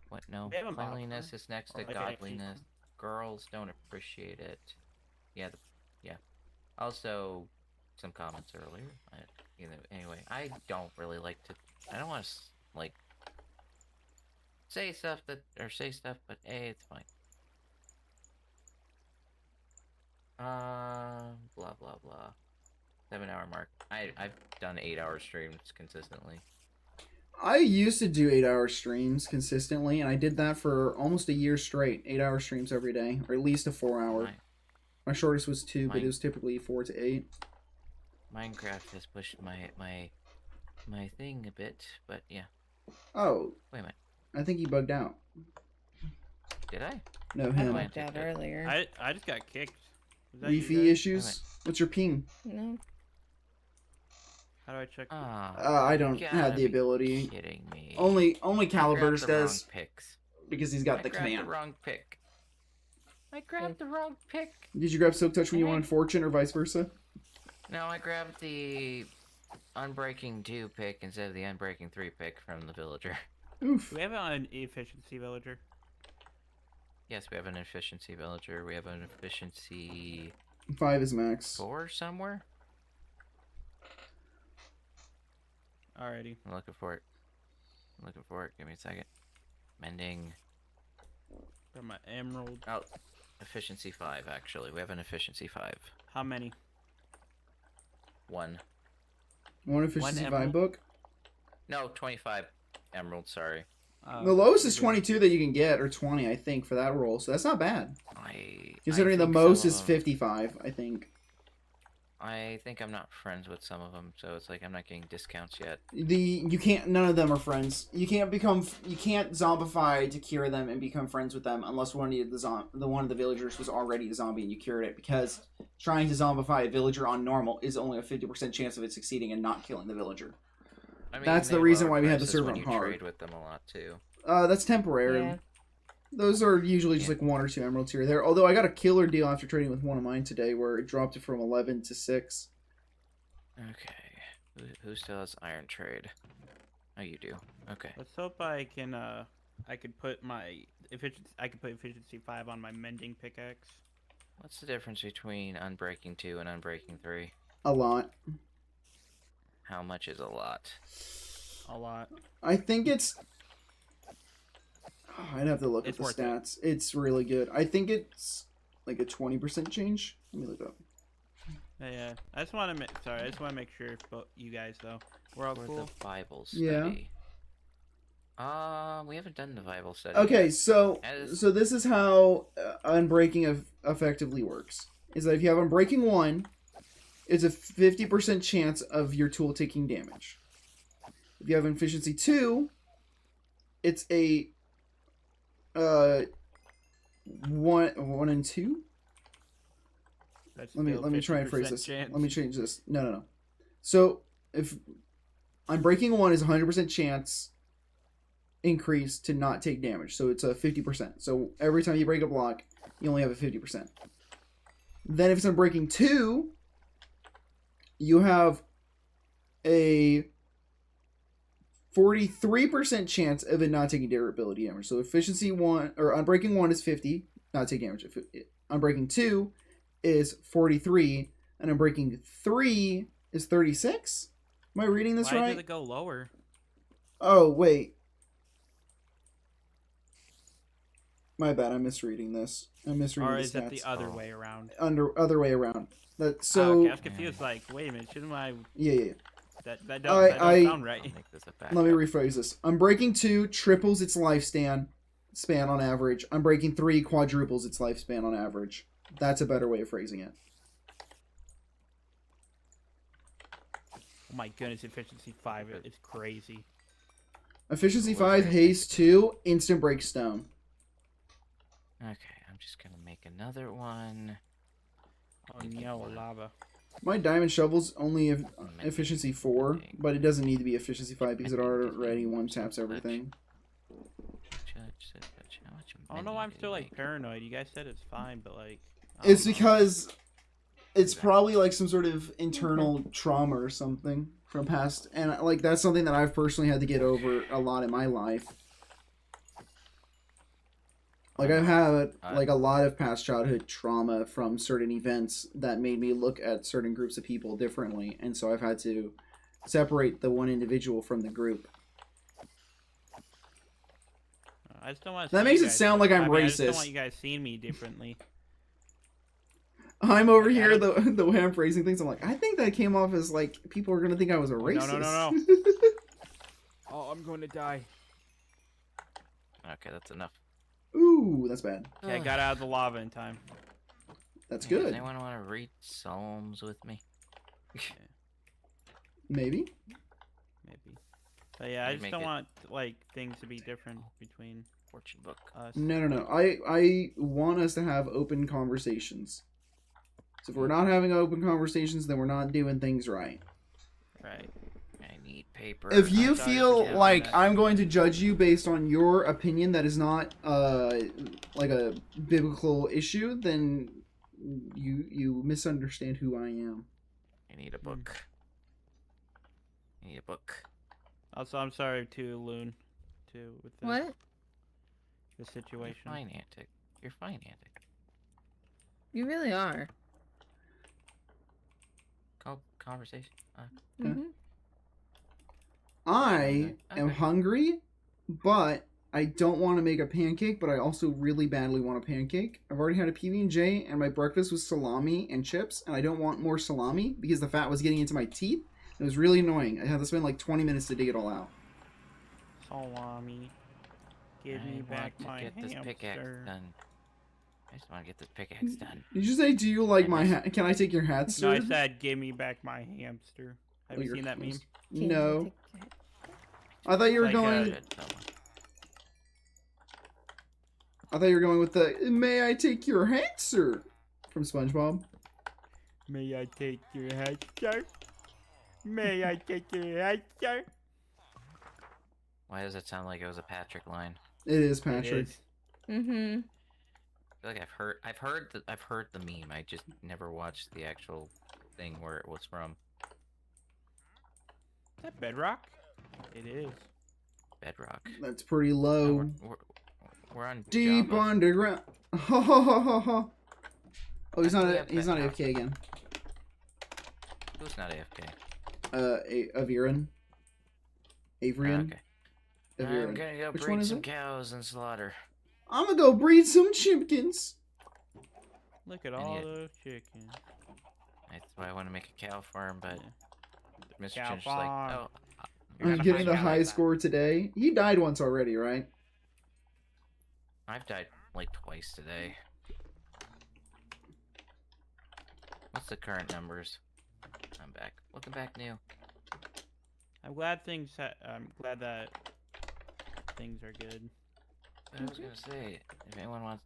What? No. They have a Cleanliness modifier. is next to Or like godliness. Girls don't appreciate it. Yeah. Yeah. Also, some comments earlier. Anyway, I don't really like to. I don't want to like say stuff, but hey, it's fine. Blah blah blah. 7-hour mark. I've done 8-hour streams consistently. I used to do 8-hour streams consistently, and I did that for almost a year straight. 8-hour streams every day, or at least a 4-hour. My shortest was 2, but it was typically 4 to 8. Minecraft has pushed my thing a bit, but yeah. Oh. Wait a minute. I think he bugged out. Did I? No, I him. looked out earlier. I just got kicked. Was that you Wi-Fi guys? issues? What's your ping? No. How do I check? I don't have the ability. Kidding me. Only I Calibers grabbed the does, wrong picks. because he's got the I grabbed command. the wrong pick. I grabbed the wrong pick. Did you grab Silk Touch when you wanted Fortune, or vice versa? No, I grabbed the Unbreaking 2 pick instead of the Unbreaking 3 pick from the villager. Oof. Do we have an efficiency villager? Yes, we have an efficiency villager. We have an efficiency 5 is max. 4 somewhere. Alrighty. I'm looking for it. Give me a second. Mending. Got my emerald. Oh, efficiency 5 actually. We have an efficiency 5. How many? 1. One efficiency 5 emerald? book? No, 25 emeralds. Sorry. The lowest is 22 that you can get, or 20, I think, for that roll. So that's not bad. Considering I the think most some is of them- 55, I think. I think I'm not friends with some of them, so it's like I'm not getting discounts yet. You can't. None of them are friends. You can't zombify to cure them and become friends with them unless one of the villagers was already a zombie and you cured it. Because trying to zombify a villager on normal is only a 50% chance of it succeeding and not killing the villager. I mean, That's they the have reason lower why we had the prices server when on you hard. trade with them a lot too. That's temporary. Yeah. Those are usually just like 1 or 2 emeralds here or there. Although I got a killer deal after trading with one of mine today, where it dropped it from 11 to 6. Okay. Who still has iron trade? Oh, you do. Okay. Let's hope I can. I could put my efficiency. I could put efficiency 5 on my mending pickaxe. What's the difference between Unbreaking 2 and Unbreaking 3? A lot. How much is a lot? A lot. I think it's. I'd have to look It's at the worth it. stats. It's really good. I think it's like a 20% change. Let me look it up. Yeah. I just want to make. Sorry. I just want to make sure you guys though. We're all For cool. the Bible Yeah. study. We haven't done the Bible study. Okay, yet. so As- this is how Unbreaking effectively works. Is that if you have Unbreaking 1, it's a 50% chance of your tool taking damage. If you have Efficiency 2, it's a 1 and 2. That's Let still me try and 50% phrase this. chance. Let me change this. No. So if Unbreaking 1 is 100% chance increase to not take damage, so it's a 50%. So every time you break a block, you only have a 50%. Then if it's Unbreaking 2, you have a 43% chance of it not taking durability damage. So efficiency 1 or Unbreaking 1 is 50, not take damage. Unbreaking 2 is 43, and Unbreaking 3 is 36. Am I reading this Why right? did it go lower? Oh, wait. My bad, I'm misreading this. I'm misreading Or the is it the stats. other way around? Other way around. That Ah, so okay, I was confused. Like, wait a minute, shouldn't I? yeah. That doesn't I- sound right. I'll make this a Let me backup. rephrase this. Unbreaking 2 triples its lifespan span on average. I'm breaking 3 quadruples its lifespan on average. That's a better way of phrasing it. Oh my goodness, efficiency 5 is crazy. Efficiency What was 5, that? haste 2, instant break stone. Okay, I'm just gonna make another one. Oh no, lava. My diamond shovel's only efficiency 4, but it doesn't need to be efficiency 5 because it already one-taps everything. I don't know why I'm still like paranoid. You guys said it's fine, but like. I It's don't know. because it's probably like some sort of internal trauma or something from past, and like that's something that I've personally had to get over a lot in my life. Like I've had like a lot of past childhood trauma from certain events that made me look at certain groups of people differently, and so I've had to separate the one individual from the group. I just don't want. That makes it sound like I'm I just don't racist. want you guys seeing me differently. I'm over Like, I here don't- the way I'm phrasing things. I'm like, I think that came off as like people are gonna think I was a racist. no. Oh, I'm going to die. Okay, that's enough. Ooh, that's bad. Okay, I got out of the lava in time. That's Hey, Does good. anyone want to read Psalms with me? Maybe. Maybe. But yeah, I Maybe just make don't it- want like things to be different between Fortune book. us. No. I want us to have open conversations. So if we're not having open conversations, then we're not doing things right. Right. I need paper. If you I'm sorry feel for like that. I'm going to judge you based on your opinion that is not like a biblical issue, then you misunderstand who I am. I need a book. I need a book. Also, I'm sorry too, Loon, too, with the, What? the situation. You're fine, Antic. You're fine, Antic. You really are. Call conversation. Okay. Hmm. I am Okay. hungry, but I don't want to make a pancake, but I also really badly want a pancake. I've already had a PB&J, and my breakfast was salami and chips, and I don't want more salami because the fat was getting into my teeth. It was really annoying. I had to spend like 20 minutes to dig it all out. Salami. Give I me want back to my get this pickaxe hamster. done. I just want to get this pickaxe done. Did you say, do you like And my this- hat? Can I take your hat, sir? No, I said, give me back my hamster. Have Oh, you you're seen that meme? close. No. Take that. I thought you were Like, going... Good, someone. I thought you were going with the, may I take your hat, sir? From SpongeBob. May I take your hamster? May I take your hamster? Why does it sound like it was a Patrick line? It is It Patrick. is. Mm-hmm. I feel like I've heard the meme. I just never watched the actual thing where it was from. Is that bedrock? It is. Bedrock. That's pretty No, low. we're on Deep Java. underground. Ha ha ha ha ha. Oh, he's not. Actually, He's not bedrock. AFK again. Who's not AFK? Aviran. Avrian. Okay. I'm Aviran. gonna go Which breed one is some it? cows and slaughter. I'm gonna go breed some chimpkins. Look at And all yet- those chickens. That's why I want to make a cow farm, but Mr. Cow Chin's just like, farm. oh, You're I'm gonna getting find the out high like score today. He died once already, right? I've died like twice today. What's the current numbers? I'm back. Welcome back, Neil. I'm glad I'm glad that things are good. But I was gonna say, if anyone wants,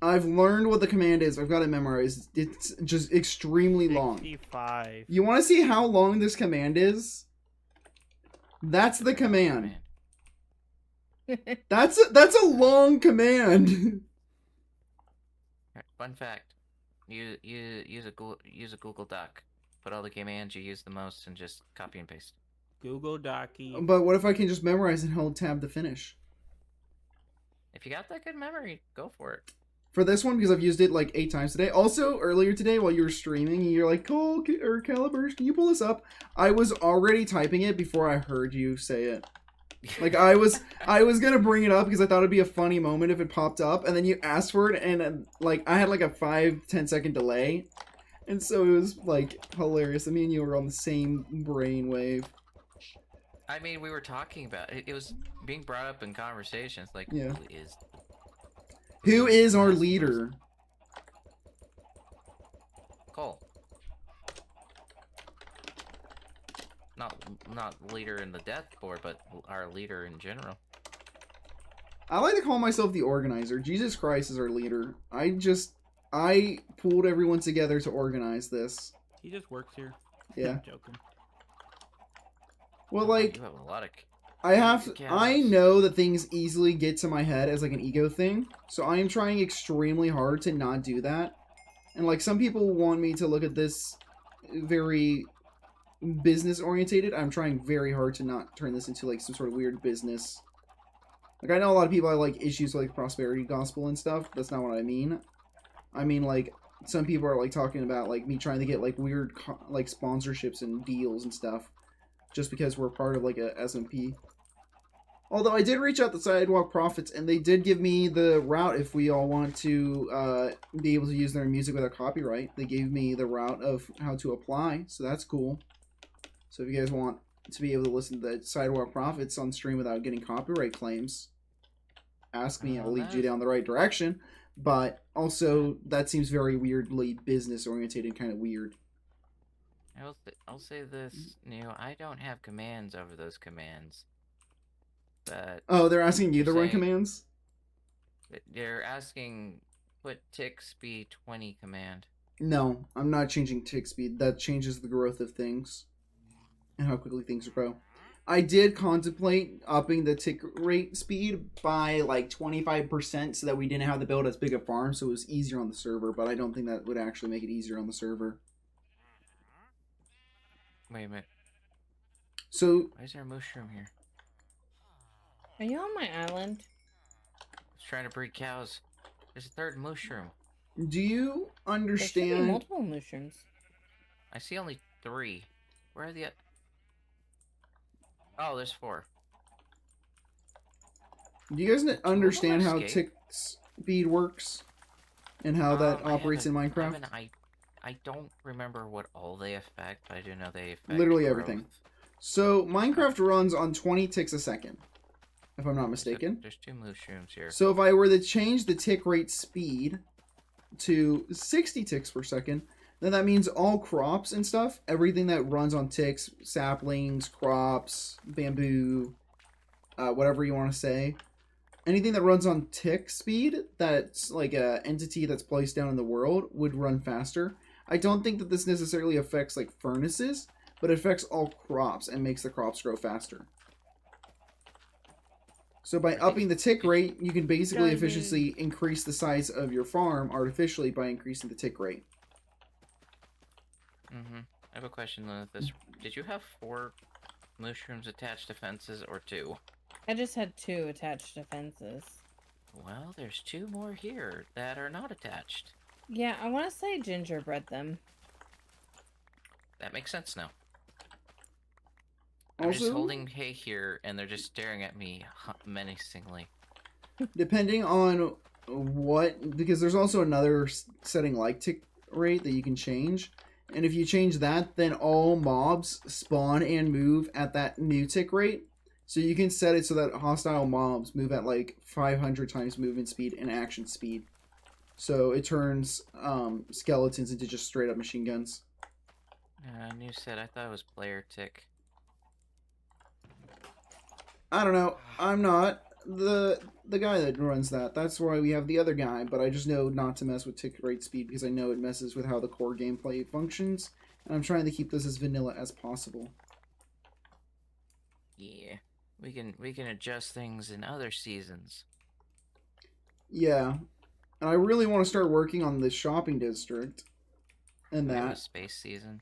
I've learned what the command is. I've got it memorized. It's just extremely long. 65. You want to see how long this command is? That's the command. That's a long command. Alright, fun fact: use a Google Doc. Put all the commands you use the most and just copy and paste. Google Docky. But what if I can just memorize and hold tab to finish? If you got that good memory, go for it. For this one, because I've used it like 8 times today. Also, earlier today while you were streaming, you're like, Cole or Calibers, can you pull this up? I was already typing it before I heard you say it. Like I was gonna bring it up because I thought it'd be a funny moment if it popped up, and then you asked for it, and like I had like a 5-10 second delay, and so it was like hilarious. I mean, you were on the same brainwave. I mean, we were talking about it. It was being brought up in conversations. Like, Yeah. who Who is our has the most- leader? Cole? Not leader in the death board, but our leader in general. I like to call myself the organizer. Jesus Christ is our leader. I pulled everyone together to organize this. He just works here. Yeah. I'm joking. Well, Oh, like, you have a lot of. I know that things easily get to my head as like an ego thing, so I am trying extremely hard to not do that. And like some people want me to look at this very business orientated. I'm trying very hard to not turn this into like some sort of weird business. Like I know a lot of people have like issues with like prosperity gospel and stuff. That's not what I mean. I mean like some people are like talking about like me trying to get like weird like sponsorships and deals and stuff just because we're part of like a SMP. Although I did reach out to Sidewalk Prophets, and they did give me the route if we all want to be able to use their music without copyright. They gave me the route of how to apply, so that's cool. So if you guys want to be able to listen to the Sidewalk Prophets on stream without getting copyright claims, ask me, and I'll lead you down the right direction. But also, that seems very weirdly business-oriented and kind of weird. I'll say this, Neil. I don't have commands over those commands. But oh, they're asking you to run saying- commands? They're asking put tick speed 20 command. No, I'm not changing tick speed. That changes the growth of things and how quickly things grow. I did contemplate upping the tick rate speed by like 25% so that we didn't have to build as big a farm so it was easier on the server, but I don't think that would actually make it easier on the server. Wait a minute. So, Why is there a mushroom here? Are you on my island? It's trying to breed cows. There's a third mushroom. do you There should be understand? multiple mushrooms. I see only 3. Where are the? Oh, there's 4. Do you guys understand how escape. tick speed works and how that operates in Minecraft? I don't remember what all they affect, but I do know they affect Literally growth. everything. So Minecraft runs on 20 ticks a second, if I'm not mistaken. There's 2 mushrooms here. So if I were to change the tick rate speed to 60 ticks per second, then that means all crops and stuff, everything that runs on ticks, saplings, crops, bamboo, whatever you want to say, anything that runs on tick speed, that's like a entity that's placed down in the world, would run faster. I don't think that this necessarily affects like furnaces, but it affects all crops and makes the crops grow faster. So by upping the tick rate, you can basically Diamond. efficiently increase the size of your farm artificially by increasing the tick rate. I have a question with this. Did you have 4 mushrooms attached to fences or 2? I just had 2 attached to fences. Well, there's 2 more here that are not attached. Yeah, I want to say gingerbread them. That makes sense now. I'm just Also, holding hay here, and they're just staring at me menacingly. depending on what, because there's also another setting like tick rate that you can change. And if you change that, then all mobs spawn and move at that new tick rate. So you can set it so that hostile mobs move at like 500 times movement speed and action speed. So it turns skeletons into just straight up machine guns. New set. I thought it was player tick. I don't know. I'm not the guy that runs that. That's why we have the other guy. But I just know not to mess with tick rate speed because I know it messes with how the core gameplay functions. And I'm trying to keep this as vanilla as possible. Yeah, we can adjust things in other seasons. Yeah. And I really want to start working on the shopping district and We have a that. space season.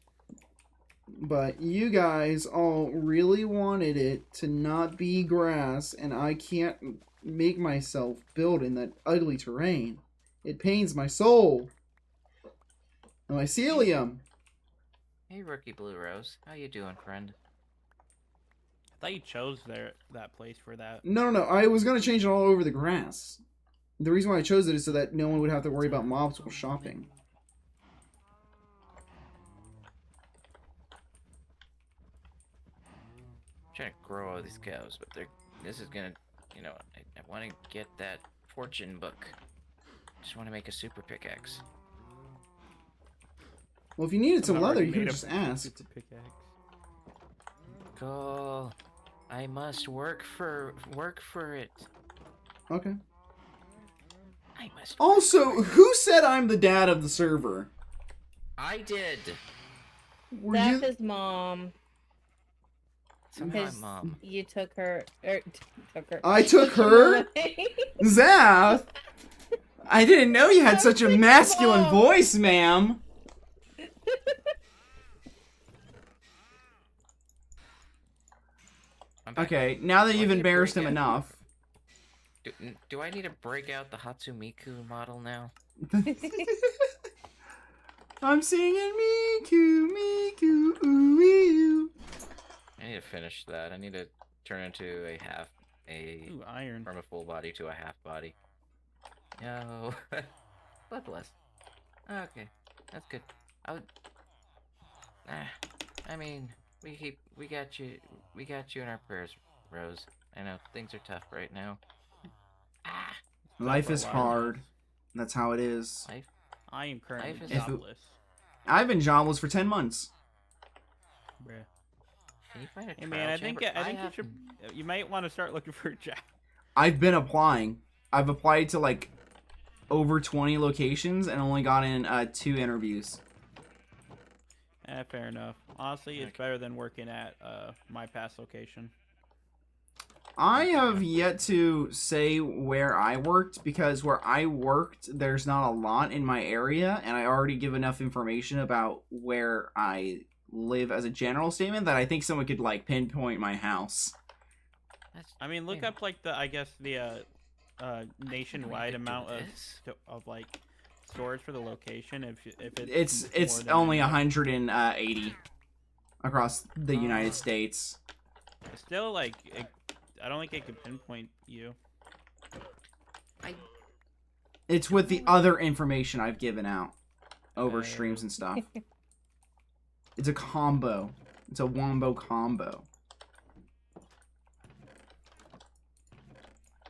But you guys all really wanted it to not be grass, and I can't make myself build in that ugly terrain. It pains my soul. And mycelium. Hey, Rookie Blue Rose, how you doing, friend? I thought you chose that place for that. No, I was going to change it all over the grass. The reason why I chose it is so that no one would have to worry about mobs while shopping. trying to grow all these cows, but this is gonna, you know, I want to get that fortune book. Just want to make a super pickaxe. Well, if you needed some I've leather, already you could made have a just asked. super pickaxe. Cool. I must work for it. Okay. I must. Also, who said I'm the dad of the server? I did. Were That's you? his mom. Somehow His- mom. You took her. Took her. I took her? Zath? I didn't know you had such a masculine Mom. voice, ma'am. I'm back. Okay, now that Do I you've need to embarrassed him break out? enough. Do I need to break out the Hatsumiku model now? I'm singing Miku, Miku, ooh, ooh. I need to finish that. I need to turn into Ooh, iron. from a full body to a half body. No. Bloodless. Okay, that's good. I mean, we got you in our prayers, Rose. I know things are tough right now. Ah, Life is Life. hard. That's how it is. life. I am currently Life is- jobless. I've been jobless for 10 months. Bruh. Can you find a Hey trial man, I think chamber? you have- should. You might want to start looking for a job. I've been applying. I've applied to like over 20 locations and only gotten 2 interviews. Fair enough. Honestly, it's Okay. better than working at my past location. I have yet to say where I worked because where I worked, there's not a lot in my area, and I already give enough information about where I live as a general statement that I think someone could like pinpoint my house. That's- I mean, look yeah. up like I guess the nationwide How do I amount do of this? of like storage for the location. If It's more than only enough. 180 across the United Ah. States. It's still like I don't think it could pinpoint you. It's with the other information I've given out over Oh. streams and stuff. It's a combo. It's a wombo combo.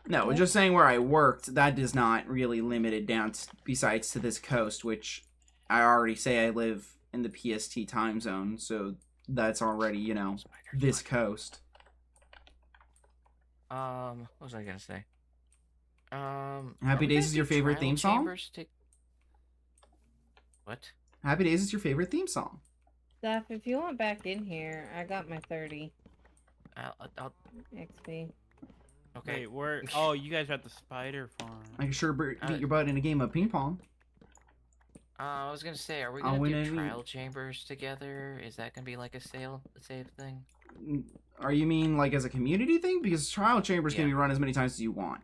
No, just saying where I worked, that does not really limit it down besides to this coast, which I already say I live in the PST time zone, so that's already, you know, this coast. What was I gonna say? Happy Days is your favorite theme song? What? Happy Days is your favorite theme song. Steph, if you want back in here, I got my 30 I'll XP. okay. Wait, where? Oh, you guys are at the spider farm. I can sure beat your butt in a game of ping pong. I was gonna say, are we I'll gonna win do any- trial chambers together? Is that gonna be like a save thing? Are you mean like as a community thing? Because trial chambers can Yeah. be run as many times as you want.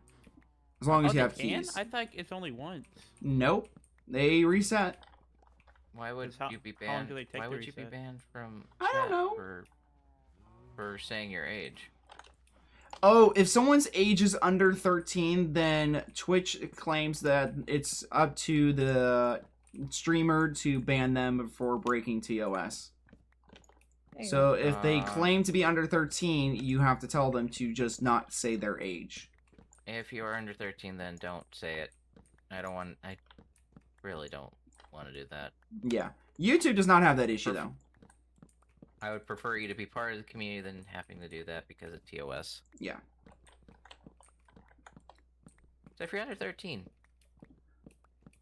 As long as you they have can? keys. I thought it's only once. Nope. They reset. Why would Because how- you be how long banned? do they take Why to would you be reset? banned from I don't chat know. for saying your age? Oh, if someone's age is under 13, then Twitch claims that it's up to the streamer to ban them for breaking TOS. There you So if they Ah. claim to be under 13, you have to tell them to just not say their age. If you are under 13, then don't say it. I really don't want to do that. Yeah. YouTube does not have that issue, Perf- though. I would prefer you to be part of the community than having to do that because of TOS. Yeah. So if you're under 13,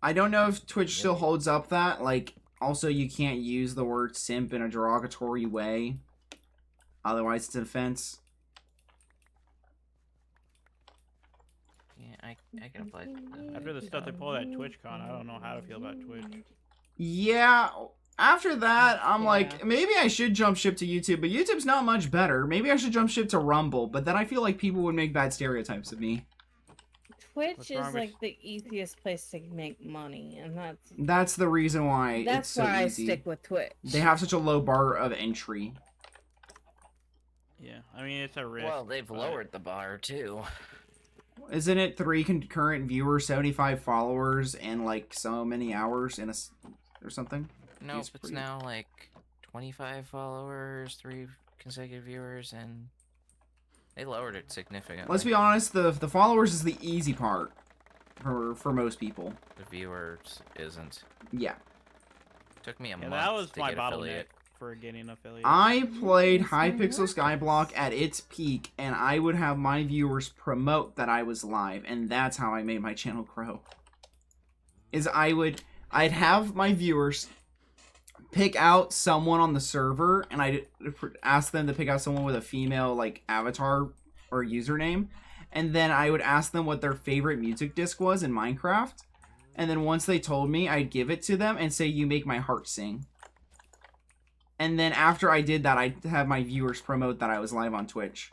I don't know if Twitch still holds up that. Like, also, you can't use the word simp in a derogatory way. Otherwise, it's an offense. yeah, I can apply that. After the stuff they pulled at TwitchCon, I don't know how to feel about Twitch. Yeah. After that, I'm Yeah. like, maybe I should jump ship to YouTube, but YouTube's not much better. Maybe I should jump ship to Rumble, but then I feel like people would make bad stereotypes of me. Twitch What's is wrong with- like the easiest place to make money, and That's the reason why it's that's so why easy. I stick with Twitch. They have such a low bar of entry. Yeah, I mean it's a risk. Well, they've but- lowered the bar too. Isn't it 3 concurrent viewers, 75 followers, and like so many hours in or something? No, It's it's pretty- now like 25 followers, 3 consecutive viewers, and They lowered it significantly. Let's be honest, the followers is the easy part for most people. The viewers isn't. Yeah. Took me a Yeah, month that was to my get bottleneck affiliate. for getting affiliate. I played Yes, I Hypixel was. Skyblock at its peak, and I would have my viewers promote that I was live, and that's how I made my channel grow. I'd have my viewers pick out someone on the server, and I'd ask them to pick out someone with a female like avatar or username, and then I would ask them what their favorite music disc was in Minecraft, and then once they told me, I'd give it to them and say, "You make my heart sing." And then after I did that, I'd have my viewers promote that I was live on Twitch.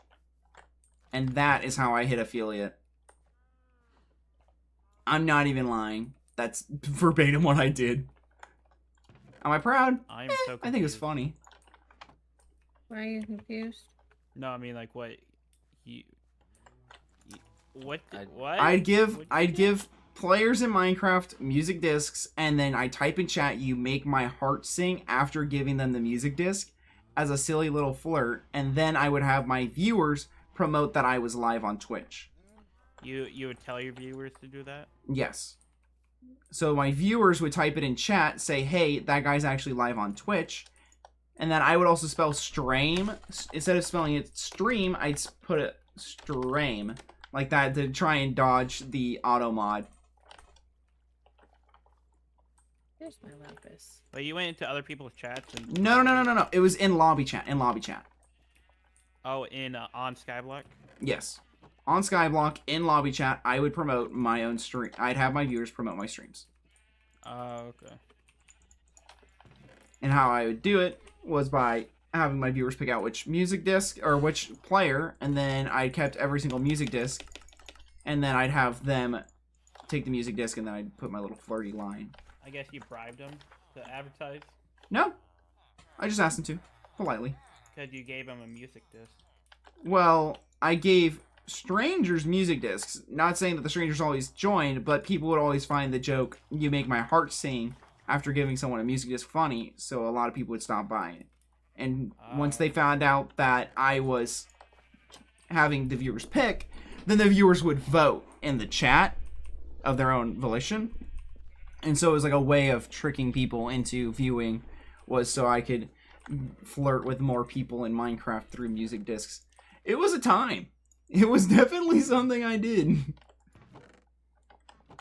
And that is how I hit affiliate. I'm not even lying. That's verbatim what I did. Am I proud? I'm so confused. I think it was funny. Why are you confused? No, I mean like what you what I- what? I'd What'd you give players in Minecraft music discs, and then I type in chat, "You make my heart sing," after giving them the music disc as a silly little flirt, and then I would have my viewers promote that I was live on Twitch. You would tell your viewers to do that? Yes. So my viewers would type it in chat, say, "Hey, that guy's actually live on Twitch." And then I would also spell stream. Instead of spelling it stream, I'd put it stream. Like that to try and dodge the auto mod. Here's my lapis. But you went into other people's chats and No. It was in lobby chat. In lobby chat. Oh, in on Skyblock? Yes. On Skyblock, in lobby chat, I would promote my own stream. I'd have my viewers promote my streams. Oh, okay. And how I would do it was by having my viewers pick out which music disc or which player, and then I kept every single music disc, and then I'd have them take the music disc, and then I'd put my little flirty line. I guess you bribed them to advertise No, I just asked them to, politely. because you gave them a music disc. Well, I gave strangers music discs. Not saying that the strangers always joined, but people would always find the joke, "You make my heart sing," after giving someone a music disc funny, so a lot of people would stop by it. And once they found out that I was having the viewers pick, then the viewers would vote in the chat of their own volition. And so it was like a way of tricking people into viewing, was so I could flirt with more people in Minecraft through music discs. It was a time. It was definitely something I did. You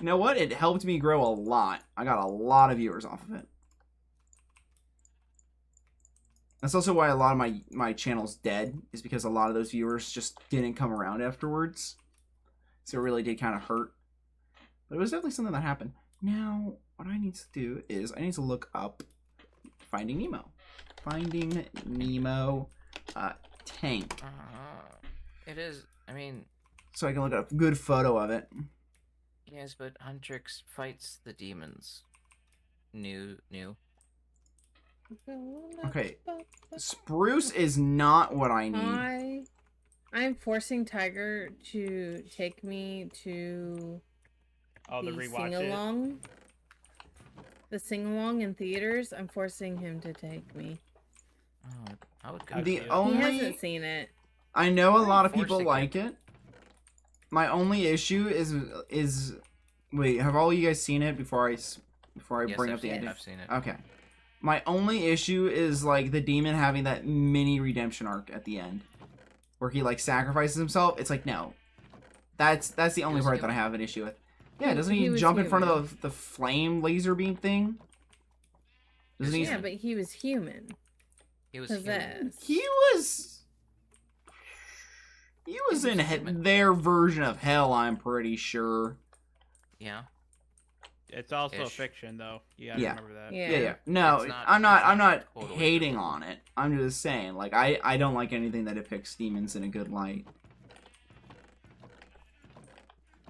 know what? It helped me grow a lot. I got a lot of viewers off of it. That's also why a lot of my channel's dead, is because a lot of those viewers just didn't come around afterwards. So it really did kind of hurt. But it was definitely something that happened. Now, what I need to do is I need to look up Finding Nemo. Finding Nemo tank. It is. I mean, So I can look at a good photo of it. yes, but Huntrix fights the demons. New. Okay. Spruce is not what I need. I'm forcing Tiger to take me to Oh, the the rewatch it. sing-along. The sing-along in theaters. I'm forcing him to take me. Oh, I would go. The too. only- He hasn't seen it. I know a lot of Forcing people it. like it. My only issue is wait, have all you guys seen it before I Yes, bring I've up the seen it, ending? I've seen it. Okay. My only issue is like the demon having that mini redemption arc at the end, where he like sacrifices himself. It's like, no, that's the only was part that I human. have an issue with. Yeah, He- doesn't he he was jump in front human. of the flame laser beam thing? Doesn't he? Yeah, but he was human. He was human. Possessed. He was in human. their version of hell. I'm pretty sure. Yeah. It's also Ish. fiction, though. You gotta Yeah. remember that. Yeah. No, It's not- I'm it's not not totally hating different. on it. I'm just saying, like, I don't like anything that depicts demons in a good light.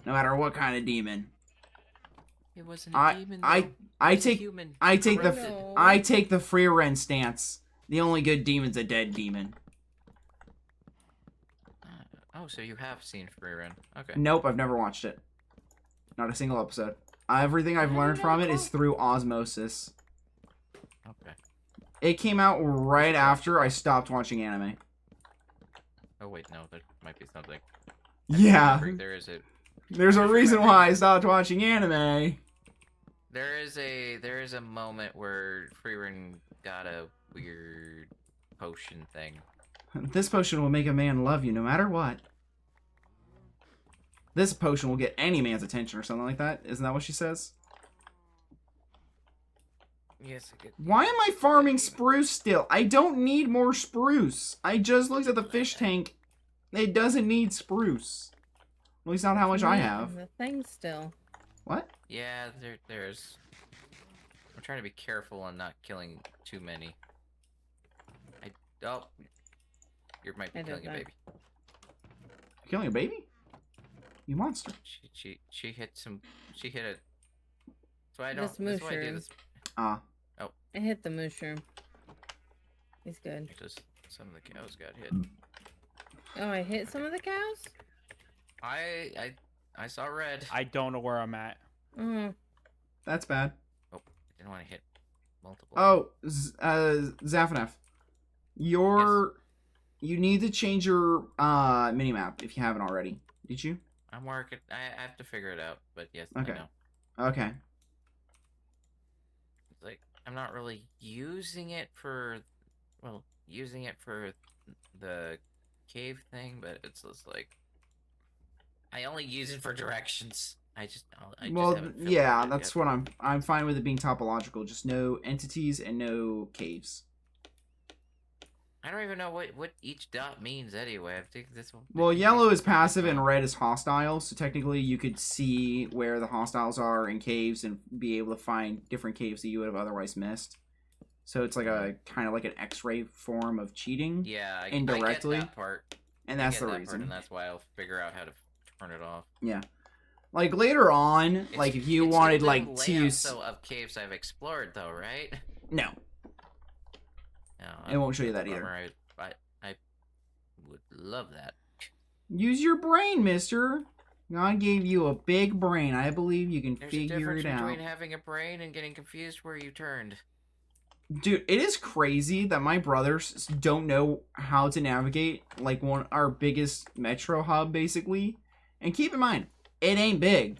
No matter what kind of demon. It wasn't a I demon. I though. I It was a take human. I take the No. I take the free rent stance. The only good demon's a dead demon. Oh, so you have seen Free Run. Okay. Nope, I've never watched it. Not a single episode. Everything I've learned from it is through osmosis. Okay. It came out right after I stopped watching anime. Oh wait, no, there might be something. Yeah. There is a. There's a I'm reason remembering- why I stopped watching anime. There is a moment where Freerin got a weird potion thing. This potion will make a man love you no matter what. This potion will get any man's attention or something like that. Isn't that what she says? Yes, I could. Why am I farming spruce still? I don't need more spruce. I just looked at the fish tank. It doesn't need spruce. At least not how much I have. The thing still. What? Yeah, there's. I'm trying to be careful on not killing too many. Oh, you might be I did killing a that. baby. Killing a baby? You monster. She hit some. She hit it. So I This don't. That's why I do mushroom. this. Ah. I hit the mushroom. He's good. Just some of the cows got hit. Oh, I hit some of the cows? I saw red. I don't know where I'm at. Oh. That's bad. I didn't want to hit multiple. Oh, Zafanef. You need to change your minimap if you haven't already. Did you? I'm working. I have to figure it out, but yes, Okay. I know. Okay. It's like I'm not really using it for, using it for the cave thing, but it's just like I only use it for directions. I just Well, haven't filled yeah, it that's yet. what I'm fine with it being topological. Just no entities and no caves. I don't even know what each dot means anyway. I think this one. Well, yellow is passive and red is hostile, so technically you could see where the hostiles are in caves and be able to find different caves that you would have otherwise missed. So it's like a kind of like an X-ray form of cheating, Yeah, I indirectly, get that part. and I that's get the that part, reason. and that's why I'll figure out how to turn it off. Yeah, like later on, It's- like if you it's wanted still like in to layout, use though, of caves I've explored, though, right? no, No, it won't show you that bummer. either. I would love that. Use your brain, mister. God gave you a big brain. I believe you can There's a figure difference it out. between having a brain and getting confused where you turned. Dude, it is crazy that my brothers don't know how to navigate like our biggest metro hub, basically. And keep in mind, it ain't big.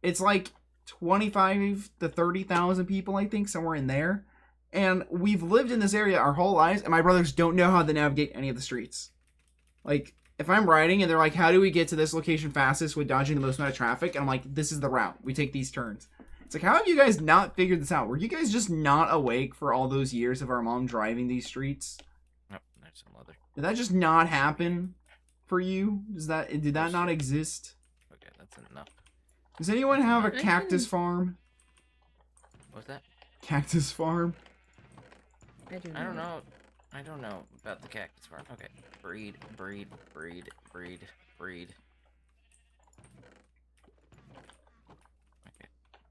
It's like 25 to 30,000 people, I think, somewhere in there. And we've lived in this area our whole lives, and my brothers don't know how to navigate any of the streets. Like, if I'm riding and they're like, how do we get to this location fastest with dodging the most amount of traffic? And I'm like, this is the route. We take these turns. It's like, how have you guys not figured this out? Were you guys just not awake for all those years of our mom driving these streets? Oh, there's some other. Did that just not happen for you? Did that not exist? Okay, that's enough. Does anyone have a I cactus can- farm? What's that? Cactus farm? I do I don't not. know. I don't know about the cactus farm. Okay. Breed. Okay.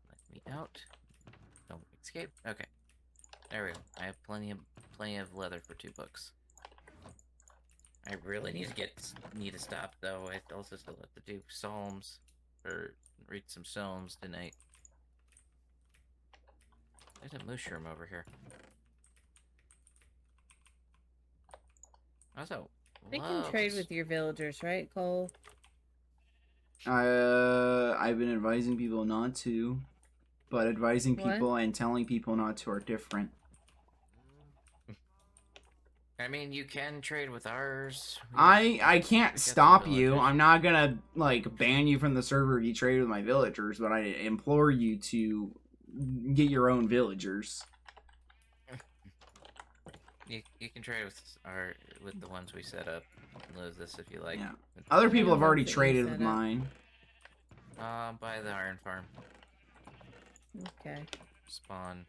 Let me out. Don't escape. Okay. There we go. I have plenty of leather for 2 books. I really need to stop though. I also still have to do psalms or read some psalms tonight. There's a mushroom over here. Also, They can trade with your villagers, right, Cole? I've been advising people not to, but advising What? people and telling people not to are different. I mean, you can trade with ours. I can't We got some stop you. villagers. I'm not gonna like ban you from the server if you trade with my villagers, but I implore you to get your own villagers. You can trade with the ones we set up. Lose this if you like. Yeah. Other people have the already ones that you traded set with up. mine. By the iron farm Okay. spawn.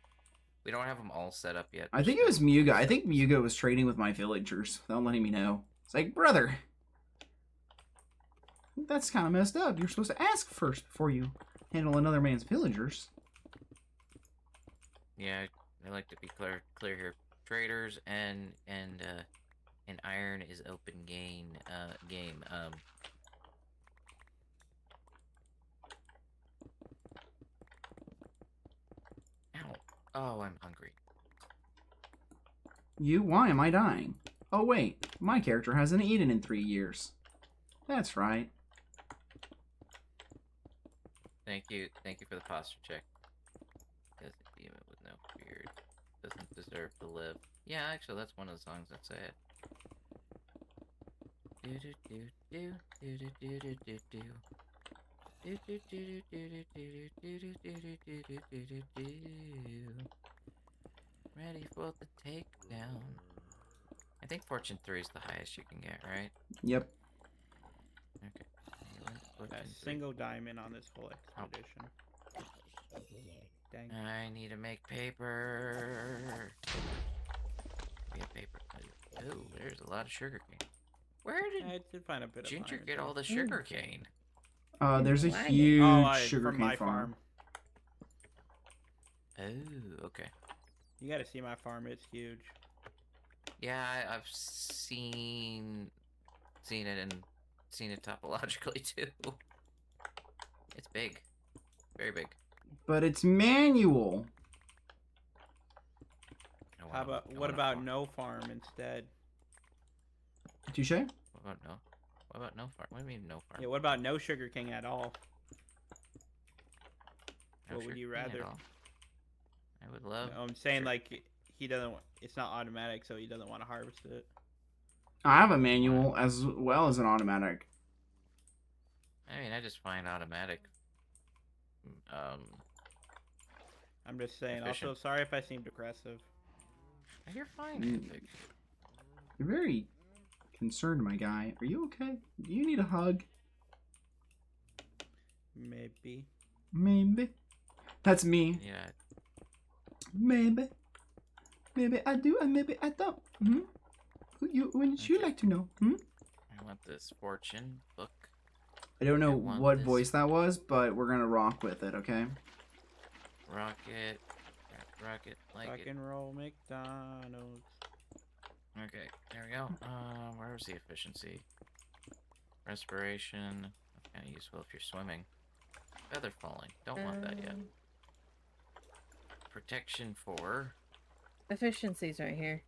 We don't have them all set up yet. I think it was Muga. I think Muga was trading with my villagers without letting me know. It's like, brother, that's kind of messed up. You're supposed to ask first before you handle another man's villagers. Yeah, I like to be clear here. Traders and iron is open game. Ow. Oh, I'm hungry. You? Why am I dying? Oh wait, my character hasn't eaten in 3 years. That's right. Thank you for the posture check. Because a demon with no beard doesn't deserve to live. Yeah, actually, that's one of the songs that say it. Do do do do do do do do do do. Do do do do do do do do do do do do do do. Ready for the takedown. I think Fortune 3 is the highest you can get, right? Yep. Okay. A Fortune 3. single diamond on this whole expedition. Dang. I need to make paper. We have paper. Oh, there's a lot of sugar cane. Where I did find a bit of Ginger iron, get though. all the sugar cane? There's a Lagging. huge Oh, sugarcane from my farm. Oh, okay. You gotta see my farm, it's huge. Yeah, I've seen it and seen it topologically too. It's big, very big. But it's manual. How about, what about no farm instead? Touche? What about no? What about no farm? What do you mean no farm? Yeah, what about no sugar king at all? No What would you sugar cane at rather? all? I would love. I'm saying sugar. like he doesn't. It's not automatic, so he doesn't want to harvest it. I have a manual as well as an automatic. I mean, I just find automatic. I'm just saying. Efficient. Also, sorry if I seemed aggressive. You're fine. Epic. You're very concerned, my guy. Are you okay? Do you need a hug? Maybe. Maybe. That's me. Yeah. Maybe. Maybe I do and maybe I don't. Hmm? Wouldn't you Okay. like to know? Hmm? I want this fortune book. I don't know I want what this. voice that was, but we're gonna rock with it, okay? Rocket. Rocket like Rock it. and roll McDonald's. Okay, there we go. Where was the efficiency? Respiration. That's kind of useful if you're swimming. Feather falling. Don't want that yet. Protection 4. Efficiency's right here.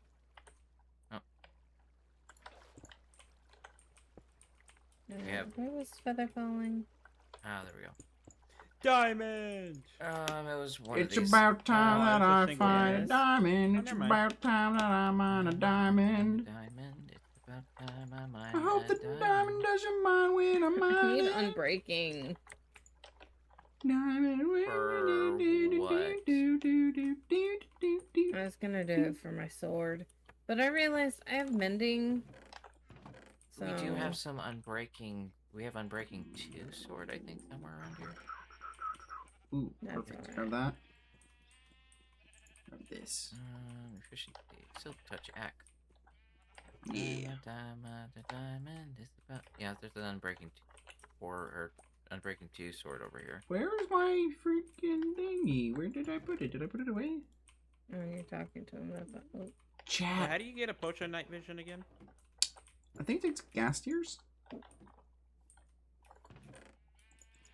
Oh. Where was feather falling? Ah, there we go. Diamond. It was one It's of these. about time Oh, that it's a I single find a diamond. diamond. Oh, It's never mind. about time that I mine a diamond. Diamond. It's about time I mine I hope a the diamond doesn't mind when I I mine need it. unbreaking. Diamond. For what? I was gonna do it for my sword, but I realized I have mending. So We do have some unbreaking. We have unbreaking 2 sword, I think, somewhere around here. Ooh, That's perfect. alright. Grab that. Grab this. Efficiency. Silk touch axe. Yeah. Diamond is about. Yeah, there's an unbreaking 2 sword over here. Where's my freaking thingy? Where did I put it? Did I put it away? Oh, you're talking to him. That's oh. Yeah, Chat. how do you get a potion night vision again? I think it's gas tiers.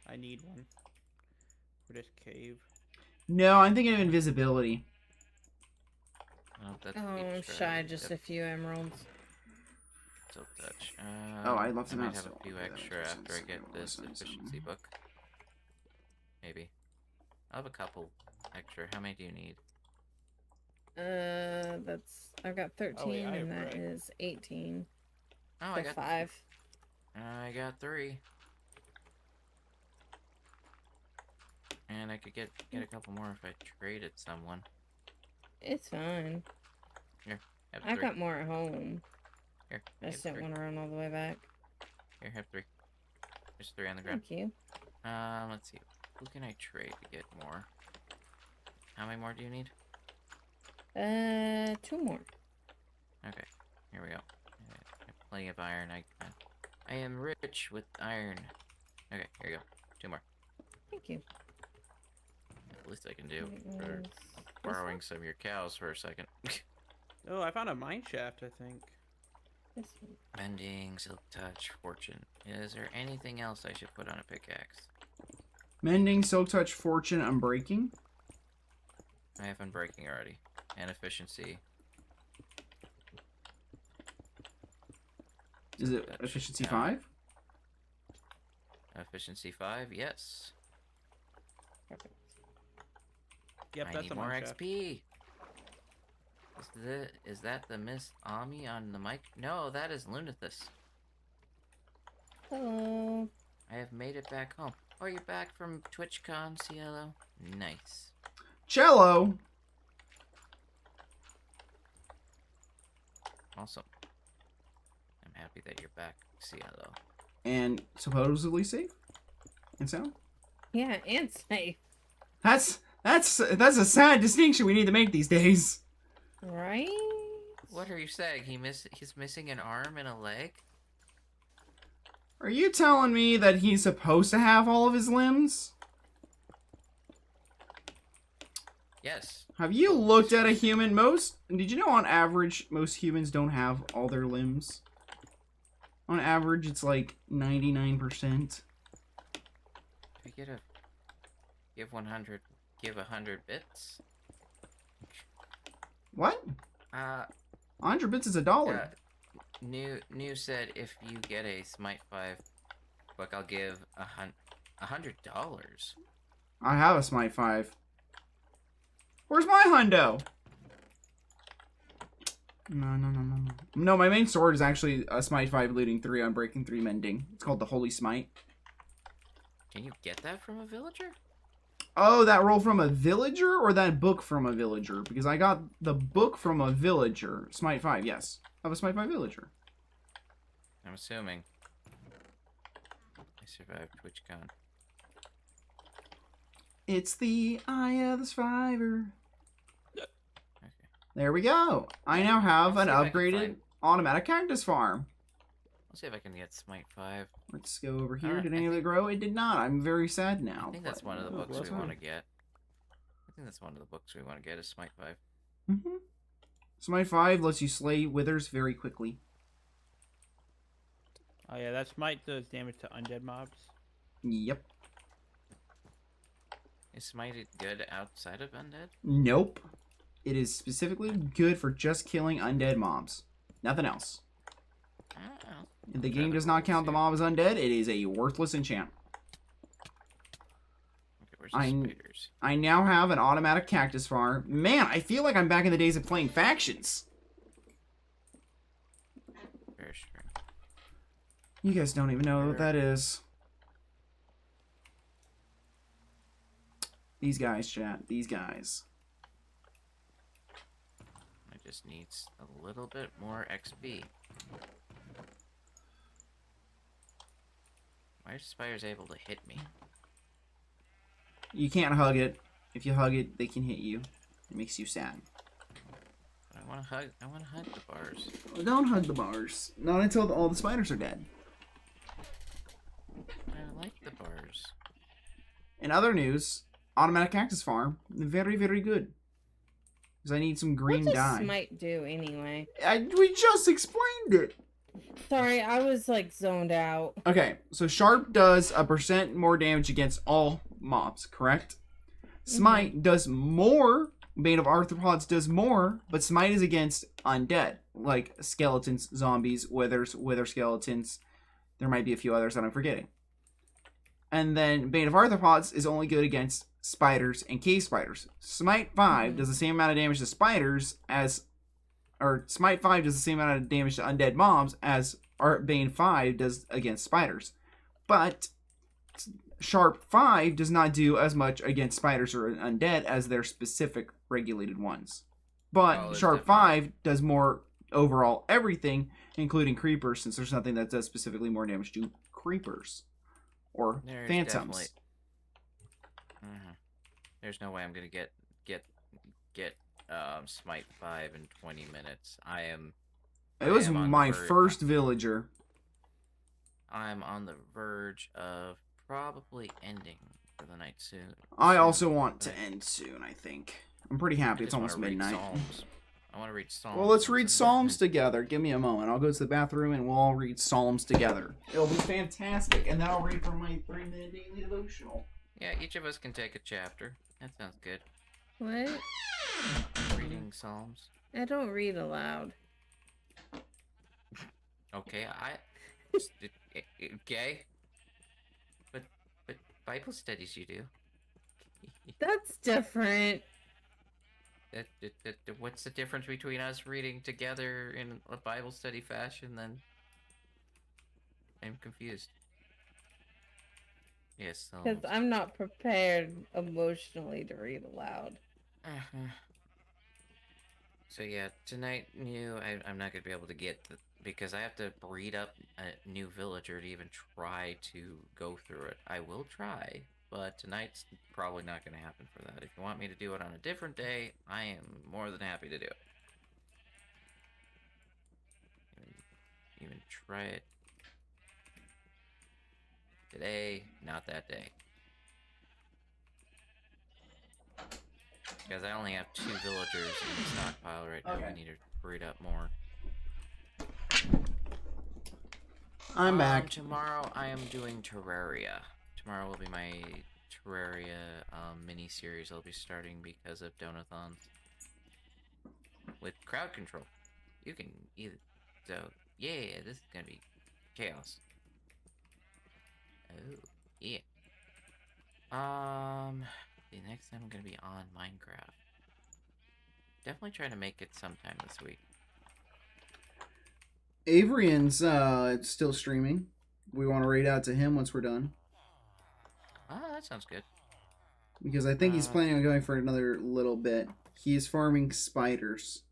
I need one for this cave. No, I'm thinking of invisibility. Oh, that's Oh, extra. shy just a Yep, few emeralds. silk touch. Oh, I left I it might out, have so a few that extra makes after I sense. get Okay, this well, so- efficiency book. Maybe. I'll have a couple extra. How many do you need? I've got 13, Oh, wait, I and have that bread. is 18. Oh, So I got 5. I got 3. And I could get a couple more if I traded someone. It's fine. Have I 3. got more at home. Here, I have just didn't 3. want to run all the way back. Here, have 3. There's 3 on the ground. Thank you. Let's see. Who can I trade to get more? How many more do you need? 2 more. Okay, here we go. I have plenty of iron. I am rich with iron. Okay, here you go. 2 more. Thank you. At least I can do. It For was borrowing some of your cows for a second. Oh, I found a mine shaft, I think. this one. Mending, silk touch, fortune. Is there anything else I should put on a pickaxe? Mending, silk touch, fortune, unbreaking. I have unbreaking already. And efficiency. Is it That efficiency should count. 5? Efficiency 5, yes. Yep, I that's need a more mine shaft. XP. Is that the Miss Ami on the mic? No, that is Lunithus. Hello. I have made it back home. Oh, you're back from TwitchCon, Cielo? Nice. Cello! Awesome. I'm happy that you're back, Cielo. And supposedly safe and sound. Yeah, and safe. That's a sad distinction we need to make these days. Right? What are you saying? He's missing an arm and a leg? Are you telling me that he's supposed to have all of his limbs? Yes. Have you looked at a human? Did you know on average, most humans don't have all their limbs? On average, it's like 99%. We get a give 100 bits. What? 100 bits is $1. New said if you get a Smite 5 book, I'll give $100. I have a Smite 5. Where's my hundo? No. No, my main sword is actually a Smite 5 looting 3 on Breaking 3 Mending. It's called the Holy Smite. Can you get that from a villager? Oh, that roll from a villager or that book from a villager? Because I got the book from a villager. Smite 5, yes. I have a Smite 5 villager. I'm assuming. I survived TwitchCon. It's the Eye of the Survivor. Okay. There we go. I now have an I'll see if I can upgraded find- automatic cactus farm. Let's see if I can get Smite 5. Let's go over here. Alright, Did I any of it think- grow? It did not. I'm very sad now. I think that's one of the but- books that's we want to fine. get. I think that's one of the books we want to get is Smite 5. Mhm. Smite 5 lets you slay withers very quickly. Oh yeah, that smite does damage to undead mobs. Yep. Is Smite good outside of Undead? Nope. It is specifically good for just killing undead mobs. Nothing else. Oh. If the game does not count the mob as undead, it is a worthless enchant. Okay, where's the I'm- spiders? I now have an automatic cactus farm. Man, I feel like I'm back in the days of playing factions. Very true. You guys don't even know what that is. These guys, chat. These guys. I just need a little bit more XP. Why are spiders able to hit me? You can't hug it. If you hug it, they can hit you. It makes you sad. I want to hug the bars. Well, don't hug the bars. Not until all the spiders are dead. I like the bars. In other news, automatic cactus farm, very, very good. Because I need some green What does dye. Smite do anyway? We just explained it. Sorry, I was like zoned out. Okay, so Sharp does a % more damage against all mobs, correct? Smite does more. Bane of Arthropods does more, but Smite is against undead, like skeletons, zombies, withers, wither skeletons. There might be a few others that I'm forgetting. And then Bane of Arthropods is only good against spiders and cave spiders. Smite 5 does the same amount of damage to spiders as... Or Smite 5 does the same amount of damage to undead mobs as Bane 5 does against spiders. But Sharp 5 does not do as much against spiders or undead as their specific regulated ones. But Oh, Sharp definitely. 5 does more overall everything, including creepers, since there's nothing that does specifically more damage to creepers. Or There's phantoms. There's no way I'm gonna get Smite 5 in 20 minutes. It was am on the my verge. first villager. I'm on the verge of probably ending for the night soon. I soon, also want to but end soon, I think. I'm pretty I happy. It's just wanna almost read midnight. Psalms. I want to read Psalms. Well, let's once read I'm Psalms done. together. Give me a moment. I'll go to the bathroom and we'll all read Psalms together. It'll be fantastic. And then I'll read from my 3-minute daily devotional. Yeah, each of us can take a chapter. That sounds good. What? Reading Psalms. I don't read aloud. Okay, Okay. But Bible studies you do. That's different. What's the difference between us reading together in a Bible study fashion? Then I'm confused. Yes. Because I'm not prepared emotionally to read aloud. So yeah, tonight I'm not gonna be able to get because I have to breed up a new villager to even try to go through it. I will try, but tonight's probably not gonna happen for that. If you want me to do it on a different day, I am more than happy to do it. Even try it today, not that day. Because I only have 2 villagers in the stockpile right now. Okay. I need to breed up more. I'm back. Tomorrow I am doing Terraria. Tomorrow will be my Terraria mini-series I'll be starting because of Donathons. With crowd control. You can either... So, yeah, this is gonna be chaos. Oh, yeah. The next time I'm gonna be on Minecraft. Definitely try to make it sometime this week. Avrian's still streaming. We want to raid out to him once we're done. Ah, that sounds good. Because I think he's planning on going for another little bit. He's farming spiders.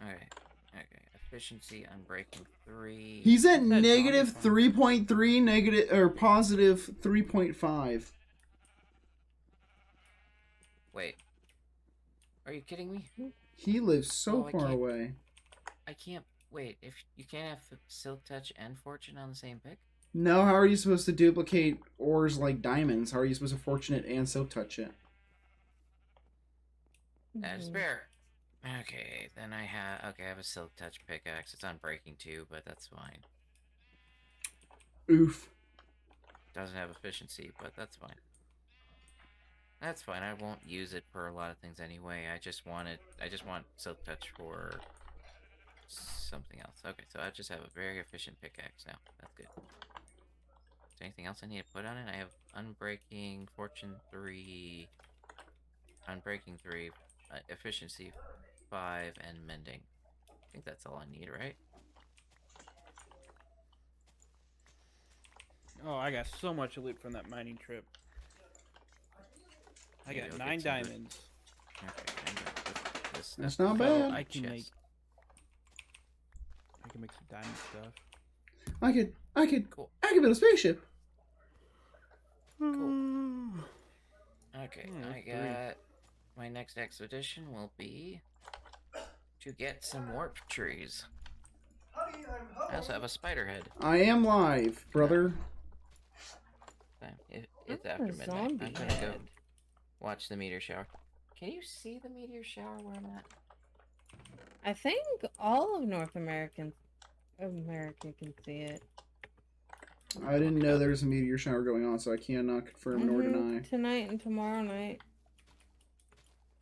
Okay. Efficiency, unbreaking 3. He's at That's negative zombie 3.3, negative or positive 3.5. Wait. Are you kidding me? He lives so Oh, I far can't- away. I can't... Wait, if you can't have Silk Touch and Fortune on the same pick? No, how are you supposed to duplicate ores like diamonds? How are you supposed to fortunate and silk touch it? That is fair. Okay, then I have a Silk Touch pickaxe. It's on breaking 2, but that's fine. Oof. Doesn't have efficiency, but that's fine. That's fine. I won't use it for a lot of things anyway. I just want Silk Touch for something else. Okay, so I just have a very efficient pickaxe now. That's good. Is there anything else I need to put on it? I have Unbreaking, Fortune 3, Unbreaking 3, Efficiency 5, and Mending. I think that's all I need, right? Oh, I got so much loot from that mining trip. I Yeah, got you'll 9 get some of it. diamonds. Okay, and this That's stuff. not So bad. I can Chest. make some diamond stuff. I could Cool. build a spaceship. Cool. Okay, that's I 3. got my next expedition will be to get some warp trees. I also have a spider head. I am live, brother. It's I'm a after midnight. zombie I'm gonna go head. watch the meteor shower. Can you see the meteor shower where I'm at? I think all of America can see it. I didn't know there was a meteor shower going on, so I cannot confirm nor deny. Tonight and tomorrow night.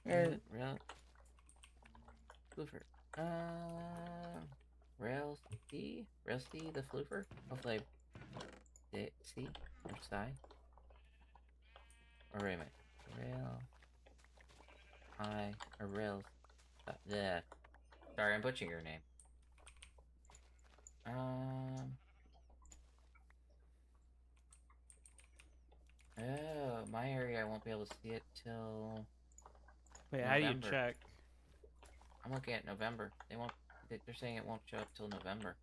Or Real Floofer. Railsty the Floofer? Hopefully I see or Psy. Or wait a minute. Rails. Yeah. Sorry, I'm butchering your name. Oh, my area I won't be able to see it till Wait, how do you November. check? I'm looking at November. They're saying it won't show up till November.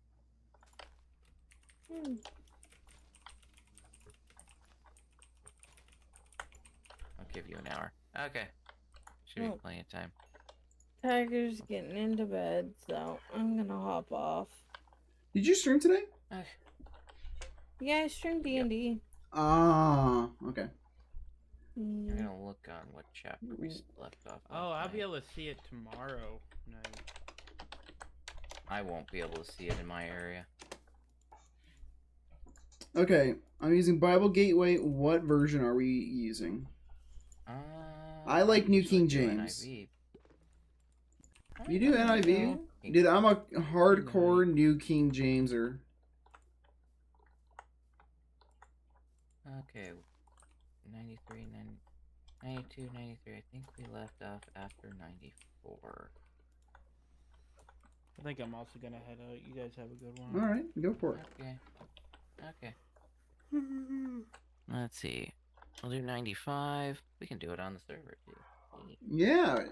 I'll give you an hour. Okay. Should be Oh. plenty of time. Tiger's getting into bed, so I'm gonna hop off. Did you stream today? Okay. Yeah, I streamed D&D. Ah, okay. I'm gonna look on what chapter we left off. Oh, last I'll be night. able to see it tomorrow night. I won't be able to see it in my area. Okay, I'm using Bible Gateway. What version are we using? I like New usually King do James. NIV. You do NIV? King. Dude, I'm a hardcore New King Jameser. Okay. 93, 92, 93. I think we left off after 94. I think I'm also gonna head out. You guys have a good one. All right, go for it. Okay. Okay. Let's see. We'll do 95. We can do it on the server too. Yeah.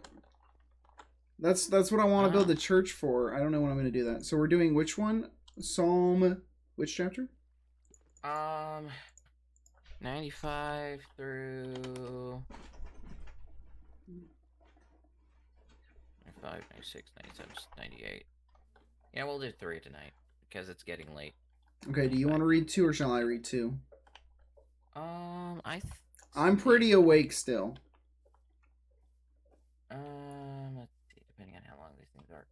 That's what I want to build Ah. the church for. I don't know when I'm going to do that. So we're doing which one? Psalm, which chapter? 95 through 95, 96, 97, 98. Yeah, we'll do 3 tonight because it's getting late. Okay, do you want to read 2 or shall I read 2? I'm pretty awake still. Let's see, depending on how long these things are.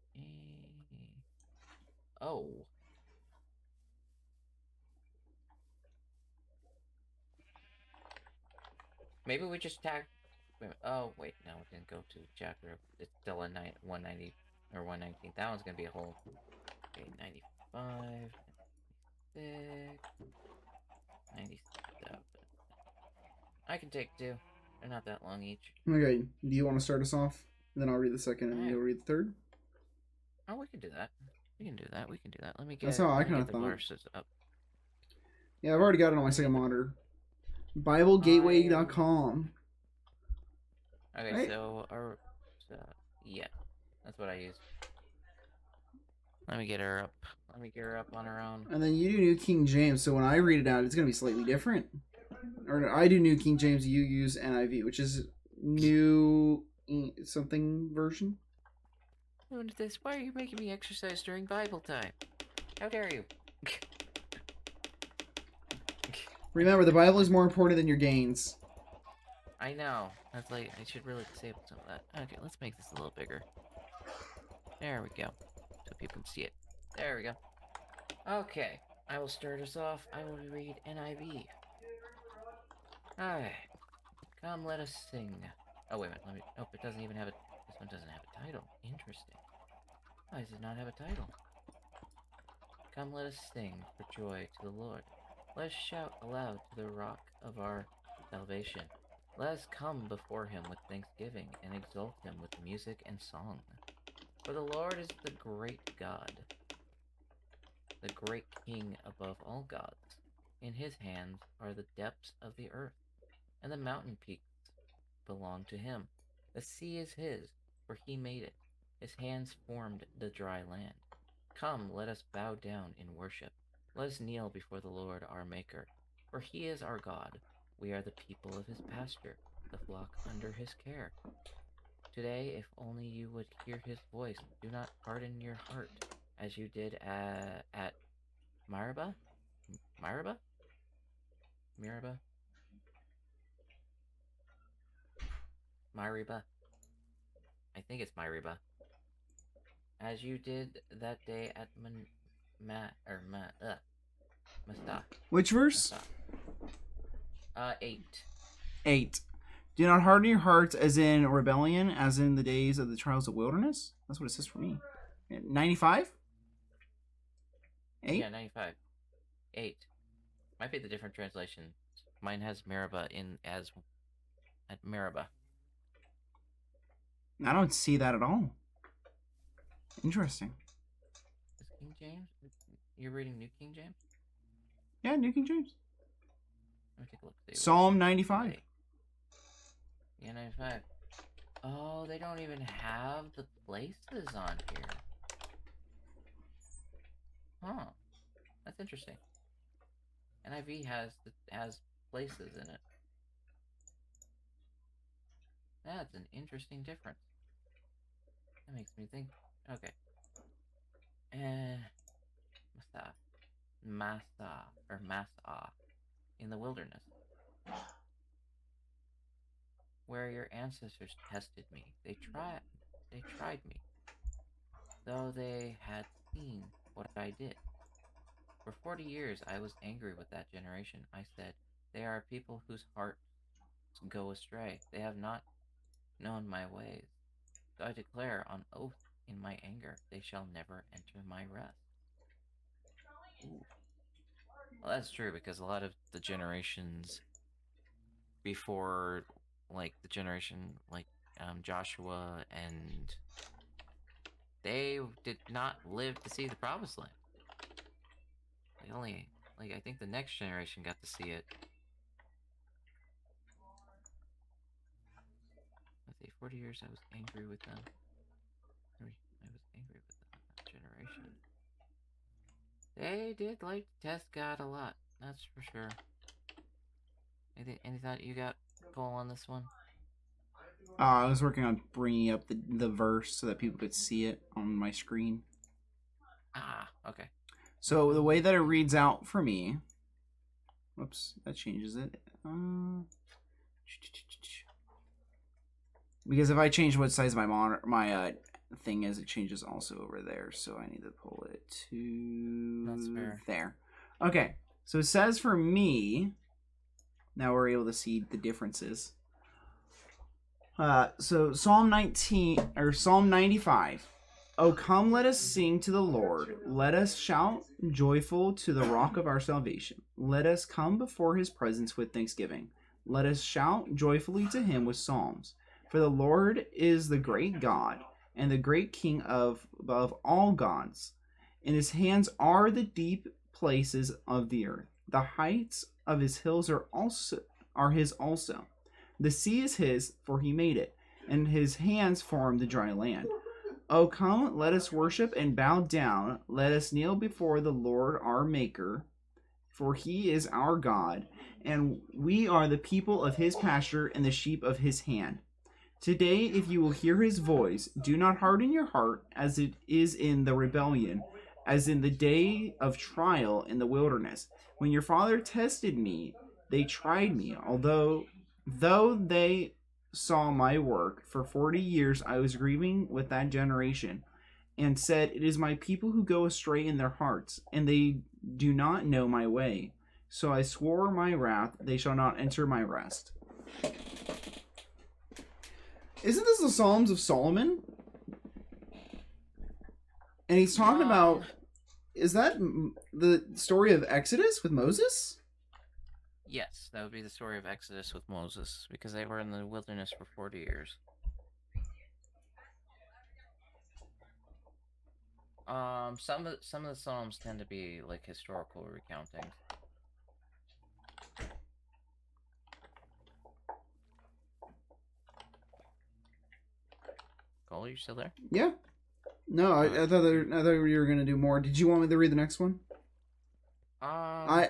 Oh. Maybe we just tag. Oh, wait, no, it didn't go to chapter. It's still a 190 or 119. That one's gonna be a whole. Okay, 95, 96, 97. I can take 2. They're not that long each. Okay, do you want to start us off? Then I'll read the second and then you'll read the third? Oh, we can do that. We can do that. We can do that. Let me get. That's how I let me kinda get the thought. verses up. Yeah, I've already got it on my second monitor. BibleGateway.com. Okay, Right. so yeah, that's what I use. Let me get her up. Let me get her up on her own. And then you do New King James, so when I read it out, it's going to be slightly different. Or I do New King James, you use NIV, which is New something version. What is this? Why are you making me exercise during Bible time? How dare you? Remember, the Bible is more important than your gains. I know. That's like, I should really disable some of that. Okay, let's make this a little bigger. There we go. So people can see it. There we go. Okay, I will start us off. I will read NIV. Alright. Come, let us sing. Oh, wait a minute. Let me. Nope, it doesn't even have a. This one doesn't have a title. Interesting. Why does it not have a title? Come, let us sing for joy to the Lord. Let us shout aloud to the rock of our salvation. Let us come before him with thanksgiving and exalt him with music and song. For the Lord is the great God, the great King above all gods. In his hands are the depths of the earth, and the mountain peaks belong to him. The sea is his, for he made it. His hands formed the dry land. Come, let us bow down in worship. Let us kneel before the Lord our Maker. For he is our God. We are the people of his pasture, the flock under his care. Today, if only you would hear his voice, do not harden your heart, as you did at Meribah? Meribah? Meribah? Meribah. I think it's Meribah. As you did that day at Mastah. Which verse? 8. 8. Do not harden your hearts as in rebellion, as in the days of the trials of wilderness. That's what it says for me. 95? 8? Yeah, 95. 8. Might be the different translation. Mine has Meribah in as at Meribah. I don't see that at all. Interesting. Is King James? You're reading New King James? Yeah, New King James. Let me take a look. Psalm 95. Yeah, 95. Oh, they don't even have the places on here. Huh. That's interesting. NIV has places in it. That's an interesting difference. That makes me think. Okay. Massa in the wilderness, where your ancestors tested me. They tried me, though they had seen what I did. For 40 years I was angry with that generation. I said, they are people whose hearts go astray. They have not known my ways. So I declare on oath in my anger. They shall never enter my rest. Ooh. Well, that's true, because a lot of the generations before, like, the generation, like, Joshua, and they did not live to see the promised land. They only, like, I think the next generation got to see it. Let's see, 40 years I was angry with them. I was angry with that generation. They did like to test God a lot, that's for sure. Any thought you got, Cole, on this one? I was working on bringing up the verse so that people could see it on my screen. Ah, okay. So the way that it reads out for me, whoops, that changes it. Because if I change what size my my thing is, it changes also over there. So I need to pull it to That's fair. there. Okay, so it says for me. Now we're able to see the differences. So Psalm 19 or Psalm 95. Oh, come, let us sing to the Lord. Let us shout joyful to the rock of our salvation. Let us come before his presence with thanksgiving. Let us shout joyfully to him with psalms. For the Lord is the great God and the great King above all gods. In his hands are the deep places of the earth. The heights of his hills are his also. The sea is his, for he made it, and his hands formed the dry land. O come, let us worship and bow down. Let us kneel before the Lord our Maker, for he is our God, and we are the people of his pasture and the sheep of his hand. Today, if you will hear his voice, do not harden your heart as it is in the rebellion, as in the day of trial in the wilderness. When your father tested me, they tried me, though they saw my work. For 40 years I was grieving with that generation, and said, it is my people who go astray in their hearts, and they do not know my way. So I swore my wrath, they shall not enter my rest. Isn't this the Psalms of Solomon? And he's talking about... Is that the story of Exodus with Moses? Yes, that would be the story of Exodus with Moses, because they were in the wilderness for 40 years. Some of the Psalms tend to be like historical recountings. Cole, are you still there? Yeah. No, I thought you were gonna do more. Did you want me to read the next one? I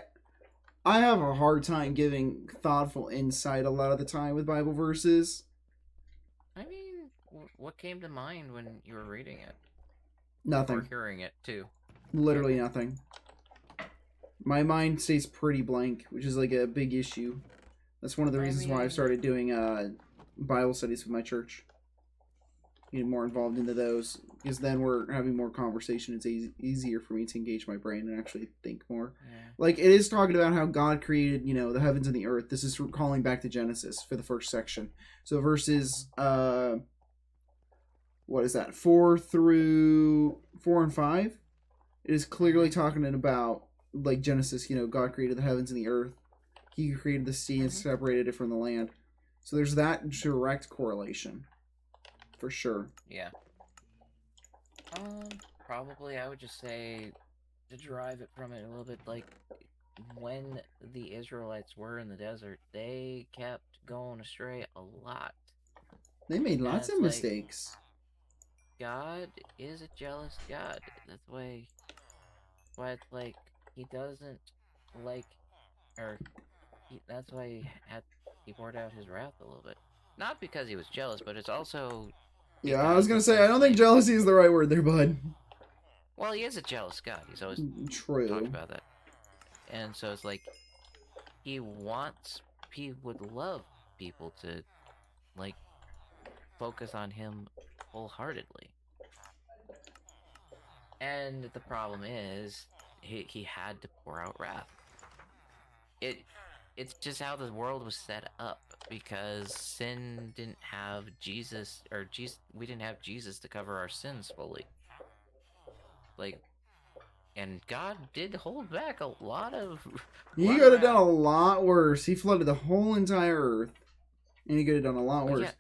have a hard time giving thoughtful insight a lot of the time with Bible verses. I mean, what came to mind when you were reading it? Nothing. Or hearing it, too. Literally nothing. My mind stays pretty blank, which is like a big issue. That's one of the reasons why I've started doing Bible studies with my church. Getting more involved into those, because then we're having more conversation. It's easier for me to engage my brain and actually think more. Yeah. Like, it is talking about how God created, the heavens and the earth. This is calling back to Genesis for the first section. So verses, what is that, 4 and 5? It is clearly talking about, like, Genesis, God created the heavens and the earth. He created the sea and separated it from the land. So there's that direct correlation. For sure. Yeah. Probably I would just say, to derive it from it a little bit, like, when the Israelites were in the desert, they kept going astray a lot. They made lots of mistakes. God is a jealous God. That's why it's like, he doesn't like, that's why he poured out his wrath a little bit. Not because he was jealous, but it's also... Yeah, I was gonna say, I don't think jealousy is the right word there, bud. Well, he is a jealous God. He's always True. talked about that. And so it's like, he would love people to, like, focus on him wholeheartedly. And the problem is, he had to pour out wrath. it's just how the world was set up because sin didn't have Jesus, or Jesus, we didn't have Jesus to cover our sins fully. Like, and God did hold back a lot of. He could have done a lot worse. He flooded the whole entire earth, and he could have done a lot worse.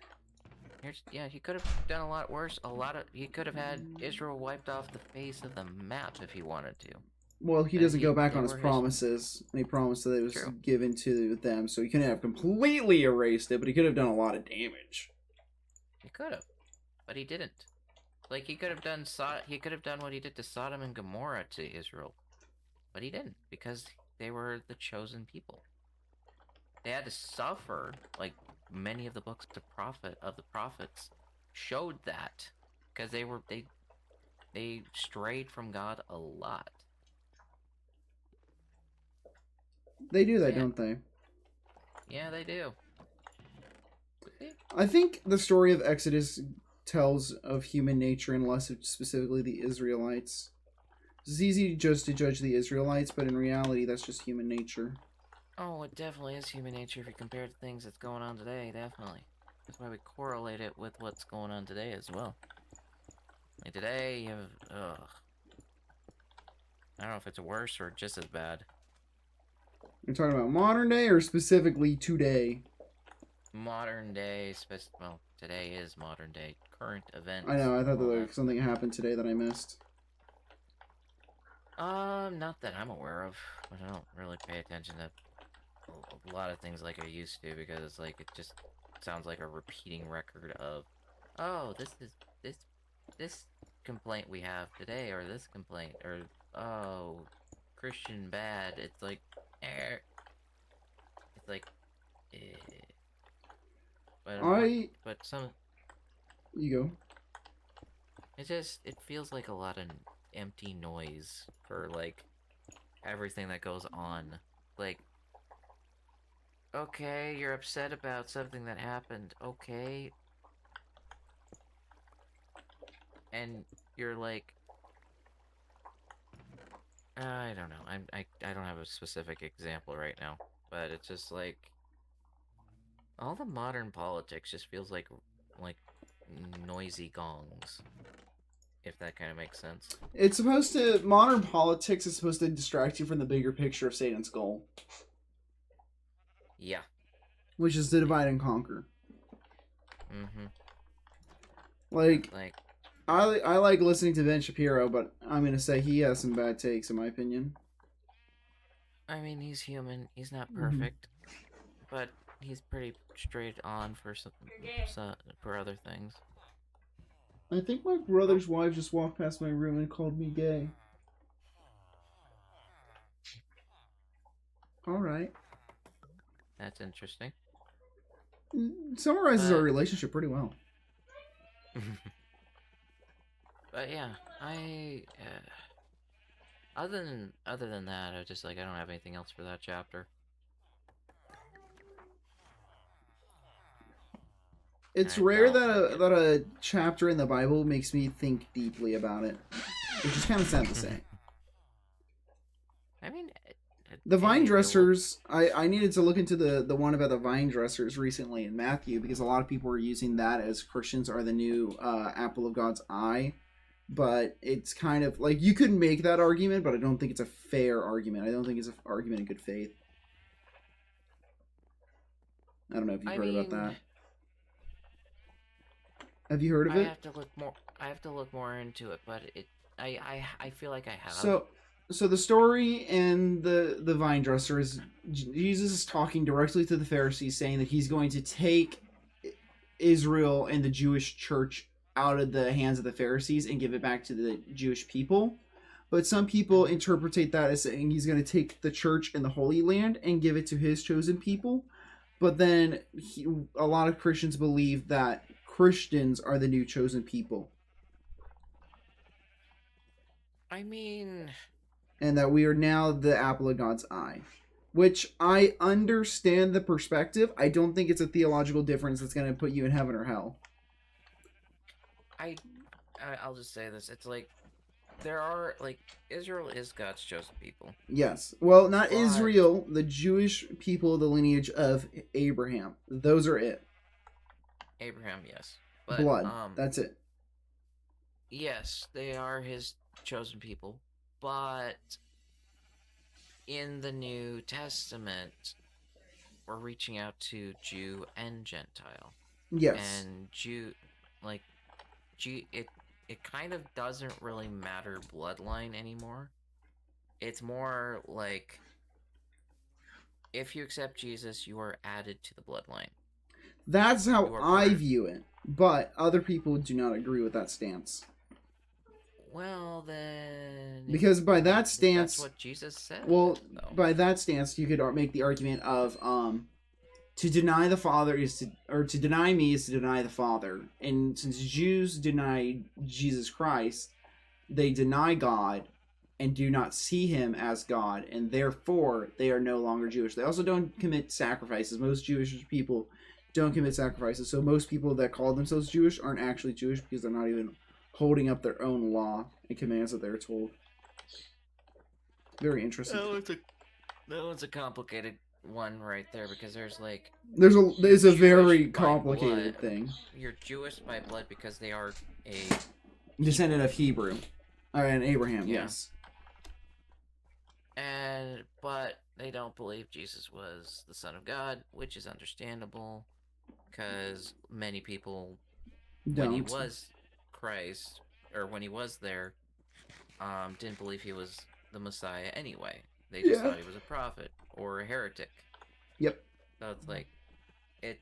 Yeah, he could have done a lot worse. He could have had Israel wiped off the face of the map if he wanted to. Well, he doesn't go back on his promises. And he promised that it was True. given to them, so he couldn't have completely erased it, but he could have done a lot of damage. He could have, but he didn't. Like, he could have done what he did to Sodom and Gomorrah to Israel, but he didn't, because they were the chosen people. They had to suffer. Like, many of the books of the prophets showed that, because they strayed from God a lot. They do that, Yeah. don't they? Yeah, they do. I think the story of Exodus tells of human nature and less of specifically the Israelites. It's easy just to judge the Israelites, but in reality, that's just human nature. Oh, it definitely is human nature if you compare it to things that's going on today, definitely. That's why we correlate it with what's going on today as well. Like today, you have, I don't know if it's worse or just as bad. You're talking about modern day or specifically today? Modern day, well, today is modern day. Current events. I know, I thought all that like something happened today that I missed. Not that I'm aware of. I don't really pay attention to a lot of things like I used to, because it's like, it just sounds like a repeating record of, oh, this complaint we have today, or this complaint, or, oh, Christian bad. It's like, it's like, but some, You go. it feels like a lot of empty noise for, like, everything that goes on. Like, okay, you're upset about something that happened, okay. And you're like, I don't know, I don't have a specific example right now, but it's just like, all the modern politics just feels like noisy gongs, if that kind of makes sense. It's supposed to, modern politics is supposed to distract you from the bigger picture of Satan's goal. Yeah. Which is to divide and conquer. Mm-hmm. Like, I like listening to Ben Shapiro, but I'm going to say he has some bad takes, in my opinion. I mean, he's human. He's not perfect, but he's pretty straight on for for other things. I think my brother's wife just walked past my room and called me gay. Alright. That's interesting. Summarizes our relationship pretty well. But yeah, other than that, I just, like, I don't have anything else for that chapter. It's rare that a chapter in the Bible makes me think deeply about it, which is kind of sad to say. I mean, the vine dressers, I needed to look into the one about the vine dressers recently in Matthew, because a lot of people were using that as Christians are the new apple of God's eye. But it's kind of like, you could make that argument, but I don't think it's a fair argument. I don't think it's an argument in good faith. I don't know if you've heard about that. Have you heard of it? I have to look more into it, but I feel like I have. So the story in the vine dresser is Jesus is talking directly to the Pharisees, saying that he's going to take Israel and the Jewish church out of the hands of the Pharisees and give it back to the Jewish people. But some people interpret that as saying he's going to take the church and the Holy Land and give it to his chosen people. But then a lot of Christians believe that Christians are the new chosen people. I mean... And that we are now the apple of God's eye. Which, I understand the perspective. I don't think it's a theological difference that's going to put you in heaven or hell. I'll just say this. It's like, there are like Israel is God's chosen people. Yes. Well, not But- Israel, the Jewish people, the lineage of Abraham. Those are it. Abraham, yes. But Blood. That's it. yes, they are his chosen people, but in the New Testament, we're reaching out to Jew and Gentile. Yes. And it kind of doesn't really matter bloodline anymore. It's more like if you accept Jesus, you are added to the bloodline. That's how You are I part- view it. But other people do not agree with that stance. Well, then Because by that that's stance, what Jesus said. well, though. by that stance, you could make the argument of to deny the Father is to, or to deny me is to deny the Father. And since Jews deny Jesus Christ, they deny God and do not see him as God, and therefore they are no longer Jewish. They also don't commit sacrifices. Most Jewish people don't commit sacrifices. So most people that call themselves Jewish aren't actually Jewish because they're not even holding up their own law and commands that they're told. Very interesting. That one's a complicated one right there because there's like There's a Jewish very by complicated blood. thing. you're Jewish by blood because they are a Descendant of Hebrew. And Abraham, Yeah. yes. but they don't believe Jesus was the Son of God, which is understandable because many people when he Don't. was Christ or when he was there didn't believe he was the Messiah anyway. They just Yeah. thought he was a prophet or a heretic. Yep. So it's like it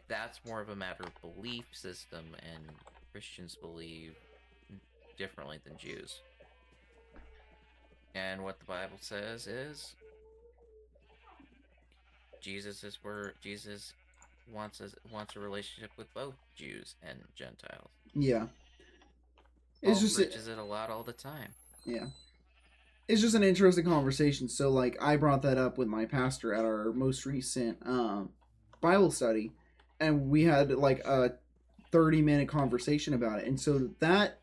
that's more of a matter of belief system, and Christians believe differently than Jews. And what the Bible says is Jesus wants a relationship with both Jews and Gentiles. Yeah. It's Paul just preaches it a lot all the time. yeah. It's just an interesting conversation. So like I brought that up with my pastor at our most recent Bible study, and we had like a 30-minute conversation about it. And so that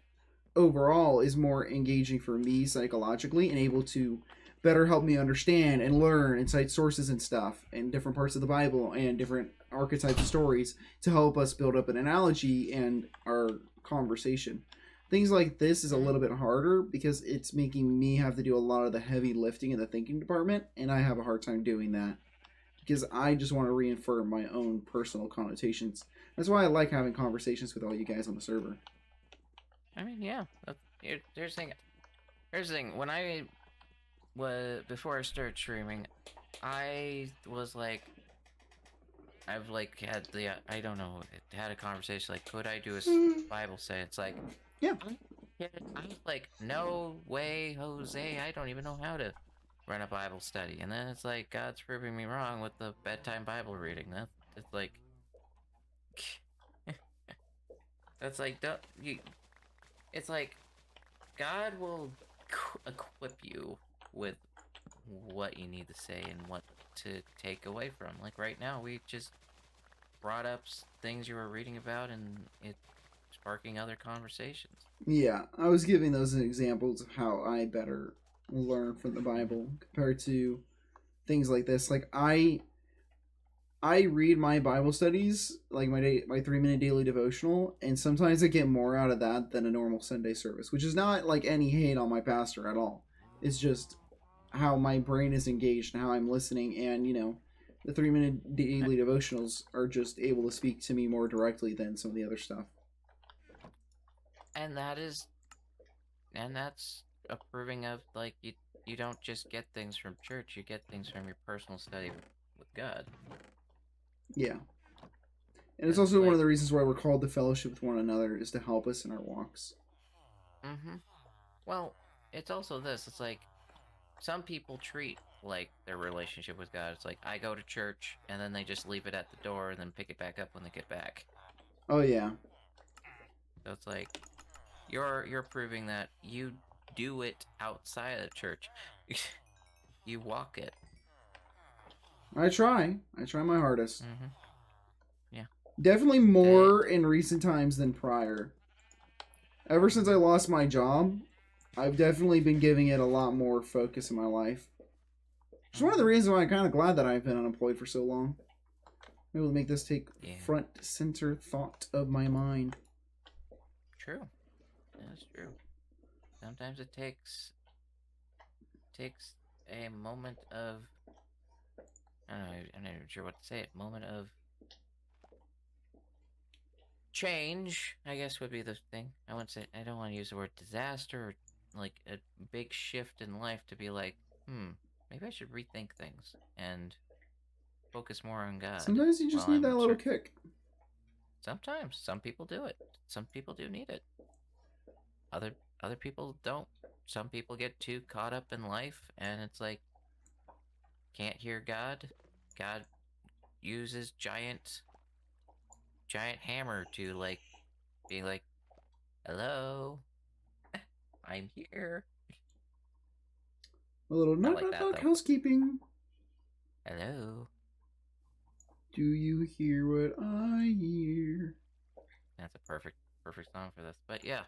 overall is more engaging for me psychologically and able to better help me understand and learn and cite sources and stuff and different parts of the Bible and different archetypes of stories to help us build up an analogy and our conversation. Things like this is a little bit harder because it's making me have to do a lot of the heavy lifting in the thinking department, and I have a hard time doing that because I just want to reaffirm my own personal connotations. That's why I like having conversations with all you guys on the server. I mean, yeah. Here's the thing. When before I started streaming, I was like, I've like had I don't know, had a conversation like, could I do a Bible study? It's like, Yeah. I was like, no way, Jose. I don't even know how to run a Bible study. And then it's like, God's proving me wrong with the bedtime Bible reading. It's like, that's like, it's like, God will equip you with what you need to say and what to take away from. Like right now, we just brought up things you were reading about, and it's sparking other conversations. Yeah, I was giving those as examples of how I better learn from the Bible compared to things like this. Like I read my Bible studies, like my 3-minute daily devotional, and sometimes I get more out of that than a normal Sunday service, which is not like any hate on my pastor at all. It's just how my brain is engaged and how I'm listening, and the 3-minute daily devotionals are just able to speak to me more directly than some of the other stuff. And that's a proving of like you don't just get things from church, you get things from your personal study with God. Yeah. And it's That's also one of like- the reasons why we're called to fellowship with one another, is to help us in our walks. Mm-hmm. Well, it's also this. It's like some people treat like their relationship with God. It's like I go to church and then they just leave it at the door and then pick it back up when they get back. Oh yeah. So it's like you're proving that you do it outside of church. You walk it. I try my hardest. Mm-hmm. Definitely more in recent times than prior. Ever since I lost my job, I've definitely been giving it a lot more focus in my life. It's one of the reasons why I'm kind of glad that I've been unemployed for so long. I'm able to make this take front center thought of my mind. True. That's true. Sometimes it takes a moment of, I don't know, I'm not even sure what to say. A moment of change, I guess, would be the thing. I wouldn't say, I don't want to use the word disaster or like a big shift in life to be like, maybe I should rethink things and focus more on God. Sometimes you just need that little kick. Sometimes. Some people do it. Some people do need it. Other people don't. Some people get too caught up in life and it's like, can't hear God. God uses giant hammer to like be like, hello, I'm here. A little knock like knock that, knock though. housekeeping. Hello. Do you hear what I hear? That's a perfect song for this. But yeah.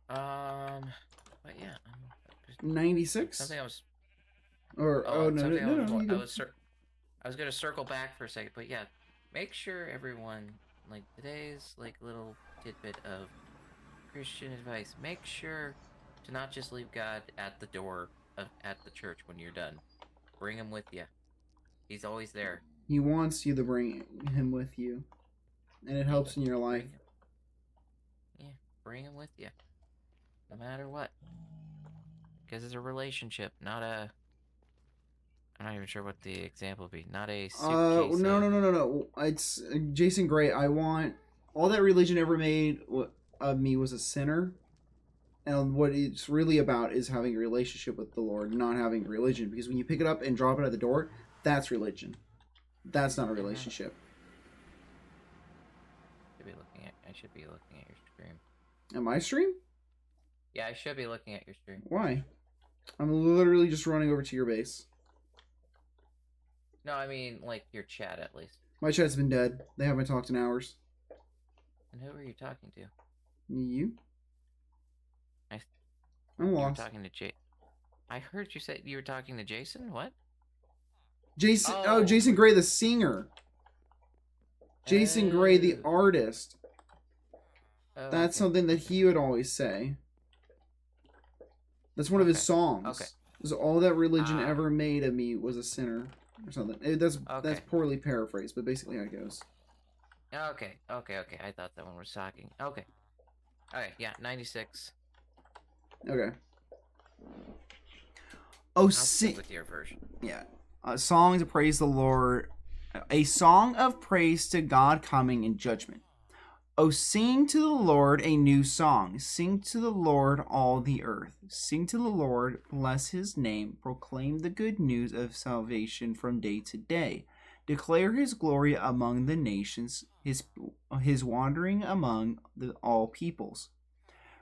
But yeah. 96? Something I was. Or no, I was gonna circle back for a second, but yeah, make sure everyone, like, today's like little tidbit of Christian advice. Make sure to not just leave God at the door at the church when you're done. Bring him with you. He's always there. He wants you to bring him with you, and it helps in your life. Bring him with you, no matter what. Because it's a relationship, not a. I'm not even sure what the example would be. Not a suitcase. No. It's Jason Gray. I want all that religion ever made of me was a sinner, and what it's really about is having a relationship with the Lord, not having religion. Because when you pick it up and drop it at the door, that's religion. That's not a relationship. I should be looking at your stream. At my stream? Yeah, I should be looking at your stream. Why? I'm literally just running over to your base. No, I mean, like, your chat, at least. My chat's been dead. They haven't talked in hours. And who are you talking to? You? I'm You were lost. talking to Jay. I heard you say you were talking to Jason? What? Jason. Oh, Jason Gray, the singer. Jason Gray, the artist. That's something that he would always say. That's one of his songs. Okay. So all that religion ever made of me was a sinner, or something. That's poorly paraphrased, but basically how it goes. Okay. I thought that one was talking. Okay. Alright, yeah, 96. Okay. I'll stick with your version. Yeah. A song to praise the Lord. A song of praise to God coming in judgment. Oh, sing to the Lord a new song. Sing to the Lord all the earth. Sing to the Lord, bless his name. Proclaim the good news of salvation from day to day. Declare his glory among the nations, his wandering among all peoples.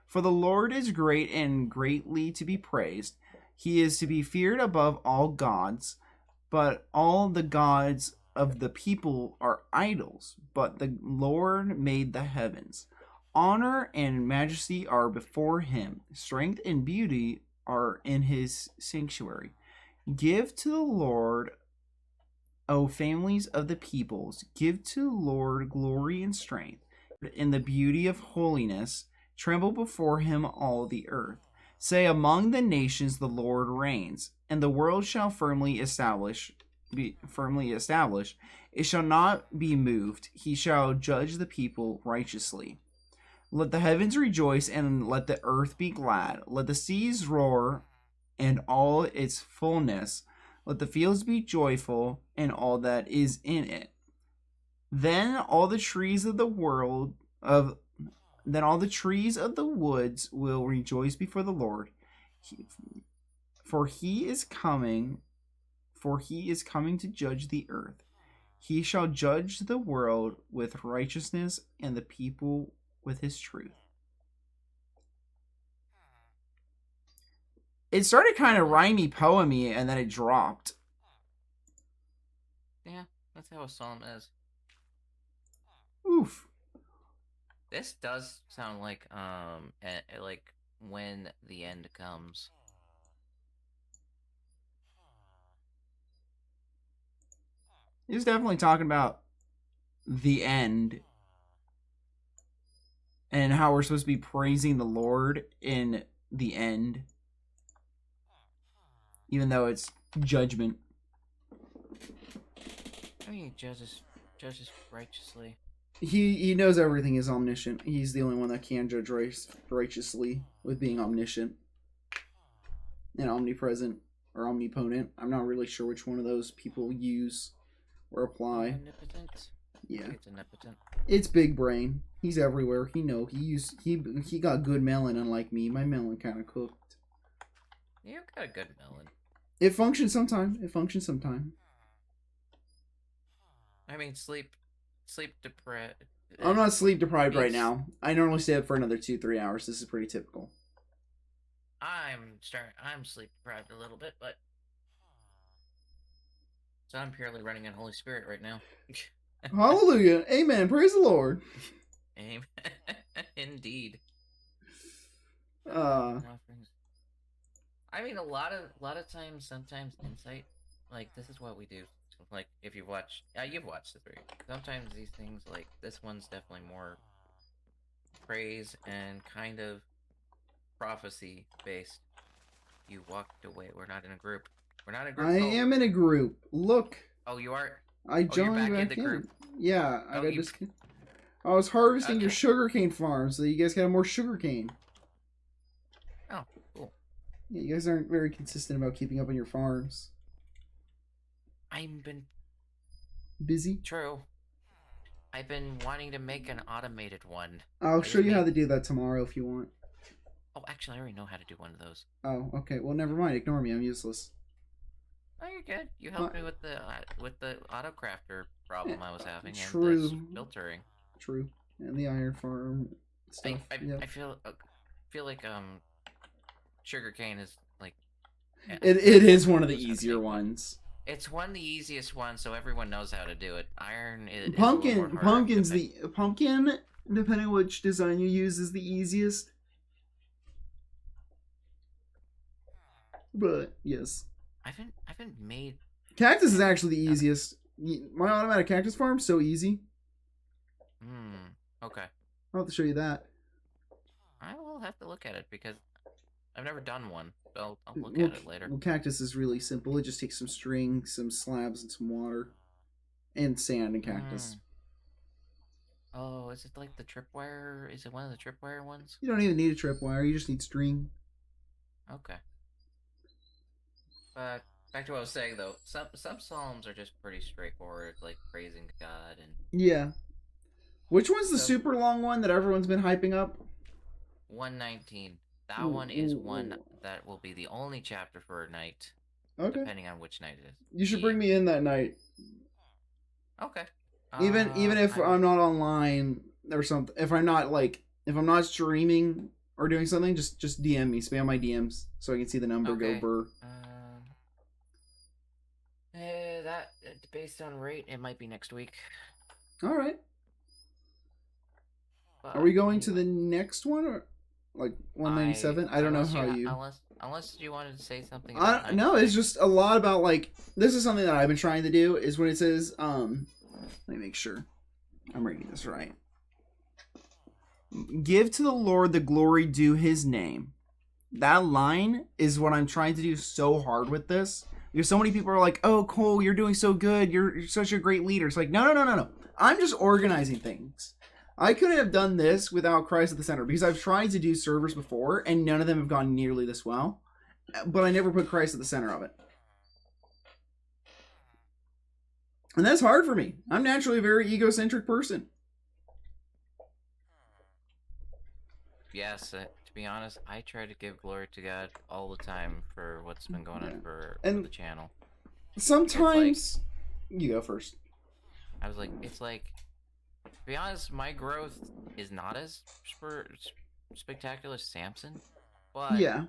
For the Lord is great and greatly to be praised. He is to be feared above all gods, but all the gods of the people are idols, but the Lord made the heavens. Honor and majesty are before him. Strength and beauty are in his sanctuary. Give to the Lord, O families of the peoples. Give to the Lord glory and strength. In the beauty of holiness, tremble before him all the earth. Say among the nations the Lord reigns, and the world shall be firmly established. It shall not be moved. He shall judge the people righteously. Let the heavens rejoice and let the earth be glad. Let the seas roar and all its fullness. Let the fields be joyful and all that is in it. Then all the trees of the woods will rejoice before the Lord, for he is coming to judge the earth. He shall judge the world with righteousness and the people with his truth. It started kind of rhymey poemy and then it dropped. Yeah, that's how a psalm is. Oof. This does sound like when the end comes. He's definitely talking about the end and how we're supposed to be praising the Lord in the end, even though it's judgment. I mean, judges righteously. He knows everything is omniscient. He's the only one that can judge righteously with being omniscient and omnipresent or omnipotent. I'm not really sure which one of those people use or apply. Omnipotent? Yeah, It's omnipotent. it's big brain. He's everywhere. He got good melon, unlike me. My melon kind of cooked. You got a good melon. It functions sometime. I mean, sleep deprived. I'm not sleep deprived right now. I normally stay up for another 2-3 hours. This is pretty typical. I'm sleep deprived a little bit, but so I'm purely running on Holy Spirit right now. Hallelujah. Amen. Praise the Lord. Amen. Indeed. Uh, I mean, a lot of times, sometimes insight, like this is what we do. Like if you've watched the 3. Sometimes these things, like this one's definitely more praise and kind of prophecy based. You walked away. We're not in a group. I am in a group. Look. Oh, you are. I joined you're back in back the group. Yeah, Oh, I was harvesting Okay. your sugarcane farm so that you guys can have more sugarcane. Oh, cool. Yeah, you guys aren't very consistent about keeping up on your farms. I've been Busy? true. I've been wanting to make an automated one. I'll I show just you how made- to do that tomorrow if you want. Oh, actually, I already know how to do one of those. Oh, okay. Well, never mind. Ignore me. I'm useless. Oh, you're good. You helped me with the autocrafter problem I was having True. and the filtering. True. And the iron farm stuff. I feel like sugarcane is like It is one of the It's gonna easier take ones. It's one of the easiest ones, so everyone knows how to do it. Iron is a little more harder. Pumpkin, depending on which design you use, is the easiest. But yes, I haven't made. cactus is actually the easiest. My automatic cactus farm's so easy. Okay. I'll have to show you that. I will have to look at it because I've never done one. So I'll look at it later. Well, cactus is really simple. It just takes some string, some slabs, and some water, and sand and cactus. Oh, is it like the tripwire? Is it one of the tripwire ones? You don't even need a tripwire. You just need string. Okay. But back to what I was saying though, some psalms are just pretty straightforward, like praising God and. Yeah. Which one's the So- super long one that everyone's been hyping up? 119. That one is one that will be the only chapter for a night, Okay. depending on which night it is. You should bring me in that night. Okay. Even if I'm not online or something. If I'm not streaming or doing something, just DM me, spam my DMs so I can see the number Okay. go burr. That based on rate, it might be next week. All right. But Are we going to the next one or like 197? I don't know how you. Unless you wanted to say something. No, About it's just a lot about like this is something that I've been trying to do is when it says let me make sure I'm reading this right. Give to the Lord the glory due his name. That line is what I'm trying to do so hard with this. Because so many people are like, "Oh, Cole, you're doing so good. You're such a great leader." It's like, no. I'm just organizing things. I couldn't have done this without Christ at the center because I've tried to do servers before and none of them have gone nearly this well. But I never put Christ at the center of it. And that's hard for me. I'm naturally a very egocentric person. Yes, to be honest, I try to give glory to God all the time for what's been going on for And the channel. Sometimes you go first. I was like, it's like, to be honest, my growth is not as spectacular as Samson, but Yeah.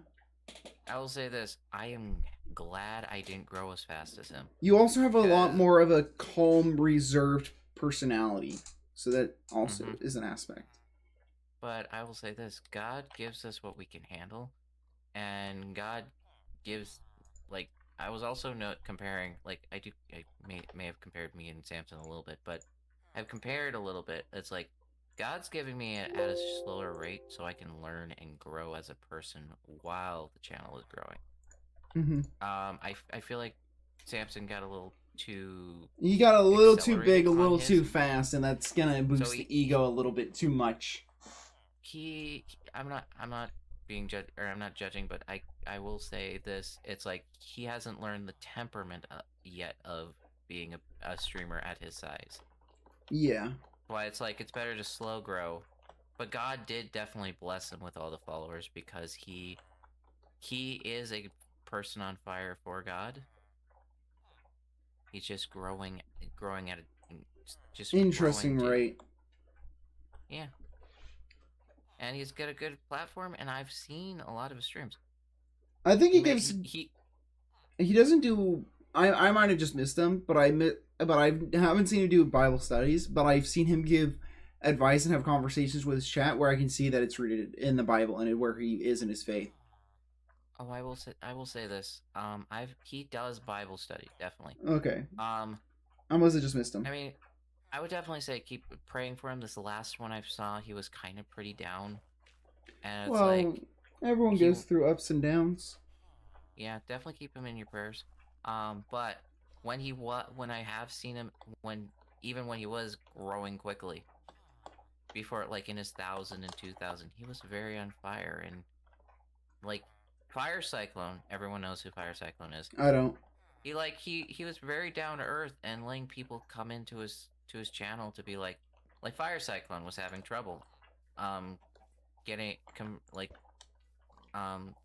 I will say this: I am glad I didn't grow as fast as him. You also have a lot more of a calm, reserved personality, so that also is an aspect. But I will say this: God gives us what we can handle, and God gives like I was also not comparing like I may have compared me and Samson a little bit, but I've compared a little bit. It's like God's giving me it at a slower rate so I can learn and grow as a person while the channel is growing. Mm-hmm. I feel like Samson got a little too You got a little too accelerated big, a on little his. too fast, and that's gonna boost So the ego a little bit too much. I'm not being judged, or I'm not judging, but I will say this: it's like he hasn't learned the temperament yet of being a streamer at his size. Yeah. Why it's like it's better to slow grow, but God did definitely bless him with all the followers because he is a person on fire for God. He's just growing at a just Interesting, growing, dude. right? Yeah. And he's got a good platform, and I've seen a lot of his streams. I think He he doesn't do. I might have just missed him, but I haven't seen him do Bible studies. But I've seen him give advice and have conversations with his chat where I can see that it's rooted in the Bible and where he is in his faith. Oh, I will say this. He does Bible study, definitely. Okay. I must have just missed him. I mean, I would definitely say keep praying for him. This last one I saw, he was kind of pretty down, and it's Well, like everyone goes through ups and downs. yeah, definitely keep him in your prayers. But when I have seen him even when he was growing quickly, before like in his 1,000 and 2,000, he was very on fire and like Fire Cyclone. Everyone knows who Fire Cyclone is. I don't. He was very down to earth and letting people come into his channel to be like Fire Cyclone was having trouble,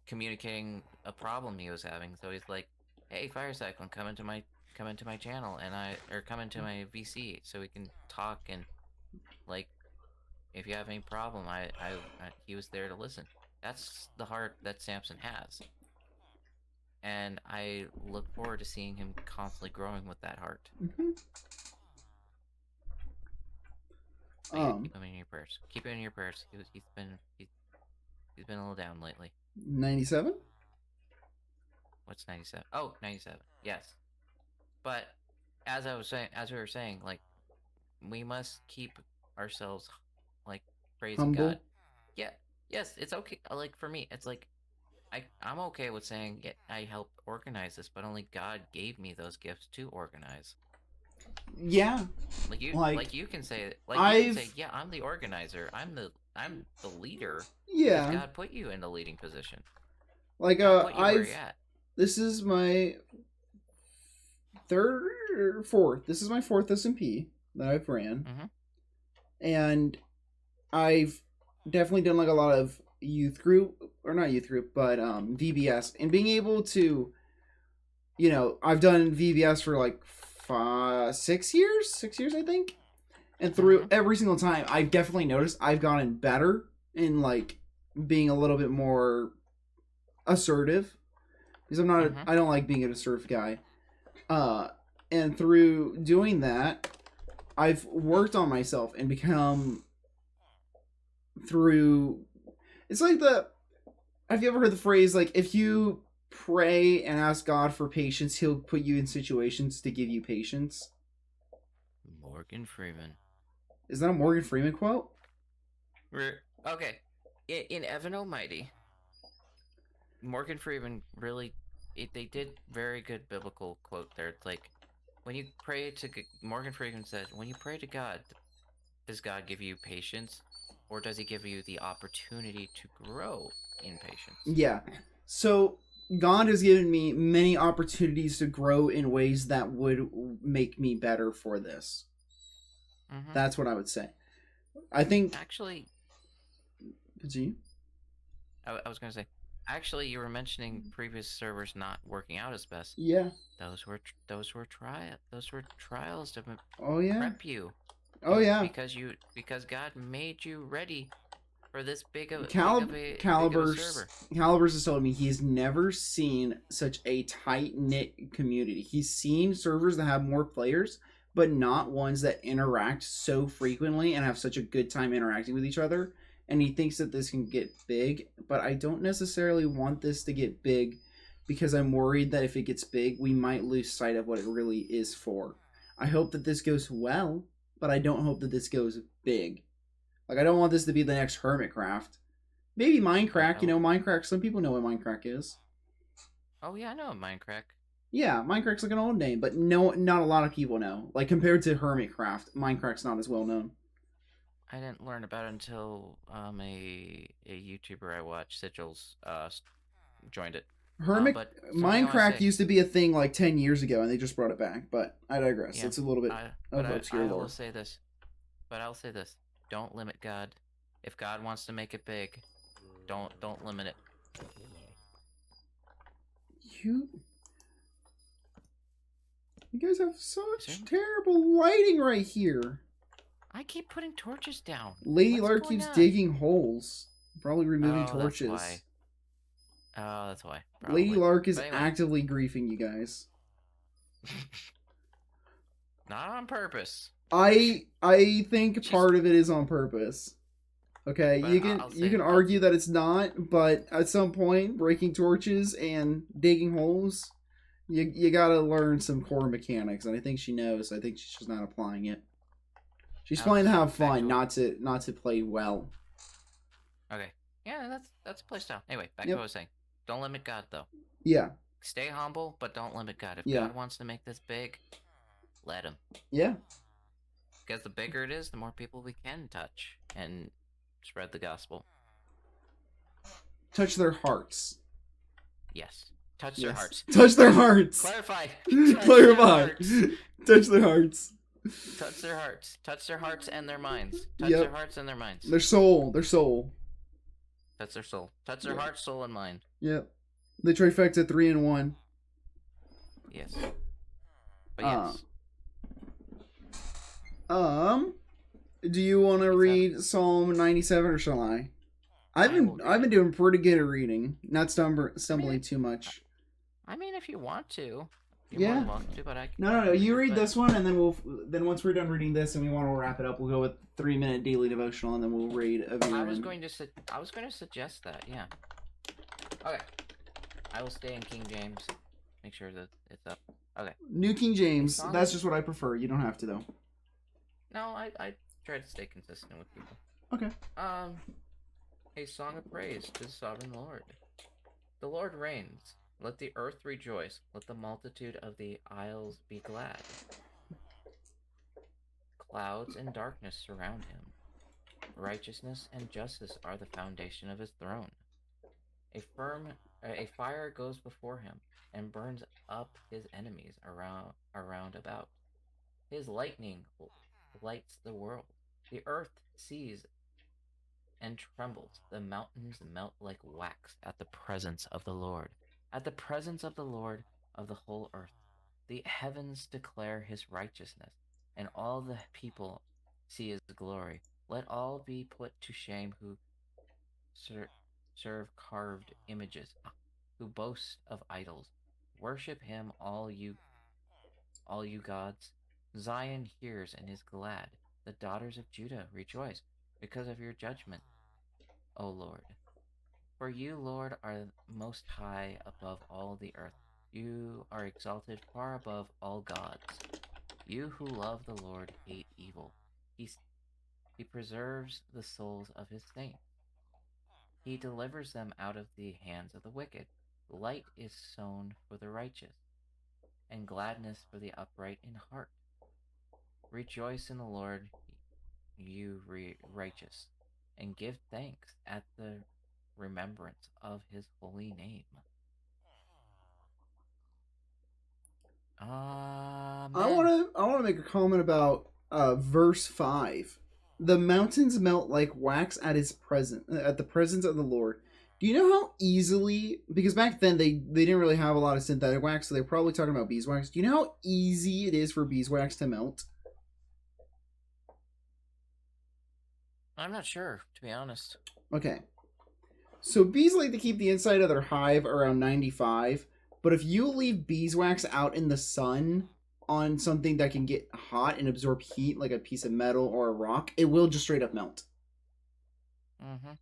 communicating a problem he was having. So he's like, "Hey, Fire Cyclone, come into my channel come into my VC so we can talk and like if you have any problem, he was there to listen." That's the heart that Samson has. And I look forward to seeing him constantly growing with that heart. Mm-hmm. Keep him in your prayers. Keep him in your prayers. He's been a little down lately. 97? What's 97? Oh, 97. Yes. But as we were saying, like we must keep ourselves like praising humble. God. Yeah. Yes, it's okay. Like for me, it's like I'm okay with saying I helped organize this, but only God gave me those gifts to organize. Yeah. Like you can say yeah, I'm the organizer. I'm the leader. Yeah. God put you in the leading position. Like this is my third or fourth. This is my fourth SMP that I've ran. Mm-hmm. And I've definitely done like a lot of youth group, or not youth group, but VBS, and being able to, I've done VBS for like 6 years I think, and through every single time I've definitely noticed I've gotten better in like being a little bit more assertive, because I'm not I don't like being an assertive guy, and through doing that I've worked on myself and become it's like have you ever heard the phrase like if you pray and ask God for patience, he'll put you in situations to give you patience? Morgan Freeman. Is that a Morgan Freeman quote? Okay. In Evan Almighty, Morgan Freeman they did very good biblical quote there. It's like when you pray to Morgan Freeman says, when you pray to God, does God give you patience? Or does he give you the opportunity to grow in patience? Yeah. So God has given me many opportunities to grow in ways that would make me better for this. Mm-hmm. That's what I would say. I think... Actually... Continue. I was going to say, actually, you were mentioning previous servers not working out as best. Yeah. Those were trials to prep you. Oh yeah, because God made you ready for this big of a server. Calibers has told me he's never seen such a tight knit community. He's seen servers that have more players, but not ones that interact so frequently and have such a good time interacting with each other and he thinks that this can get big, but I don't necessarily want this to get big because I'm worried that if it gets big, we might lose sight of what it really is for. I hope that this goes well, but I don't hope that this goes big. Like, I don't want this to be the next Hermitcraft. Maybe Minecraft, you know, Minecraft, some people know what Minecraft is. Oh yeah, I know Minecraft. Yeah, Minecraft's like an old name, but not a lot of people know. Like, compared to Hermitcraft, Minecraft's not as well known. I didn't learn about it until a YouTuber I watched, Sigils, joined it. Minecraft used to be a thing like 10 years ago, and they just brought it back. But I digress. Yeah, It's a little bit of obscure lore. I'll say this. But I'll say this: don't limit God. If God wants to make it big, don't limit it. You guys have such terrible lighting right here. I keep putting torches down. Lady Lark keeps digging holes, probably removing torches. That's why. Oh, that's why. Probably. Lady Lark is actively griefing you guys. Not on purpose. I think part of it is on purpose. Okay, But you can argue that it's not, but at some point, breaking torches and digging holes, you gotta learn some core mechanics, and I think she knows. I think she's just not applying it. She's playing to have fun, not to play well. Okay, yeah, that's play style. Anyway, back to what I was saying. Don't limit God though. Yeah. Stay humble, but don't limit God. If God wants to make this big, let him. Yeah. Because the bigger it is, the more people we can touch and spread the gospel. Touch their hearts. Yes. Touch their hearts. Touch their hearts. Clarify. Clarify. Touch their hearts. Touch their hearts. Touch their hearts and their minds. Touch their hearts and their minds. Their soul. Their soul. Touch their soul. Touch their heart, soul, and mind. Yep. The trifecta 3 in 1. Yes. But yes. Do you want to read Psalm 97 or shall I? I've been doing pretty good at reading, not stumbling too much. I mean, if you want to, you're more than welcome to, but I can. No. You read this one, and then once we're done reading this and we want to wrap it up, we'll go with 3-minute daily devotional, and then we'll read a I was going to suggest that. Yeah. Okay. I will stay in King James. Make sure that it's up. Okay. New King James. That's just what I prefer. You don't have to though. No, I try to stay consistent with people. Okay. A song of praise to the sovereign Lord. The Lord reigns. Let the earth rejoice. Let the multitude of the isles be glad. Clouds and darkness surround him. Righteousness and justice are the foundation of his throne. A fire goes before him and burns up his enemies around about. His lightning lights the world. The earth sees and trembles. The mountains melt like wax at the presence of the Lord. At the presence of the Lord of the whole earth. The heavens declare his righteousness, and all the people see his glory. Let all be put to shame who serve carved images, who boast of idols. Worship him, all you gods. Zion hears and is glad. The daughters of Judah rejoice because of your judgment, O Lord. For you, Lord, are most high above all the earth. You are exalted far above all gods. You who love the Lord hate evil. He preserves the souls of his saints. He delivers them out of the hands of the wicked. Light is sown for the righteous, and gladness for the upright in heart. Rejoice in the Lord, you righteous, and give thanks at the remembrance of his holy name. Amen. I want to make a comment about verse 5. The mountains melt like wax at the presence of the Lord. Do you know how easily, because back then they didn't really have a lot of synthetic wax, so they're probably talking about beeswax. Do you know how easy it is for beeswax to melt? I'm not sure, to be honest. Okay. So bees like to keep the inside of their hive around 95, but if you leave beeswax out in the sun on something that can get hot and absorb heat, like a piece of metal or a rock, it will just straight up melt. Mm-hmm.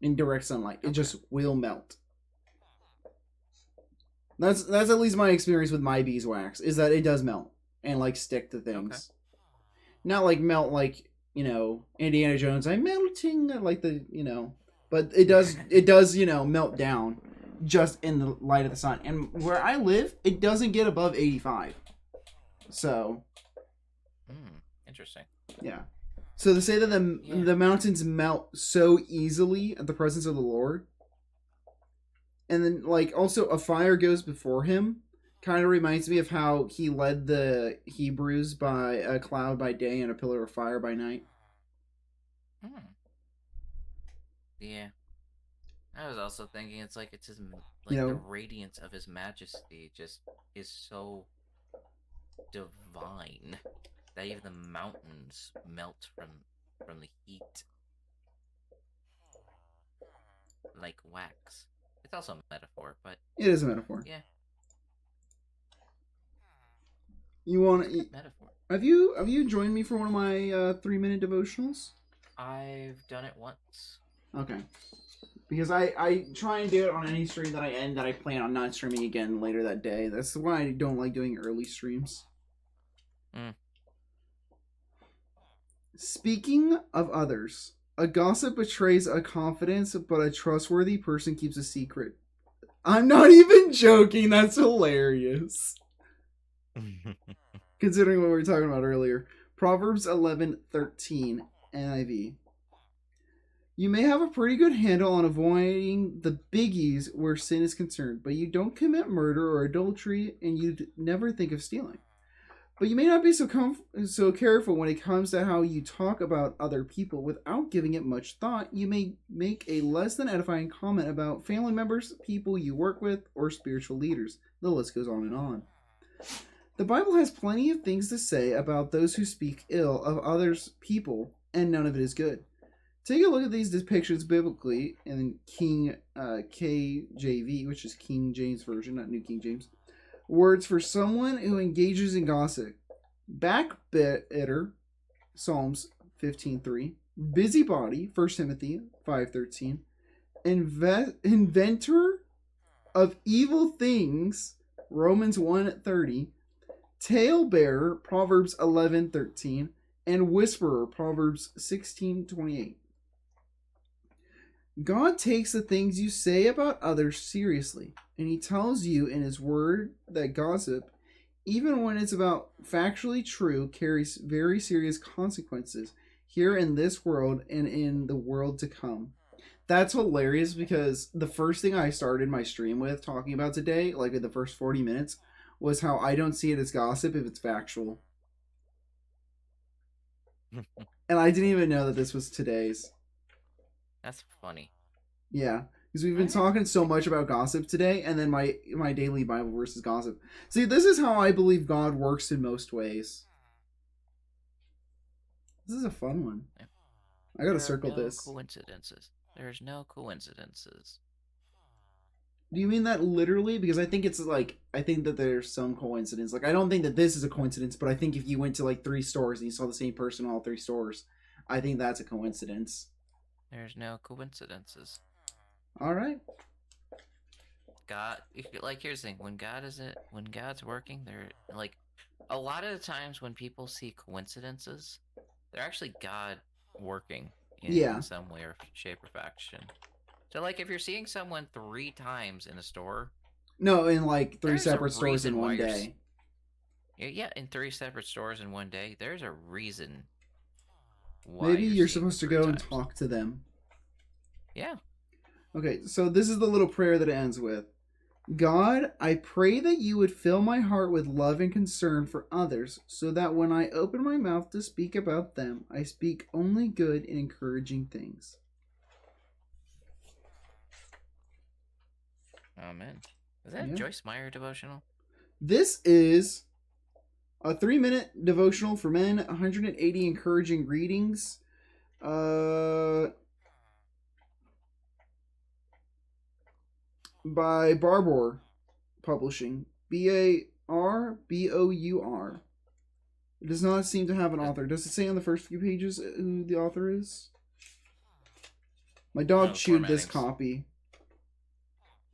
in direct sunlight. It Okay. just will melt. That's at least my experience with my beeswax, is that it does melt and like stick to things. Not like melt like, you know, Indiana Jones, I'm melting like the, you know, but it does, you know, melt down just in the light of the sun. And where I live, it doesn't get above 85. So, Interesting. yeah. So to say that the mountains melt so easily at the presence of the Lord, and then like also a fire goes before him, kind of reminds me of how he led the Hebrews by a cloud by day and a pillar of fire by night. Yeah. I was also thinking it's his You know, the radiance of his majesty just is so divine that even the mountains melt from the heat like wax. It's also a metaphor, but it is a metaphor. yeah. You want It's a good metaphor. Have you joined me for one of my 3-minute devotionals? I've done it once. Okay. Because I try and do it on any stream that I end that I plan on not streaming again later that day. That's why I don't like doing early streams. Speaking of others, a gossip betrays a confidence, but a trustworthy person keeps a secret. I'm not even joking. That's hilarious. Considering what we were talking about earlier. Proverbs 11:13 NIV. You may have a pretty good handle on avoiding the biggies where sin is concerned, but you don't commit murder or adultery, and you'd never think of stealing. But you may not be so careful when it comes to how you talk about other people. Without giving it much thought, you may make a less than edifying comment about family members, people you work with, or spiritual leaders. The list goes on and on. The Bible has plenty of things to say about those who speak ill of others' people, and none of it is good. Take a look at these depictions biblically in King KJV, which is King James Version, not New King James. Words for someone who engages in gossip. Backbiter, Psalms 15:3. Busybody, 1 Timothy 5:13. Inventor of evil things, Romans 1:30. Talebearer, Proverbs 11:13. And whisperer, Proverbs 16:28. God takes the things you say about others seriously, and he tells you in his word that gossip, even when it's about factually true, carries very serious consequences here in this world and in the world to come. That's hilarious because the first thing I started my stream with talking about today, like in the first 40 minutes, was how I don't see it as gossip if it's factual. And I didn't even know that this was today's. That's funny. Yeah, because we've been talking so much about gossip today, and then my daily Bible verse is gossip. See, this is how I believe God works in most ways. This is a fun one. Yeah. I gotta circle no this. Coincidences. There's no coincidences. Do you mean that literally? Because I think it's like, I think that there's some coincidence. Like, I don't think that this is a coincidence, but I think if you went to like 3 stores and you saw the same person in all 3 stores, I think that's a coincidence. There's no coincidences. All right. God, like, here's the thing: when God's working, they're like, a lot of the times when people see coincidences, they're actually God working in some way or shape or fashion. So, like, if you're seeing someone 3 times in a store, no, in like 3 separate stores in one day. Yeah, in 3 separate stores in one day, there's a reason. Why maybe you're supposed to go and talk to them. Yeah. Okay, so this is the little prayer that it ends with. God, I pray that you would fill my heart with love and concern for others, so that when I open my mouth to speak about them, I speak only good and encouraging things. Amen. Is that a Joyce Meyer devotional? This is a 3-minute devotional for men, 180 encouraging readings. By Barbour Publishing. Barbour. It does not seem to have an author. Does it say on the first few pages who the author is? My dog No, chewed this formatting's- copy.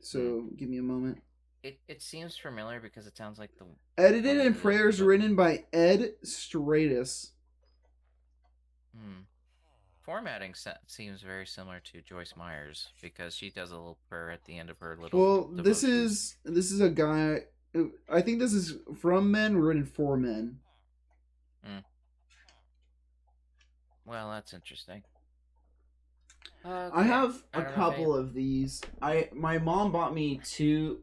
So give me a moment. It seems familiar because it sounds like the Edited one and of the prayers book- written by Ed Stratus. Formatting seems very similar to Joyce Myers because she does a little prayer at the end of her little. Well, devotions. this is a guy. I think this is from men, written for men. Well, that's interesting. I have I a don't know if couple of these. My mom bought me 2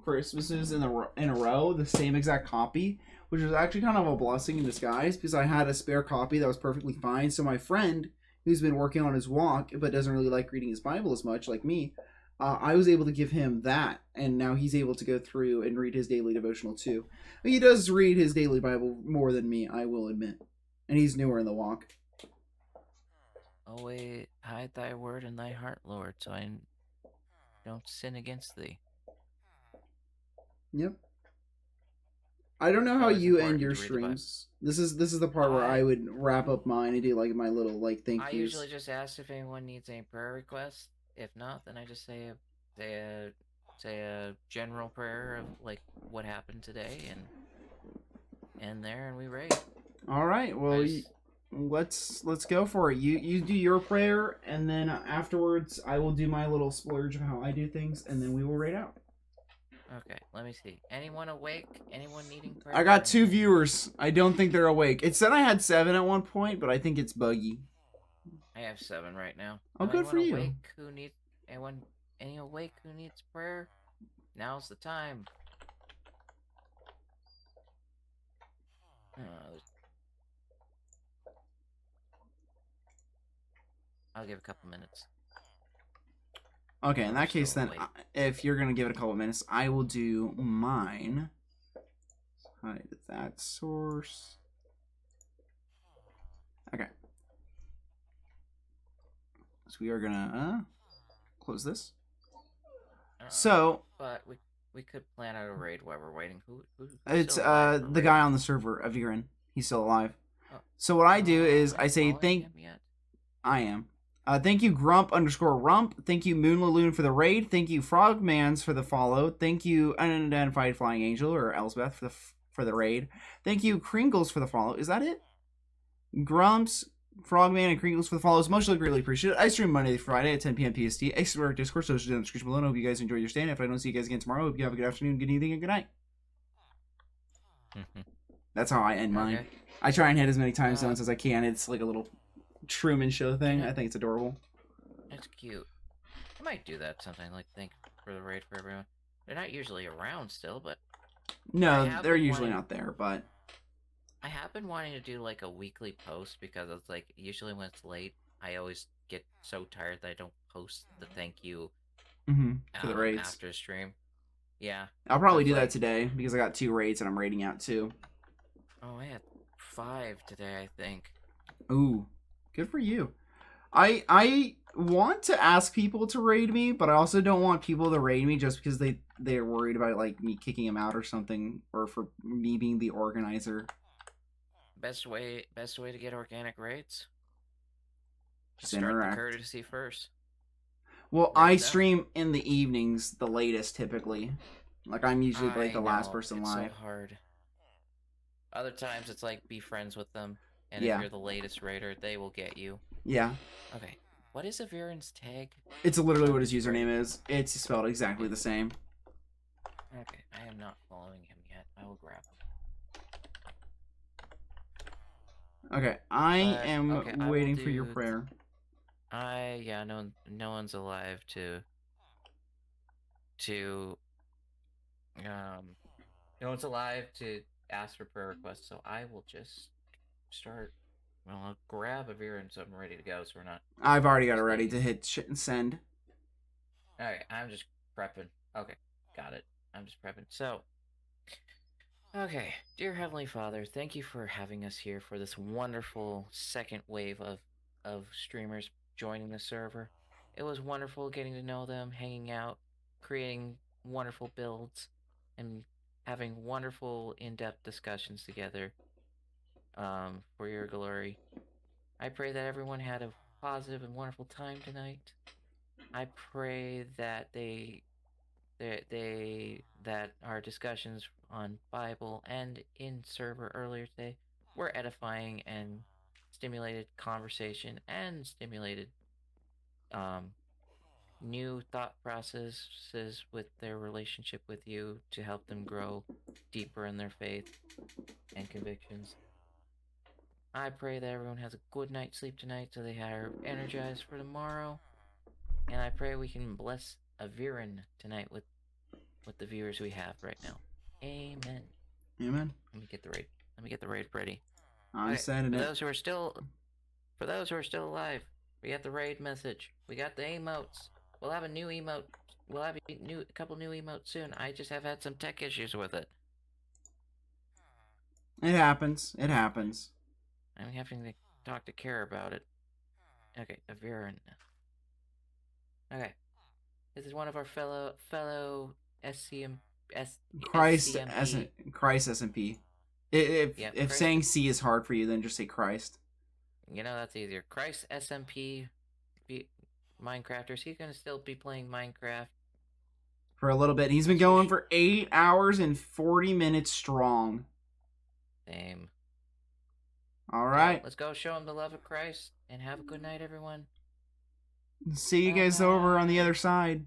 Christmases in a row, the same exact copy, which was actually kind of a blessing in disguise because I had a spare copy that was perfectly fine. So my friend, who's been working on his walk but doesn't really like reading his Bible as much, like me, I was able to give him that, and now he's able to go through and read his daily devotional too. He does read his daily Bible more than me, I will admit, and he's newer in the walk. Oh wait, hide thy word in thy heart, Lord, so I don't sin against thee. Yep. I don't know how Well, it's you important end your to read the Bible. streams. This is the part where I would wrap up mine and do like my little like thank I yous. usually just ask if anyone needs any prayer requests. If not, then I just say a general prayer of like what happened today and there and we raid. All right. Well, Nice. let's go for it. You do your prayer, and then afterwards I will do my little splurge of how I do things, and then we will raid out. Okay, let me see. Anyone awake? Anyone needing prayer? I got 2 viewers. I don't think they're awake. It said I had 7 at one point, but I think it's buggy. I have 7 right now. Oh, good for you. Awake who needs any awake who needs prayer? Now's the time. I'll give a couple minutes. Okay, in I'm that case, still then, awake. if you're gonna give it a couple minutes, I will do mine. Hide that source. Okay. So we are gonna close this. So but we could plan out a raid while we're waiting. Who's it's still alive for the raid? guy on the server, Aviran. He's still alive. Oh. So what I do is Are I you say following him yet? I am. Thank you, Grump_Rump. Thank you, Moonlaloon, for the raid. Thank you, Frogmans, for the follow. Thank you, Unidentified Flying Angel, or Elsbeth, for the raid. Thank you, Kringles, for the follow. Is that it? Grumps, Frogman, and Kringles for the follows. Much greatly appreciated. I stream Monday to Friday at 10 p.m. PST. Explore Discord, so in the description below. I hope you guys enjoy your stay. And if I don't see you guys again tomorrow, I hope you have a good afternoon, good evening, and good night. That's how I end mine. Okay. I try and hit as many time zones as I can. It's like a little Truman Show thing. I think it's adorable. That's cute. I might do that sometime, like think for the raid for everyone. They're not usually around still, but No, have they're been usually wanting- not there, but I have been wanting to do like a weekly post because it's like usually when it's late, I always get so tired that I don't post the thank you for the raids. after stream. Yeah. I'll probably It's do that like- today because I got 2 raids and I'm raiding out 2. Oh, I had 5 today, I think. Ooh, good for you. I want to ask people to raid me, but I also don't want people to raid me just because they're worried about like me kicking them out or something, or for me being the organizer. Best way to get organic raids. Just Start interact. the courtesy first. Well, Raid I them. stream in the evenings, the latest typically. Like I'm usually like the last know, person it's live. so hard. Other times it's like be friends with them, and Yeah. if you're the latest raider, they will get you. Yeah, Okay, what is Aviran's tag? it's literally what his Right. username is. It's spelled exactly the same. Okay, I am not following him yet. I will grab him. Okay, I But, am okay, I will waiting for your do- prayer. No one's alive to no one's alive to ask for prayer requests, so I will just start. Well, I'll grab Aviran so I'm ready to go, so we're not. I've already got it ready to hit send. Alright, I'm just prepping. Okay, got it. I'm just prepping. So, okay, dear Heavenly Father, thank you for having us here for this wonderful second wave of streamers joining the server. It was wonderful getting to know them, hanging out, creating wonderful builds, and having wonderful in-depth discussions together for your glory. I pray that everyone had a positive and wonderful time tonight. I pray that that our discussions on Bible and in server earlier today were edifying and stimulated conversation and stimulated um new thought processes with their relationship with you to help them grow deeper in their faith and convictions. I pray that everyone has a good night's sleep tonight so they are energized for tomorrow. And I pray we can bless Aviran tonight with the viewers we have right now. Amen. Amen. Let me get the raid. Let me get the raid ready. I'm Okay, sending for it. those who are still alive, we got the raid message. We got the emotes. We'll have a new emote. We'll have a couple new emotes soon. I just have had some tech issues with it. It happens. It happens. I'm having to talk to Kara about it. Okay, Aviran. Okay, this is one of our fellow SCM Christ SCMP. Christ SMP. If Yeah, if Christ. saying C is hard for you, then just say Christ. You know, that's easier. Christ SMP Minecrafters. He's gonna still be playing Minecraft. For a little bit. He's been That's for going sure. for 8 hours and 40 minutes strong. Same. All So, right. let's go show him the love of Christ and have a good night, everyone. See you guys over on the Bye. other side.